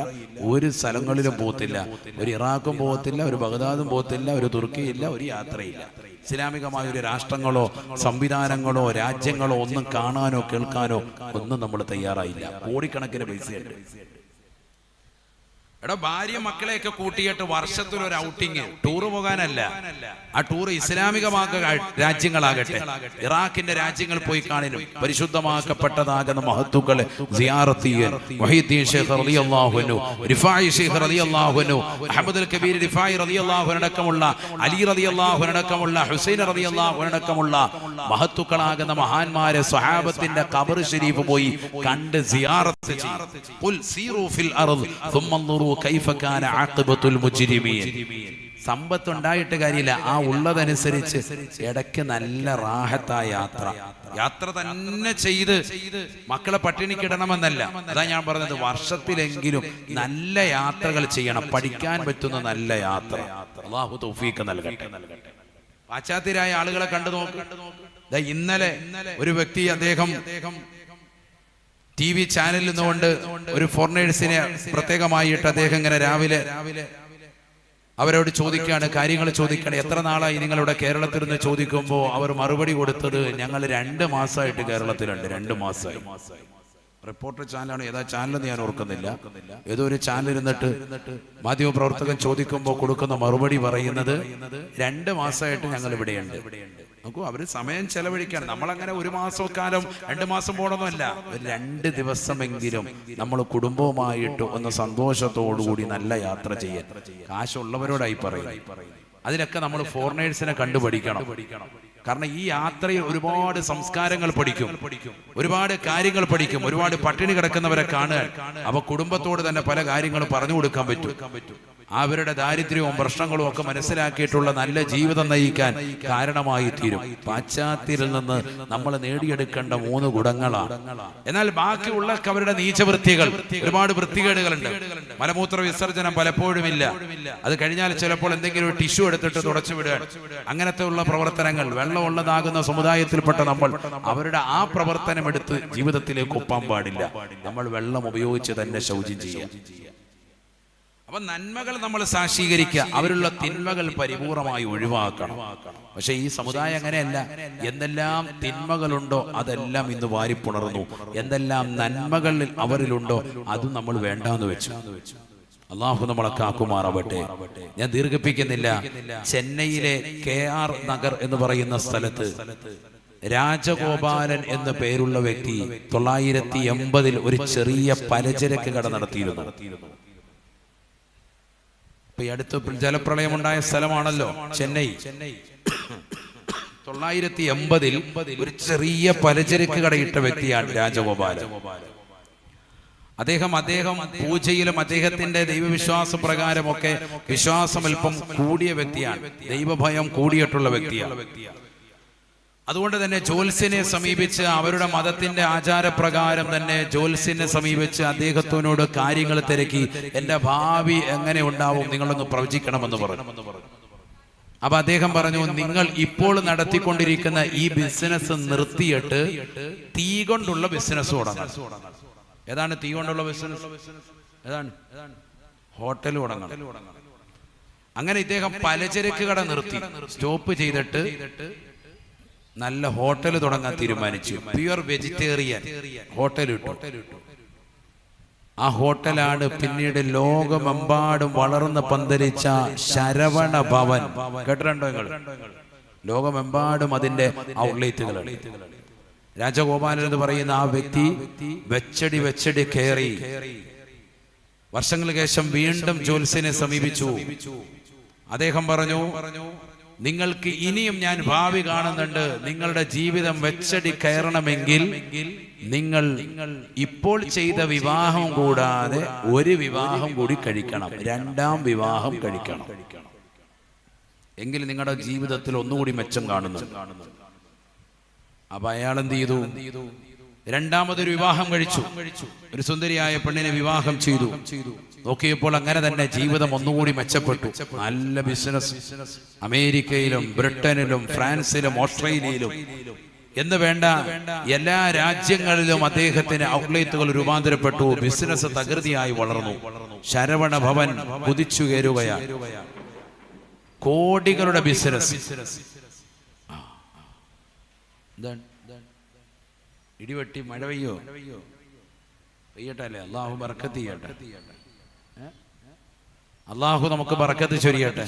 ഒരു സ്ഥലങ്ങളിലും പോകത്തില്ല. ഒരു ഇറാഖും പോകത്തില്ല, ഒരു ബഗ്ദാദും പോകത്തില്ല, ഒരു തുർക്കിയില്ല, ഒരു യാത്രയില്ല. ഇസ്ലാമികമായ ഒരു രാഷ്ട്രങ്ങളോ സംവിധാനങ്ങളോ രാജ്യങ്ങളോ ഒന്നും കാണാനോ കേൾക്കാനോ ഒന്നും നമ്മൾ തയ്യാറായില്ല. കോടിക്കണക്കിന് പൈസയുണ്ട്. എടാ, ഭാര്യ മക്കളെയൊക്കെ കൂട്ടിയിട്ട് വർഷത്തിൽ ഒരു ഔട്ടിങ്, ടൂറ് പോകാനല്ല. ആ ടൂർ ഇസ്ലാമികമാക്ക രാജ്യങ്ങളാകട്ടെ, ഇറാഖിന്റെ രാജ്യങ്ങൾ പോയി കാണിനും പരിശുദ്ധമാക്കപ്പെട്ടതാകുന്ന മഹത്തുക്കളെ സിയാറത്ത് ചെയ്യാൻ വഹീദ്ദീൻ ശൈഖ് റളിയല്ലാഹു അൻഹു, റിഫായി ശൈഖ് റളിയല്ലാഹു അൻഹു, അഹ്മദുൽ കബീർ റിഫായി റളിയല്ലാഹു അൻഹു അടക്കമുള്ള, അലി റളിയല്ലാഹു അൻഹു അടക്കമുള്ള, ഹുസൈൻ റളിയല്ലാഹു അൻഹു അടക്കമുള്ള മഹത്തുക്കളാകുന്ന മഹാന്മാരെ സ്വഹാബത്തിന്റെ ഖബർ ശരീഫ് പോയി കണ്ട് സിയാറത്ത് ചെയ്യും. ഖുൽ സീറു ഫിൽ അർദ് സുമ്മ അൻദുറു കൈഫ കാന ആഖിബത്തുൽ മുജ്രിമീൻ. സമ്പത്ത് ഉണ്ടായിട്ട് കാര്യമില്ല, ആ ഉള്ളതനുസരിച്ച് ഇടയ്ക്ക് നല്ല റാഹത്തായ യാത്ര തന്നെ ചെയ്ത് മക്കളെ പട്ടിണിക്കിടണമെന്നല്ല. അതാ ഞാൻ പറഞ്ഞത്, വർഷത്തിലെങ്കിലും നല്ല യാത്രകൾ ചെയ്യണം. പഠിക്കാൻ പറ്റുന്ന നല്ല യാത്ര. അല്ലാഹു തൗഫീഖ് നൽകട്ടെ. പാശ്ചാത്യരായ ആളുകളെ കണ്ടു നോക്ക്. ഇന്നലെ ഒരു വ്യക്തി, അദ്ദേഹം TV ചാനലിൽ നിന്നുകൊണ്ട് ഒരു ഫോറിനേഴ്സിനെ പ്രത്യേകമായിട്ട് അദ്ദേഹം ഇങ്ങനെ രാവിലെ അവരോട് ചോദിക്കുകയാണ്, കാര്യങ്ങൾ ചോദിക്കുകയാണ്. എത്ര നാളായി നിങ്ങളുടെ കേരളത്തിൽ നിന്ന് ചോദിക്കുമ്പോൾ അവർ മറുപടി കൊടുത്തത്, ഞങ്ങൾ 2 മാസമായിട്ട് കേരളത്തിലുണ്ട്, 2 മാസമായി. റിപ്പോർട്ടർ ചാനലാണ്, ഏതാ ചാനലെന്ന് ഞാൻ ഓർക്കുന്നില്ല. ഏതോ ഒരു ചാനൽ ഇരുന്നിട്ട് മാധ്യമപ്രവർത്തകൻ ചോദിക്കുമ്പോൾ കൊടുക്കുന്ന മറുപടി പറയുന്നത്, 2 മാസമായിട്ട് ഞങ്ങൾ ഇവിടെയുണ്ട്. നോക്കൂ, അവര് സമയം ചെലവഴിക്കാണ്. നമ്മളങ്ങനെ 1 മാസക്കാലം 2 മാസം പോകണമെന്നല്ല, 2 ദിവസമെങ്കിലും നമ്മൾ കുടുംബവുമായിട്ട് ഒന്ന് സന്തോഷത്തോടുകൂടി നല്ല യാത്ര ചെയ്യാൻ കാശുള്ളവരോടായി പറയും. അതിനൊക്കെ നമ്മൾ ഫോറിനേഴ്സിനെ കണ്ടുപഠിക്കണം. കാരണം ഈ യാത്രയിൽ ഒരുപാട് സംസ്കാരങ്ങൾ പഠിക്കും, ഒരുപാട് കാര്യങ്ങൾ പഠിക്കും, ഒരുപാട് പട്ടിണി കിടക്കുന്നവരെ കാണാൻ അവ കുടുംബത്തോട് തന്നെ പല കാര്യങ്ങളും പറഞ്ഞു കൊടുക്കാൻ പറ്റും. അവരുടെ ദാരിദ്ര്യവും പ്രശ്നങ്ങളും ഒക്കെ മനസ്സിലാക്കിയിട്ടുള്ള നല്ല ജീവിതം നയിക്കാൻ കാരണമായി തീരും. പാശ്ചാത്യരിൽ നിന്ന് നമ്മൾ നേടിയെടുക്കേണ്ട 3 ഗുണങ്ങളാണ്. എന്നാൽ ബാക്കിയുള്ള അവരുടെ നീചവൃത്തികൾ, ഒരുപാട് വൃത്തികേടുകളുണ്ട്. മലമൂത്ര വിസർജനം പലപ്പോഴും ഇല്ല. അത് കഴിഞ്ഞാൽ ചിലപ്പോൾ എന്തെങ്കിലും ഒരു ടിഷ്യൂ എടുത്തിട്ട് തുടച്ചു വിടുക, അങ്ങനത്തെ ഉള്ള പ്രവർത്തനങ്ങൾ. വെള്ളം ഉള്ളതാകുന്ന സമുദായത്തിൽപ്പെട്ട നമ്മൾ അവരുടെ ആ പ്രവർത്തനം എടുത്ത് ജീവിതത്തിലേക്ക് ഒപ്പാൻ പാടില്ല. നമ്മൾ വെള്ളം ഉപയോഗിച്ച് തന്നെ ശൗചം ചെയ്യാം. അപ്പൊ നന്മകൾ നമ്മൾ സാക്ഷീകരിക്കുക, അവരുള്ള തിന്മകൾ പരിപൂർണമായി ഒഴിവാക്കണം. പക്ഷെ ഈ സമുദായം അങ്ങനെയല്ല. എന്തെല്ലാം തിന്മകളുണ്ടോ അതെല്ലാം ഇന്ന് വാരിപ്പുണർന്നു. എന്തെല്ലാം നന്മകളിൽ അവരിലുണ്ടോ അതും നമ്മൾ വേണ്ടാന്ന് വെച്ചു. അള്ളാഹു നമ്മളെ കാക്കുമാറാവട്ടെ. ഞാൻ ദീർഘിപ്പിക്കുന്നില്ല. ചെന്നൈയിലെ KR നഗർ എന്ന് പറയുന്ന സ്ഥലത്ത് രാജഗോപാലൻ എന്ന പേരുള്ള വ്യക്തി 980 ഒരു ചെറിയ പലചരക്ക് കട നടത്തിയിരുന്നു. ഇപ്പൊ ഈ അടുത്ത് ജലപ്രളയമുണ്ടായ സ്ഥലമാണല്ലോ ചെന്നൈ. 980 ഒരു ചെറിയ പലചരക്ക് കടയിട്ട വ്യക്തിയാണ് രാജഗോപാലൻ. അദ്ദേഹം പൂജയിലും അദ്ദേഹത്തിന്റെ ദൈവവിശ്വാസ പ്രകാരമൊക്കെ വിശ്വാസം അല്പം കൂടിയ വ്യക്തിയാണ്, ദൈവഭയം കൂടിയിട്ടുള്ള വ്യക്തിയാണ്. അതുകൊണ്ട് തന്നെ ജ്യോത്സ്യനെ സമീപിച്ച് അവരുടെ മതത്തിന്റെ ആചാരപ്രകാരം തന്നെ ജ്യോത്സ്യനെ സമീപിച്ച് അദ്ദേഹത്തിനോട് കാര്യങ്ങൾ തിരക്കി, എന്റെ ഭാവി എങ്ങനെ ഉണ്ടാവും, നിങ്ങളൊന്ന് പ്രവചിക്കണമെന്ന് പറഞ്ഞു. അപ്പൊ അദ്ദേഹം പറഞ്ഞു, നിങ്ങൾ ഇപ്പോൾ നടത്തിക്കൊണ്ടിരിക്കുന്ന ഈ ബിസിനസ് നിർത്തിയിട്ട് തീ കൊണ്ടുള്ള ബിസിനസ് തുടങ്ങണം. ഏതാണ് തീ കൊണ്ടുള്ള ബിസിനസ്? ഏതാണ്? ഹോട്ടൽ തുടങ്ങണം. അങ്ങനെ ഇദ്ദേഹം പലചരക്ക് കട നിർത്തി, സ്റ്റോപ്പ് ചെയ്തിട്ട് നല്ല ഹോട്ടൽ തുടങ്ങാൻ തീരുമാനിച്ചു. പ്യുവർ വെജിറ്റേറിയൻ ഹോട്ടൽ ഇട്ടു. ആ ഹോട്ടലാണ് പിന്നീട് ലോകമെമ്പാടും വളർന്ന് പന്തലിച്ച ശരവണ ഭവൻ. കേട്ടിട്ടുണ്ടോ നിങ്ങൾ? ലോകമെമ്പാടും അതിന്റെ ഔട്ട്ലെറ്റുകളാണ്. രാജഗോപാലൻ എന്ന് പറയുന്ന ആ വ്യക്തി വെച്ചടി കയറി. വർഷങ്ങൾക്ക് ശേഷം വീണ്ടും ജ്യോത്സ്യനെ സമീപിച്ചു. അദ്ദേഹം പറഞ്ഞു, നിങ്ങൾക്ക് ഇനിയും ഞാൻ ഭാവി കാണുന്നുണ്ട്. നിങ്ങളുടെ ജീവിതം വെച്ചടി കയറണമെങ്കിൽ നിങ്ങൾ ഇപ്പോൾ ചെയ്ത വിവാഹം കൂടാതെ ഒരു വിവാഹം കൂടി കഴിക്കണം, രണ്ടാം വിവാഹം കഴിക്കണം. എങ്കിൽ നിങ്ങളുടെ ജീവിതത്തിൽ ഒന്നുകൂടി മെച്ചം കാണുന്നു. അപ്പൊ അയാൾ എന്ത് ചെയ്തു? രണ്ടാമതൊരു വിവാഹം കഴിച്ചു. ഒരു സുന്ദരിയായ പെണ്ണിനെ വിവാഹം ചെയ്തു. നോക്കിയപ്പോൾ അങ്ങനെ തന്നെ ജീവിതം ഒന്നുകൂടി മെച്ചപ്പെട്ടു. നല്ല ബിസിനസ് അമേരിക്കയിലും ബ്രിട്ടനിലും ഫ്രാൻസിലും ഓസ്ട്രേലിയയിലും എന്ന് വേണ്ട എല്ലാ രാജ്യങ്ങളിലും അദ്ദേഹത്തിന് ഔട്ട്ലെറ്റുകൾ രൂപാന്തരപ്പെട്ടു. ബിസിനസ് തകൃതിയായി വളർന്നു. ശരവണ ഭവൻ കുതിച്ചുകയറുകയാണ്. കോടികളുടെ ബിസിനസ്. ഇടിവെട്ടി മഴ പെയ്യട്ടല്ലേ? അള്ളാഹു ബർക്കത്ത് ചെയ്യട്ടെ. അള്ളാഹു നമുക്ക് ബർക്കത്ത് ചൊരിയട്ടെ.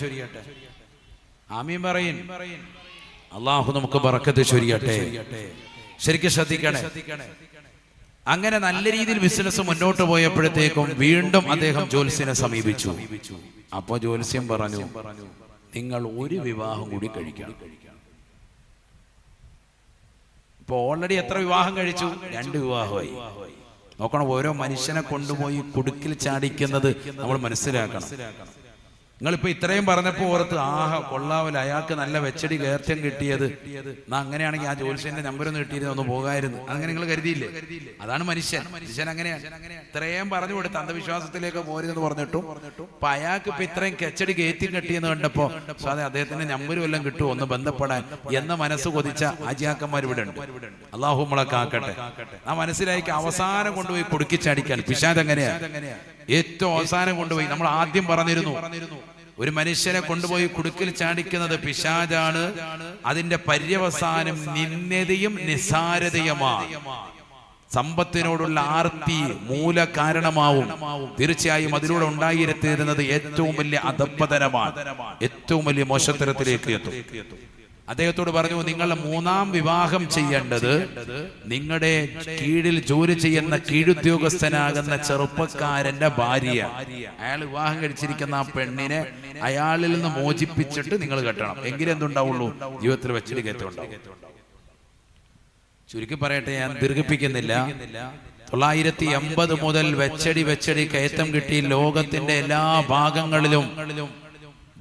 ആമീൻ പറയിൻ. അള്ളാഹു നമുക്ക് ബർക്കത്ത് ചൊരിയട്ടെ. ശരിക്കും ശ്രദ്ധിക്കണേ. അങ്ങനെ നല്ല രീതിയിൽ ബിസിനസ് മുന്നോട്ട് പോയപ്പോഴത്തേക്കും വീണ്ടും അദ്ദേഹം ജ്യോത്സ്യനെ സമീപിച്ചു. അപ്പൊ ജ്യോത്സ്യം പറഞ്ഞു, നിങ്ങൾ ഒരു വിവാഹം കൂടി കഴിക്കണം. ഇപ്പൊ ഓൾറെഡി എത്ര വിവാഹം കഴിച്ചു? 2 വിവാഹമായി. നോക്കണം, ഓരോ മനുഷ്യനെ കൊണ്ടുപോയി കുടുക്കിൽ ചാടിക്കുന്നത് നമ്മൾ മനസ്സിലാക്കണം. നിങ്ങളിപ്പോ ഇത്രയും പറഞ്ഞപ്പോ ഓർത്ത്, ആഹ് കൊള്ളാവില്ല, അയാൾക്ക് നല്ല വെച്ചടി കയറ്റം കിട്ടിയത്, അങ്ങനെയാണെങ്കിൽ ആ ജ്യോത്സ്യന്റെ നമ്പരൊന്നും കിട്ടിയിരുന്നു, ഒന്ന് പോകായിരുന്നു. അങ്ങനെ നിങ്ങൾ കരുതിയില്ലേ? അതാണ് മനുഷ്യൻ. അങ്ങനെയാണ്. ഇത്രയും പറഞ്ഞു കൊടുത്ത് അന്ധവിശ്വാസത്തിലേക്ക് പോരുതെന്ന് പറഞ്ഞിട്ടും അപ്പൊ അയാൾക്ക് ഇപ്പൊ ഇത്രയും കെച്ചടി കയറ്റി കെട്ടിയെന്ന് കണ്ടപ്പോ അതെ അദ്ദേഹത്തിന്റെ നമ്പരും എല്ലാം കിട്ടുമോ ഒന്ന് ബന്ധപ്പെടാൻ എന്ന മനസ്സ് കൊതിച്ച ആജിയാക്കന്മാർ ഇവിടെ ഉണ്ട്. അള്ളാഹു നമ്മളെ കാക്കട്ടെ. ആ മനസ്സിലാക്കി അവസാനം കൊണ്ടുപോയി കുടുക്കിച്ചടിക്കാൻ പിശാച് അങ്ങനെയാണ്. ഏറ്റവും അവസാനം കൊണ്ടുപോയി, നമ്മൾ ആദ്യം പറഞ്ഞിരുന്നു, ഒരു മനുഷ്യനെ കൊണ്ടുപോയി കുടുക്കിൽ ചാടിക്കുന്നത് പിശാചാണ്. അതിന്റെ പര്യവസാനം നിന്ദതയും നിസ്സാരതയുമാണ്. സമ്പത്തിനോടുള്ള ആർത്തി മൂല കാരണമാവും. തീർച്ചയായും അതിലൂടെ ഉണ്ടായിരുന്നത് ഏറ്റവും വലിയ അധപ്പതനമാണ്, ഏറ്റവും വലിയ മോശത്തരത്തിലേക്ക് എത്തും. അദ്ദേഹത്തോട് പറഞ്ഞു, നിങ്ങൾ 3ാം വിവാഹം ചെയ്യേണ്ടത് നിങ്ങളുടെ കീഴിൽ ജോലി ചെയ്യുന്ന കീഴുദ്യോഗസ്ഥനാകുന്ന ചെറുപ്പക്കാരന്റെ ഭാര്യ. അയാൾ വിവാഹം കഴിച്ചിരിക്കുന്ന ആ പെണ്ണിനെ അയാളിൽ നിന്ന് മോചിപ്പിച്ചിട്ട് നിങ്ങൾ കെട്ടണം. എങ്കിലും എന്തുണ്ടാവുള്ളൂ? ജീവിതത്തിൽ വെച്ചിട്ട് കയറ്റമുണ്ടാവും. ചുരുക്കി പറയട്ടെ, ഞാൻ ദീർഘിപ്പിക്കുന്നില്ല. 980 മുതൽ വെച്ചടി കയറ്റം കിട്ടി. ലോകത്തിന്റെ എല്ലാ ഭാഗങ്ങളിലും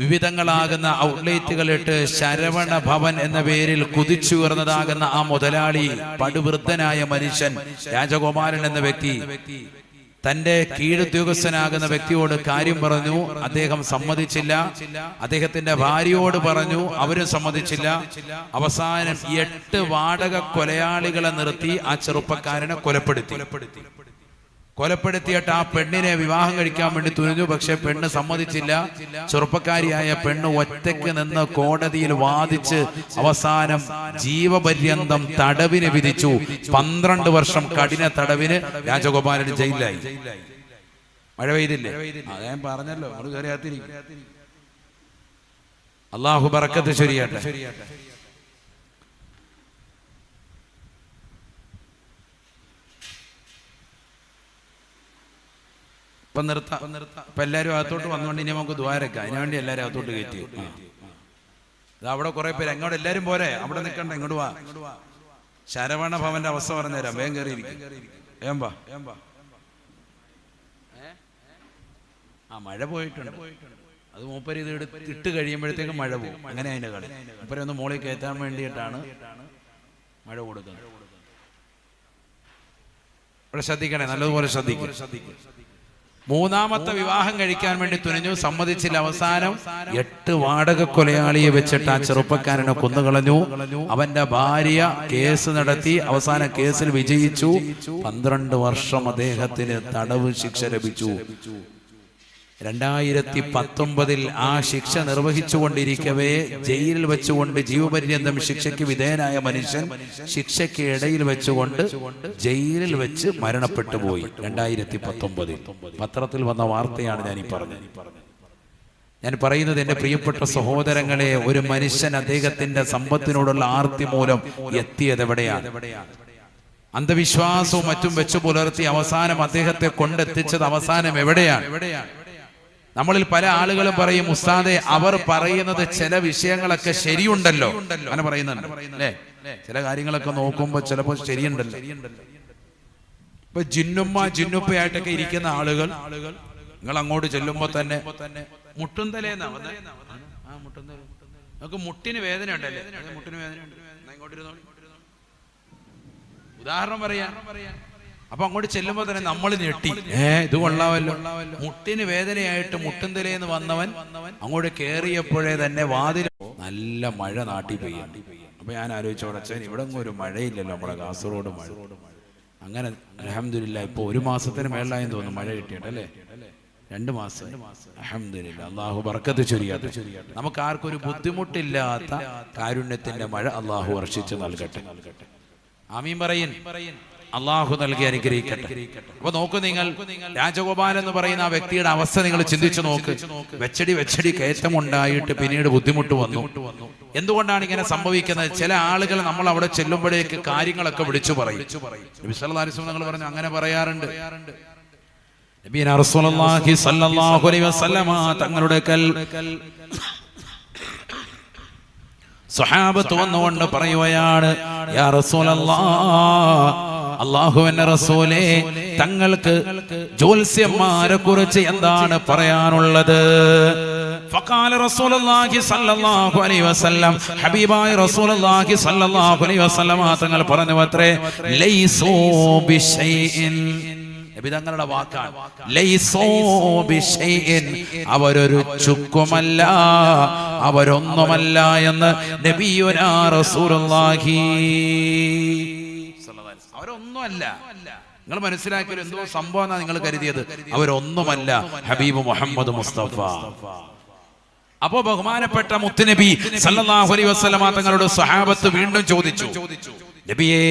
വിവിധങ്ങളാകുന്ന ഔട്ട്ലെറ്റുകളിട്ട് ശരവണ ഭവൻ എന്ന പേരിൽ കുതിച്ചുയർന്നതാകുന്ന ആ മുതലാളി, പടുവൃദ്ധനായ മനുഷ്യൻ രാജഗോപാലൻ എന്ന വ്യക്തി തന്റെ കീഴുദ്യോഗസ്ഥനാകുന്ന വ്യക്തിയോട് കാര്യം പറഞ്ഞു. അദ്ദേഹം സമ്മതിച്ചില്ല. അദ്ദേഹത്തിന്റെ ഭാര്യയോട് പറഞ്ഞു, അവരും സമ്മതിച്ചില്ല. അവസാനം 8 വാടക കൊലയാളികളെ നിർത്തി ആ ചെറുപ്പക്കാരനെ കൊലപ്പെടുത്തിയിട്ട് ആ പെണ്ണിനെ വിവാഹം കഴിക്കാൻ വേണ്ടി തുനിഞ്ഞു. പക്ഷെ പെണ്ണ് സമ്മതിച്ചില്ല. ചെറുപ്പക്കാരിയായ പെണ്ണ് ഒറ്റയ്ക്ക് നിന്ന് കോടതിയിൽ വാദിച്ച് അവസാനം ജീവപര്യന്തം തടവിന് വിധിച്ചു. 12 വർഷം കഠിന തടവിന് രാജഗോപാലൻ ജയിലിലായി. മഴ പെയ്തില്ലേ? അത് ഞാൻ പറഞ്ഞല്ലോ, നമ്മൾ കയറിയാത്തിരിക്കും. അള്ളാഹു ബറക്കത്ത് ശരിയാട്ടെ. ഇപ്പൊ നിർത്താം. ഇപ്പൊ എല്ലാവരും അകത്തോട്ട് വന്നുകൊണ്ട് ഇനി നമുക്ക് ദ്വാരക്കാം. അതിനുവേണ്ടി എല്ലാവരും അകത്തോട്ട് കയറ്റി. അവിടെ കുറെ പേര് അങ്ങോട്ട് എല്ലാവരും പോരെ, അവിടെ നിൽക്കണ്ട, ഇങ്ങോട്ട് വാ. ശരവണ ഭവന്റെ അവസ്ഥ പറഞ്ഞുതരാം. വേഗം കയറിയിരിക്കും. ഏമ്പാ മഴ പോയിട്ടുണ്ട്. അത് മൂപ്പര് ഇത് ഇട്ട് കഴിയുമ്പോഴത്തേക്കും മഴ പോകും. അങ്ങനെ അതിന്റെ കളി. മൂപ്പരെ ഒന്ന് മോളിൽ കയറ്റാൻ വേണ്ടിയിട്ടാണ് മഴ കൊടുക്കുന്നത്. ഇവിടെ ശ്രദ്ധിക്കണേ, നല്ലതുപോലെ ശ്രദ്ധിക്കും. മൂന്നാമത്തെ വിവാഹം കഴിക്കാൻ വേണ്ടി തുനിഞ്ഞു, സമ്മതിച്ചില്ല. അവസാനം 8 വാടക കൊലയാളിയെ വെച്ചിട്ട് ആ ചെറുപ്പക്കാരനെ കൊന്നുകളഞ്ഞു. അവന്റെ ഭാര്യ കേസ് നടത്തി, അവസാനം കേസിൽ വിജയിച്ചു. 12 വർഷം അദ്ദേഹത്തിന് തടവ് ശിക്ഷ ലഭിച്ചു. 2019 ആ ശിക്ഷ നിർവഹിച്ചുകൊണ്ടിരിക്കവേ ജയിലിൽ വെച്ചുകൊണ്ട് ജീവപര്യന്തം ശിക്ഷയ്ക്ക് വിധേയനായ മനുഷ്യൻ ശിക്ഷയ്ക്ക് ഇടയിൽ വെച്ചുകൊണ്ട് ജയിലിൽ വെച്ച് മരണപ്പെട്ടു പോയി. 2019 പത്രത്തിൽ വന്ന വാർത്തയാണ് ഞാൻ ഈ പറഞ്ഞത്. ഞാൻ പറയുന്നത്, എന്റെ പ്രിയപ്പെട്ട സഹോദരങ്ങളെ, ഒരു മനുഷ്യൻ അദ്ദേഹത്തിന്റെ സമ്പത്തിനോടുള്ള ആർത്തി മൂലം എത്തിയത് എവിടെയാണ്? അന്ധവിശ്വാസവും മറ്റും വെച്ചു പുലർത്തി അവസാനം അദ്ദേഹത്തെ കൊണ്ടെത്തിച്ചത് അവസാനം എവിടെയാണ്? നമ്മളിൽ പല ആളുകളും പറയും, ഉസ്താദെ അവർ പറയുന്നത് ചില വിഷയങ്ങളൊക്കെ ശരിയുണ്ടല്ലോ, അങ്ങനെ പറയുന്നുണ്ട് അല്ലേ? ചില കാര്യങ്ങളൊക്കെ നോക്കുമ്പോ ചിലപ്പോൾ ശരിയുണ്ടല്ലോ. ഇപ്പൊ ജിന്നുപ്പയായിട്ടൊക്കെ ഇരിക്കുന്ന ആളുകൾ നിങ്ങൾ അങ്ങോട്ട് ചെല്ലുമ്പോ തന്നെ മുട്ടുന്തലേന്നാ വന്നേ. നമുക്ക് മുട്ടിന് വേദന ഉണ്ടല്ലേ? മുട്ടിന് വേദന ഉണ്ട്, ഇങ്ങോട്ടിരുന്നോ. ഉദാഹരണം പറയാ. അപ്പൊ അങ്ങോട്ട് ചെല്ലുമ്പോ തന്നെ നമ്മൾ ഞെട്ടി, ഇത് കൊള്ളാമല്ലോ. മുട്ടിന് വേദനയായിട്ട് മുട്ടുന്തലേന്ന് വന്നവൻ അങ്ങോട്ട് കേറിയപ്പോഴേ തന്നെ വാതിൽ നല്ല മഴ നാട്ടി പെയ്യാൻ. അപ്പൊ ഞാൻ ആലോചിച്ചോടച്ചൻ, ഇവിടെ ഒരു മഴയില്ലല്ലോ, നമ്മുടെ കാസർഗോഡ് മഴ. അങ്ങനെ അൽഹംദുലില്ലാ ഇപ്പൊ 1 മാസത്തിന് മേളിലായെന്ന് തോന്നുന്നു മഴ കിട്ടിയിട്ട്, അല്ലേ? 2 മാസം അൽഹംദുലില്ലാ. അള്ളാഹു ബർക്കത്ത് ചൊരിയാട്ടെ. നമുക്ക് ആർക്കും ഒരു ബുദ്ധിമുട്ടില്ലാത്ത കാരുണ്യത്തിന്റെ മഴ അള്ളാഹു വർഷിച്ച് നൽകട്ടെ. ആമീൻ പറയിൻ. അള്ളാഹു നൽകി അനുഗ്രഹിക്കട്ടെ. അപ്പൊ നോക്കൂ, നിങ്ങൾ രാജഗോപാൽ എന്ന് പറയുന്ന ആ വ്യക്തിയുടെ അവസ്ഥ നിങ്ങൾ ചിന്തിച്ചു നോക്ക്. വെച്ചടി കയറ്റമുണ്ടായിട്ട് പിന്നീട് ബുദ്ധിമുട്ട് വന്നു. എന്തുകൊണ്ടാണ് ഇങ്ങനെ സംഭവിക്കുന്നത്? ചില ആളുകൾ നമ്മൾ അവിടെ ചെല്ലുമ്പോഴേക്ക് കാര്യങ്ങളൊക്കെ വിളിച്ചു പറയും. നബി സല്ലല്ലാഹു അലൈഹി വസല്ലം തങ്ങൾ പറഞ്ഞു, അങ്ങനെ പറയാറുണ്ട്. നബിയനാ റസൂലുള്ളാഹി സ്വല്ലല്ലാഹു അലൈഹി വസല്ലമ തങ്ങളുടെ സ്വഹാബത്ത് വന്നുകൊണ്ട് പറയുകയാണ്, യാ റസൂലല്ലാഹ്, അല്ലാഹുവിന്റെ റസൂലേ, തങ്ങൾക്ക് ജ്യോത്സ്യന്മാരെ കുറിച്ച് എന്താണ് പറയാനുള്ളത്? ഫഖാല റസൂലുള്ളാഹി സ്വല്ലല്ലാഹു അലൈഹി വസല്ലം, ഹബീബായ റസൂലുള്ളാഹി സ്വല്ലല്ലാഹു അലൈഹി വസല്ലം തങ്ങൾ പറഞ്ഞു അത്രേ, ലൈസൂ ബിശൈഇൻ. നബി തങ്ങളുടെ വാക്കാണ്, ലൈസൂ ബിശൈഇൻ, അവരൊരു ചുക്കുമല്ല, അവരൊന്നുമല്ല എന്ന് നബിയുനാ റസൂലുള്ളാഹി. അവരൊന്നുമല്ല. നിങ്ങൾ മനസ്സിലാക്കിയത് എന്തോ സംഭവം നിങ്ങൾ കരുതിയത്. അവരൊന്നുമല്ല, ഹബീബ് മുഹമ്മദ് മുസ്തഫ. അപ്പോ ബഹുമാനപ്പെട്ട മുത്തുനബി സല്ലല്ലാഹു അലൈഹി വസല്ലമ തങ്ങളുടെ സ്വഹാബത്ത് വീണ്ടും ചോദിച്ചു, നബിയേ,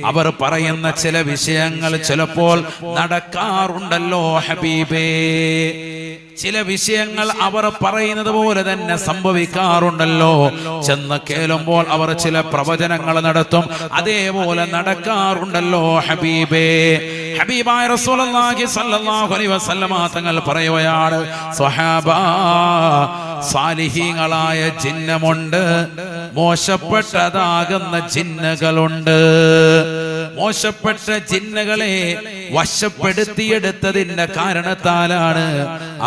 അവർ പറയുന്ന ചില വിഷയങ്ങൾ ചിലപ്പോൾ നടക്കാറുണ്ടല്ലോ ഹബീബേ. ചില വിഷയങ്ങൾ അവർ പറയുന്നത് പോലെ തന്നെ സംഭവിക്കാറുണ്ടല്ലോ. ചെന്ന് കേളുമ്പോൾ അവർ ചില പ്രവചനങ്ങൾ നടത്തും, അതേപോലെ നടക്കാറുണ്ടല്ലോ ഹബീബേ. ഹബീബായ റസൂലുള്ളാഹി സ്വല്ലല്ലാഹു അലൈഹി വസല്ലമ തങ്ങൾ പറയുകയാണ്, സ്വഹാബാ, സാലിഹീങ്ങളായ ജിന്നമുണ്ട്, മോശപ്പെട്ടതാകുന്ന ജിന്നുകളുണ്ട്. മോശപ്പെട്ട ജിന്നുകളെ വശപ്പെടുത്തിയെടുത്തതിന്റെ കാരണത്താലാണ്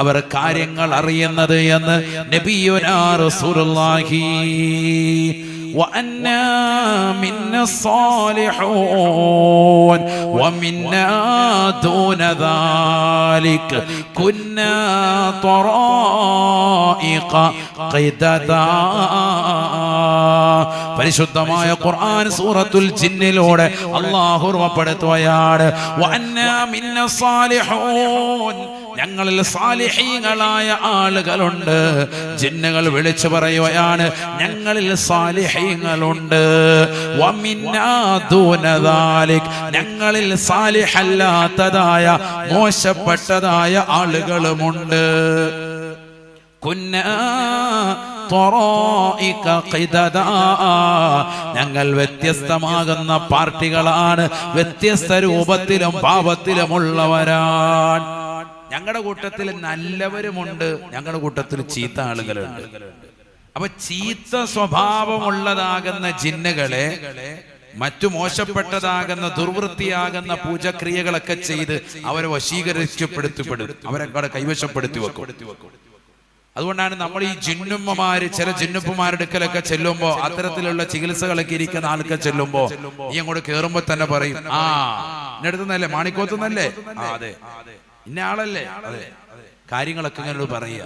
അവർ കാര്യങ്ങൾ അറിയുന്നത് എന്ന് നബിയുനാ റസൂലുള്ളാഹി. وأنا منا الصالحون ومنا دون ذلك كنا طرائق قددا. പരിശുദ്ധമായ ഖുർആൻ സൂറത്തുൽ ജിന്നിലൂടെ അല്ലാഹു ഓർമ്മപ്പെടുത്തുകയാണ്, വഅന്നാ മിന്ന സാലിഹൂൻ, ഞങ്ങളിൽ സാലിഹീങ്ങളായ ആളുകളുണ്ട്. ജിന്നുകൾ വിളിച്ചു പറയുകയാണ്, ഞങ്ങളിൽ സാലിഹീങ്ങളുണ്ട്. വമിന്നാ ദൂന ദാലിക്, ഞങ്ങളിൽ സാലിഹല്ലാത്തതായ മോശപ്പെട്ടതായ ആളുകളുമുണ്ട്. ഞങ്ങൾ വ്യത്യസ്തമാകുന്ന പാർട്ടികളാണ്, വ്യത്യസ്ത രൂപത്തിലും ഭാവത്തിലുമുള്ളവരാണ്. ഞങ്ങളുടെ കൂട്ടത്തിൽ നല്ലവരുമുണ്ട്, ഞങ്ങളുടെ കൂട്ടത്തിൽ ചീത്ത ആളുകളുണ്ട്. അപ്പൊ ചീത്ത സ്വഭാവമുള്ളതാകുന്ന ജിന്നുകളെ മറ്റു മോശപ്പെട്ടതാകുന്ന ദുർവൃത്തിയാകുന്ന പൂജക്രിയകളൊക്കെ ചെയ്ത് അവരെ വശീകരിക്കപ്പെടുത്തിപ്പെടും, അവരെ കൈവശപ്പെടുത്തി വെക്കും. അതുകൊണ്ടാണ് നമ്മൾ ഈ ജിന്നുമ്മമാര്, ചില ജിന്നുപ്പമാരുടെ അടുക്കലൊക്കെ ചെല്ലുമ്പോ, അത്തരത്തിലുള്ള ചികിത്സകളൊക്കെ ഇരിക്കുന്ന ആൾക്കാർ ചെല്ലുമ്പോ ഈ അങ്ങോട്ട് കേറുമ്പോ തന്നെ പറയും, ആ എന്നെ അടുത്തുനിന്നല്ലേ, മാണിക്കോത്തുന്നല്ലേ, അതെ ഇന്ന ആളല്ലേ, അതെ കാര്യങ്ങളൊക്കെ ഇങ്ങനെ പറയുക.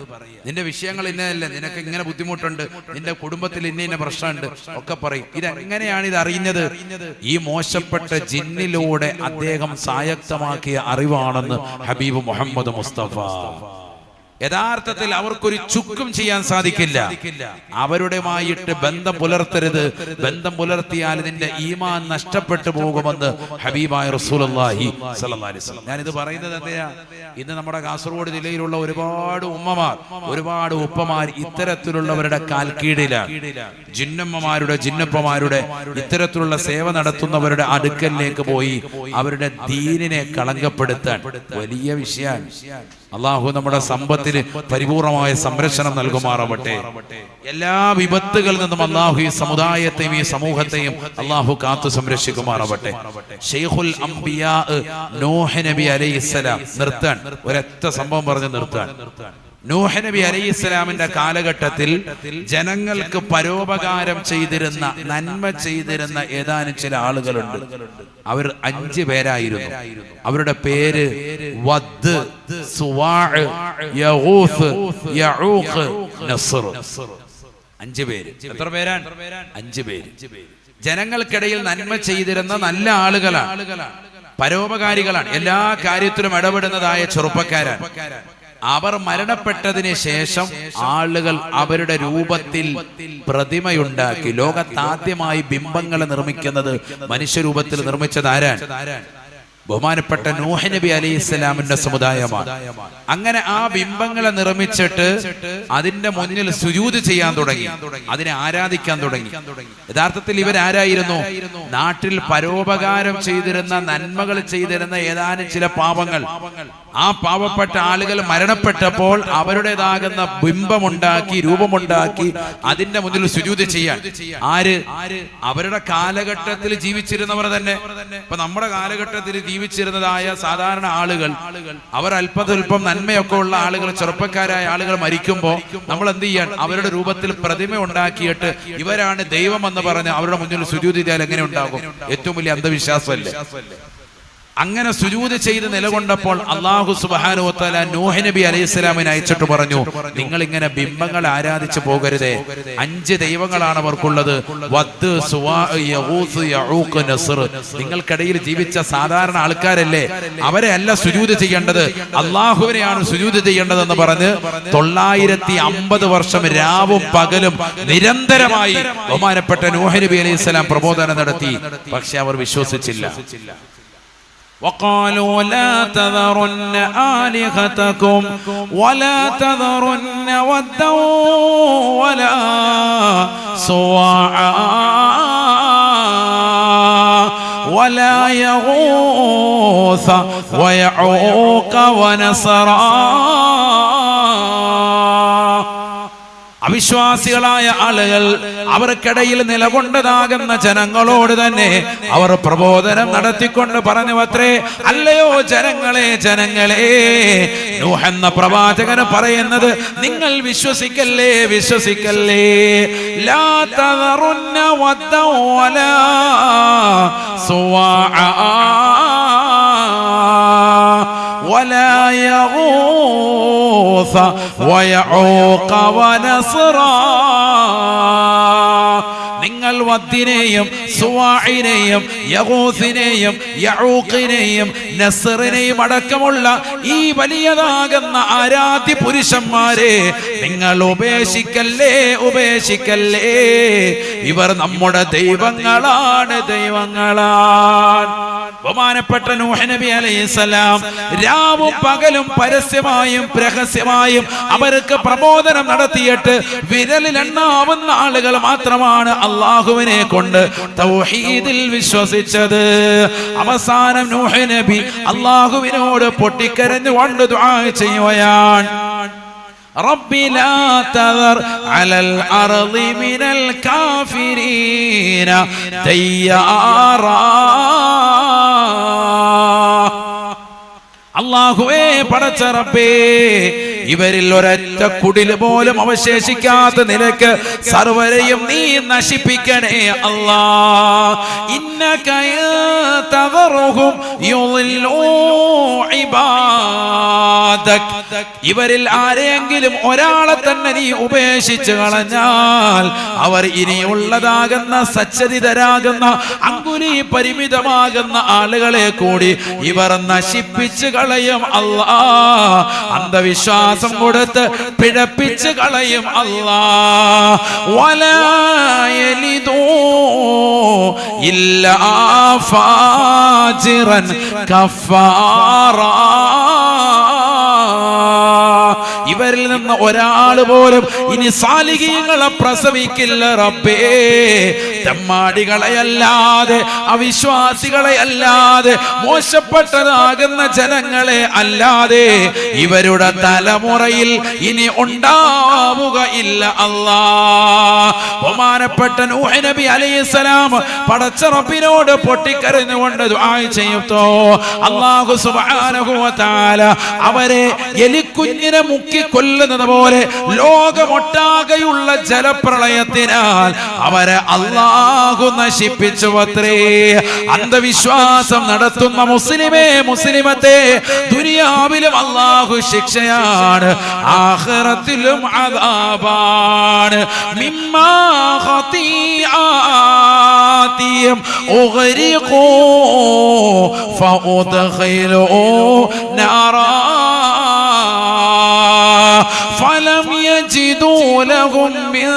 നിന്റെ വിഷയങ്ങൾ ഇന്നതല്ലേ, നിനക്ക് ഇങ്ങനെ ബുദ്ധിമുട്ടുണ്ട്, നിന്റെ കുടുംബത്തിൽ ഇന്ന പ്രശ്നമുണ്ട് ഒക്കെ പറയും. ഇതെങ്ങനെയാണ് ഇത് അറിയുന്നത്? ഈ മോശപ്പെട്ട ജിന്നിലൂടെ അദ്ദേഹം സായക്തമാക്കിയ അറിവാണെന്ന് ഹബീബ് മുഹമ്മദ് മുസ്തഫ. യഥാർത്ഥത്തിൽ അവർക്കൊരു ചുക്കും ചെയ്യാൻ സാധിക്കില്ല. അവരുടെയുമായിട്ട് ബന്ധം പുലർത്തരുത്. ബന്ധം പുലർത്തിയാൽ ഇതിന്റെ ഈമാൻ നഷ്ടപ്പെട്ടു പോകുമെന്ന് ഹബീബായ റസൂലുള്ളാഹി സ്വല്ലല്ലാഹി അലൈഹി വസല്ലം. ഞാനിത് പറയുന്നത് എന്തിനാ? ഇന്ന് നമ്മുടെ കാസർഗോഡ് ജില്ലയിലുള്ള ഒരുപാട് ഉമ്മമാർ, ഒരുപാട് ഉപ്പമാർ ഇത്തരത്തിലുള്ളവരുടെ കാൽക്കീഴിലാണ്. ജിന്നമ്മമാരുടെ, ജിന്നപ്പമാരുടെ ഇത്തരത്തിലുള്ള സേവ നടത്തുന്നവരുടെ അടുക്കലിലേക്ക് പോയി അവരുടെ ദീനിനെ കളങ്കപ്പെടുത്താൻ വലിയ വിഷയമാണ്. അള്ളാഹു നമ്മുടെ സമ്പത്തിന് പരിപൂർണമായ സംരക്ഷണം നൽകുമാറാവട്ടെ. എല്ലാ വിപത്തുകളിൽ നിന്നും അള്ളാഹു ഈ സമുദായത്തെയും ഈ സമൂഹത്തെയും അള്ളാഹു കാത്തു സംരക്ഷിക്കുമാറാവട്ടെ. ശൈഖുൽ അംബിയാ നൂഹ് നബി അലൈഹിസ്സലാം, നിർത്താൻ ഒരൊറ്റ സംഭവം പറഞ്ഞ് നിർത്താൻ. നൂഹ് നബി അലൈഹിസ്സലാമിന്റെ കാലഘട്ടത്തിൽ ജനങ്ങൾക്ക് പരോപകാരം ചെയ്തിരുന്ന, നന്മ ചെയ്തിരുന്ന ഏതാനും ചില ആളുകളുണ്ട്. അവർ 5 പേരായിരുന്നു. അവരുടെ പേര് വദ്, സുവാഅ്, യഗൂസ്, യഊഖ്, നസ്ർ. 5 പേര്. എത്ര പേരാണ്? 5 പേര്. ജനങ്ങൾക്കിടയിൽ നന്മ ചെയ്തിരുന്ന നല്ല ആളുകളാണ്, പരോപകാരികളാണ്, എല്ലാ കാര്യത്തിലും ഇടപെടുന്നതായ ചെറുപ്പക്കാരാണ്. അവർ മരണപ്പെട്ടതിന് ശേഷം ആളുകൾ അവരുടെ രൂപത്തിൽ പ്രതിമയുണ്ടാക്കി. ലോകത്താദ്യമായി ബിംബങ്ങളെ നിർമ്മിക്കുന്നത് മനുഷ്യരൂപത്തിൽ നിർമ്മിച്ചത് ആരാണ്? ബഹുമാനപ്പെട്ട നൂഹ് നബി അലൈഹിസ്സലാമിന്റെ സമുദായമാണ്. അങ്ങനെ ആ ബിംബങ്ങളെ നിർമ്മിച്ചിട്ട് അതിന്റെ മുന്നിൽ സുജൂദ് ചെയ്യാൻ തുടങ്ങി, അതിനെ ആരാധിക്കാൻ തുടങ്ങി. യഥാർത്ഥത്തിൽ ഇവരാരായിരുന്നു? നാട്ടിൽ പരോപകാരം ചെയ്തിരുന്ന, നന്മകൾ ചെയ്തിരുന്ന ഏതാനും ചില പാവങ്ങൾ. ആ പാവപ്പെട്ട ആളുകൾ മരണപ്പെട്ടപ്പോൾ അവരുടേതാകുന്ന ബിംബമുണ്ടാക്കി, രൂപമുണ്ടാക്കി അതിന്റെ മുന്നിൽ സുജൂദ് ചെയ്യാൻ. ആര്? അവരുടെ കാലഘട്ടത്തിൽ ജീവിച്ചിരുന്നവർ തന്നെ. ഇപ്പൊ നമ്മുടെ കാലഘട്ടത്തിൽ ജീവിച്ചിരുന്നതായ സാധാരണ ആളുകൾ, അവർ അല്പം നന്മയൊക്കെ ഉള്ള ആളുകൾ, ചെറുപ്പക്കാരായ ആളുകൾ മരിക്കുമ്പോൾ നമ്മൾ എന്ത് ചെയ്യാൻ? അവരുടെ രൂപത്തിൽ പ്രതിമ ഉണ്ടാക്കിയിട്ട് ഇവരാണ് ദൈവം എന്ന് പറഞ്ഞ് അവരുടെ മുന്നിൽ സുജൂദ് ചെയ്താൽ എങ്ങനെ ഉണ്ടാകും? ഏറ്റവും വലിയ അന്ധവിശ്വാസമല്ലേ? അങ്ങനെ സുജൂദ് ചെയ്ത് നിലകൊണ്ടപ്പോൾ അല്ലാഹു സുബ്ഹാനഹു വ തആല നൂഹ് നബി അലൈഹിസ്സലാമിനെ അയച്ചിട്ട് പറഞ്ഞു, നിങ്ങൾ ഇങ്ങനെ ബിംബങ്ങൾ ആരാധിച്ചു പോകരുതേ. 5 ദൈവങ്ങളാണ് അവർക്കുള്ളത്. വദ്, സുവാഅ്, യഗൂസ്, യഊഖ്, നസ്ർ. നിങ്ങൾക്കിടയിൽ ജീവിച്ച സാധാരണ ആൾക്കാരല്ലേ, അവരെ അല്ല സുജൂദ് ചെയ്യേണ്ടത്, അല്ലാഹുവിനെയാണ് സുജൂദ് ചെയ്യേണ്ടതെന്ന് പറഞ്ഞ് 950 വർഷം രാവും പകലും നിരന്തരമായി ബഹുമാനപ്പെട്ട നൂഹ് നബി അലൈഹിസ്സലാം പ്രബോധനം നടത്തി. പക്ഷെ അവർ വിശ്വസിച്ചില്ല. وقالوا لا تذرن آلهتكم ولا تذرن ودا ولا سواعا ولا يغوث ويعوق ونسرا. അവിശ്വാസികളായ ആളുകൾ അവർക്കിടയിൽ നിലകൊണ്ടതാകുന്ന ജനങ്ങളോട് തന്നെ അവർ പ്രബോധനം നടത്തിക്കൊണ്ട് പറഞ്ഞു അത്രേ, അല്ലയോ ജനങ്ങളെ, ജനങ്ങളെ, നൂഹ് എന്ന പ്രവാചകന് പറയുന്നത് നിങ്ങൾ വിശ്വസിക്കല്ലേ, വിശ്വസിക്കല്ലേ. ലാ തദറുന്ന വദ്ദ വലാ സുവാഅ ولا يغوث ويعوق ونسرا. നിങ്ങൾ നിങ്ങൾ വദ്ദിനെയും സുവാഇനെയും യഗൂസിനെയും യഊഖിനെയും നസ്റിനെയും അടക്കമുള്ള ഈ വലിയതാകുന്ന ആരാധ്യ പുരുഷന്മാരെ നിങ്ങൾ ഉപേക്ഷിക്കല്ലേ, ഉപേക്ഷിക്കല്ലേ. ഇവർ നമ്മുടെ ദൈവങ്ങളാണ്, ദൈവങ്ങളാണ്. ബഹുമാനപ്പെട്ട നൂഹ് നബി അലൈഹിസ്സലാം രാവും പകലും പരസ്യമായും രഹസ്യമായും അവർക്ക് പ്രബോധനം നടത്തിയിട്ട് വിരലിൽ എണ്ണാവുന്ന ആളുകൾ മാത്രമാണ് അള്ളാഹുവിനെ കൊണ്ട് തൗഹീദിൽ വിശ്വസിച്ചത്. അവസാനം നൂഹ് നബി അള്ളാഹുവിനോട് പൊട്ടിക്കരഞ്ഞുകൊണ്ട് ദുആ ചെയ്യുകയാണ്. റബ്ബി ലാ തദർ അലൽ അർളി മിനൽ കാഫിരീന ദയ്യാറാ. അല്ലാഹുവേ, പടച്ച റബ്ബേ, ഇവരിൽ ഒരൊറ്റ കുടിൽ പോലും അവശേഷിക്കാത്ത നിലക്ക് സർവരെയും നീ നശിപ്പിക്കണേ അല്ലാ. ഇന്നക തദറുഹും യുളില്ലൂ ഇബാദക്. ഇവരിൽ ആരെങ്കിലും ഒരാളെ തന്നെ നീ ഉപേക്ഷിച്ചു കളഞ്ഞാൽ അവർ ഇനിയുള്ളതാകുന്ന സച്ചരിതരാകുന്ന അങ്കുലി പരിമിതമാകുന്ന ആളുകളെ കൂടി ഇവർ നശിപ്പിച്ചു കളയും അല്ലാ. അന്ധവിശ്വാസം കൊടുത്ത് പിഴപ്പിച്ച് കളയും അല്ലാ. വലാ യലിദൂ ഇല്ലാ ഫാജിറൻ കഫാറാ. ഇവരിൽ നിന്ന് ഒരാൾ പോലും ഇനി സാലിഹീങ്ങളെ പ്രസവിക്കില്ല റബ്ബേ. തെമ്മാടികളെയല്ലാതെ, അവിശ്വാസികളെയല്ലാതെ, മോശപ്പെട്ടതാകുന്ന ജനങ്ങളെ അല്ലാതെ ഇവരുടെ തലമുറയിൽ ഇനി ഉണ്ടാവുകയില്ല അല്ലാ. ബഹുമാനപ്പെട്ട നൂഹ് നബി അലൈഹിസ്സലാം പടച്ച റബ്ബിനോട് പൊട്ടിക്കരഞ്ഞുകൊണ്ട് ദുആ ചെയ്യുന്നു. അല്ലാഹു സുബ്ഹാനഹു വ തആല അവരെ എലിക്കുഞ്ഞിനെ മുക്കി കൊല്ലുന്നത് പോലെ ലോകമൊട്ടാകെയുള്ള ജലപ്രളയത്തിനാൽ അവരെ അല്ലാഹു നശിപ്പിച്ചുവത്രേ. അന്ധവിശ്വാസം നടത്തുന്ന മുസ്ലിമേ, മുസ്ലിമത്തെ, ദുനിയാവിലും അല്ലാഹു ശിക്ഷയാണ്, ആഖിറത്തിലും അദാബാണ്. മിമ്മാ ഖതീആതിഹിം ഉഗ്രിഖൂ ഫഉദ്ഖിലൂ നാറാ فلم يجدوا لهم من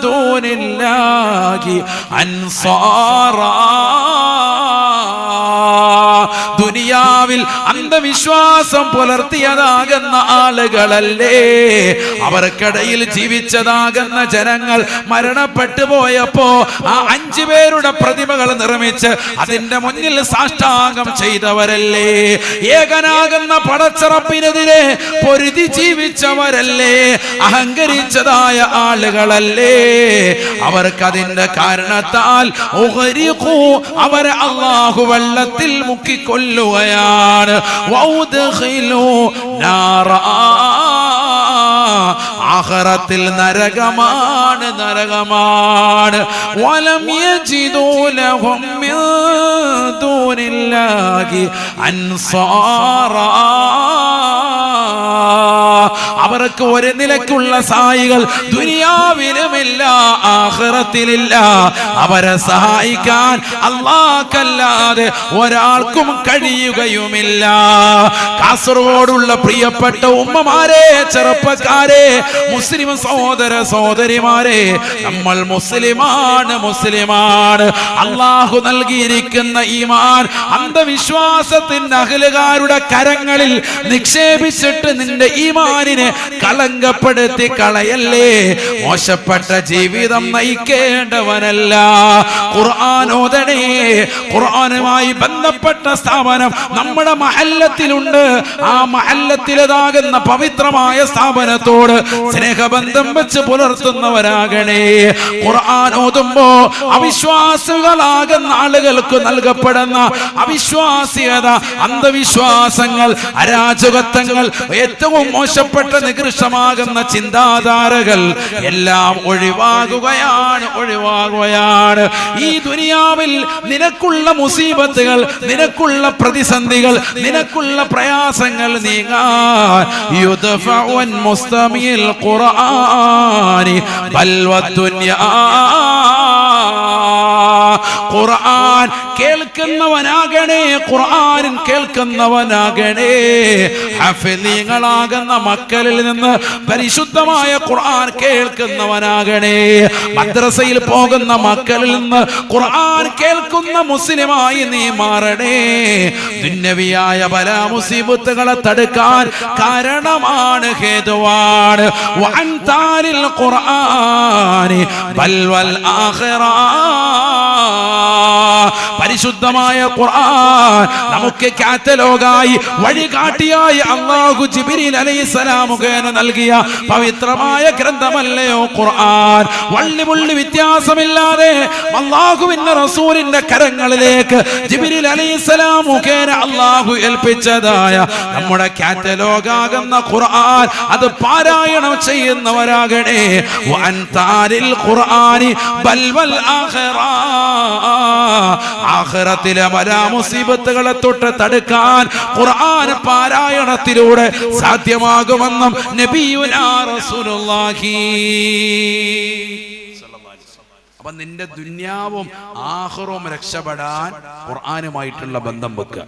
دون الله أنصارا. ദുനിയാവിൽ അന്ധവിശ്വാസം പുലർത്തിയതാകുന്ന ആളുകളല്ലേ, അവർക്കിടയിൽ ജീവിച്ചതാകുന്ന ജനങ്ങൾ മരണപ്പെട്ടു പോയപ്പോ ആ 5 പേരുടെ പ്രതിമകൾ നിർമ്മിച്ച് അതിന്റെ മുന്നിൽ സാഷ്ടാംഗം ചെയ്തവരല്ലേ, ഏകനാകുന്ന പടച്ച റബ്ബിനെതിരെ പൊരുതി ജീവിച്ചവരല്ലേ, അഹങ്കരിച്ചതായ ആളുകളല്ലേ. അവർക്കതിന്റെ കാരണത്താൽ അവരെ അല്ലാഹു വെള്ളത്തിൽ മുക്കിക്കൊല്ലുകയാണ്. ആഖിറത്തിൽ നരകമാണ്, നരകമാണ്. വലം യജിദൂ ലഹും മിൻ ദൂനില്ലാഹി അൻസാറാ. അവർക്ക് ഒരു നിലക്കുള്ള സായികൾ ദുനിയാവിലുമില്ല, ആഖിറത്തിലില്ല. അവരെ സഹായിക്കാൻ അല്ലാഹുവല്ലാതെ ഒരാൾക്കും കഴിയുകയുമില്ല. കാസർഗോഡുള്ള പ്രിയപ്പെട്ട ഉമ്മമാരെ, ചെറുപ്പക്കാരെ, മുസ്ലിം സഹോദര സഹോദരിമാരെ, നമ്മൾ മുസ്ലിമാണ്, മുസ്ലിമാണ്. അല്ലാഹു നൽകിയിരിക്കുന്ന ഈമാൻ അന്ധവിശ്വാസത്തിന്റെ അഹ്ലുകാരുടെ കരങ്ങളിൽ നിക്ഷേപിച്ചിട്ട് നിന്റെ ഈമാനിനെ കളങ്കപ്പെടുത്തി കളയല്ലേ. മോശപ്പെട്ട ജീവിതം നയിക്കേണ്ടവനല്ല. ഖുർആൻ ഓതണേ. ഖുർആനുമായി ബന്ധപ്പെട്ട സ്ഥാപനം നമ്മുടെ മഹല്ലത്തിലുണ്ട്. ആ മഹല്ലത്തിലേതാകുന്ന പവിത്രമായ സ്ഥാപനത്തോട് സ്നേഹബന്ധം വെച്ച് പുലർത്തുന്നവരാകണേ. ഖുർആൻ ഓതുമ്പോ അവിശ്വാസികളാകുന്ന ആളുകൾക്ക് നൽകപ്പെടുന്ന അവിശ്വാസ്യത, അന്ധവിശ്വാസങ്ങൾ, അരാജകത്വങ്ങൾ, ഏറ്റവും മോശപ്പെട്ട നികൃഷ്ടമാകുന്ന ചിന്താധാരകൾ എല്ലാം ഒഴിവാകുകയാണ്, ഒഴിവാകുകയാണ്. ഈ ദുനിയാവിൽ നിനക്കുള്ള മുസീബത്തുകൾ, നിനക്കുള്ള പ്രതിസന്ധികൾ, നിനക്കുള്ള പ്രയാസങ്ങൾ നീങ്ങാൻ യുദ്ഫഉൻ മുസ്തമിൽ ഖുർആനി ബൽ വദ്ദുനിയാ ഖുർആൻ കേൾക്കുന്നവനാകണേ, ഖുർആൻ കേൾക്കുന്നവനാകണേ. ഹഫീളീങ്ങളാകുന്ന മക്കളിൽ നിന്ന് പരിശുദ്ധമായ ഖുർആൻ കേൾക്കുന്നവനാകണേ. മദ്രസയിൽ പോകുന്ന മക്കളിൽ നിന്ന് ഖുർആൻ കേൾക്കുന്ന മുസ്ലിമായി നീ മാറണേ. ദുന്യവിയായ ബലാ മുസീബത്തുകളെ തടുക്കാൻ കാരണമാണ്, ഹേതുവാണ്. വഅൻതാലിൽ ഖുർആനി ബൽവൽ ആഖിറ. പരിശുദ്ധമായ ഖുർആൻ നമുക്ക് കാറ്റലോഗായി വഴികാട്ടിയായി അല്ലാഹു ജിബ്രീൽ അലൈഹിസ്സലാം മുഖേന നൽകിയ പവിത്രമായ ഗ്രന്ഥമല്ലയോ ഖുർആൻ. വള്ളിപുള്ളി വ്യത്യാസമില്ലാതെ അല്ലാഹുവിന്റെ റസൂലിന്റെ കരങ്ങളിലേക്ക് ജിബ്രീൽ അലൈഹിസ്സലാം മുഖേന അല്ലാഹു ഏൽപ്പിച്ചതായ നമ്മുടെ കാറ്റലോഗാകുന്ന ഖുർആൻ അത് പാരായണം ചെയ്യുന്നവരാകണേ. വഅൻതാലിൽ ഖുർആനി ബൽവൽ ആഖിറ. ആഖിറത്തിലെ ബലാ മുസീബത്തുകളെ തൊട്ട് തടുക്കാൻ ഖുർആൻ പാരായണത്തിലൂടെ സാധ്യമാകുമെന്നും നബിയുനാ റസൂലുള്ളാഹി. അപ്പൊ നിന്റെ ദുനിയാവും ആഖിറവും രക്ഷപ്പെടാൻ ഖുർആനുമായിട്ടുള്ള ബന്ധം വെക്കുക.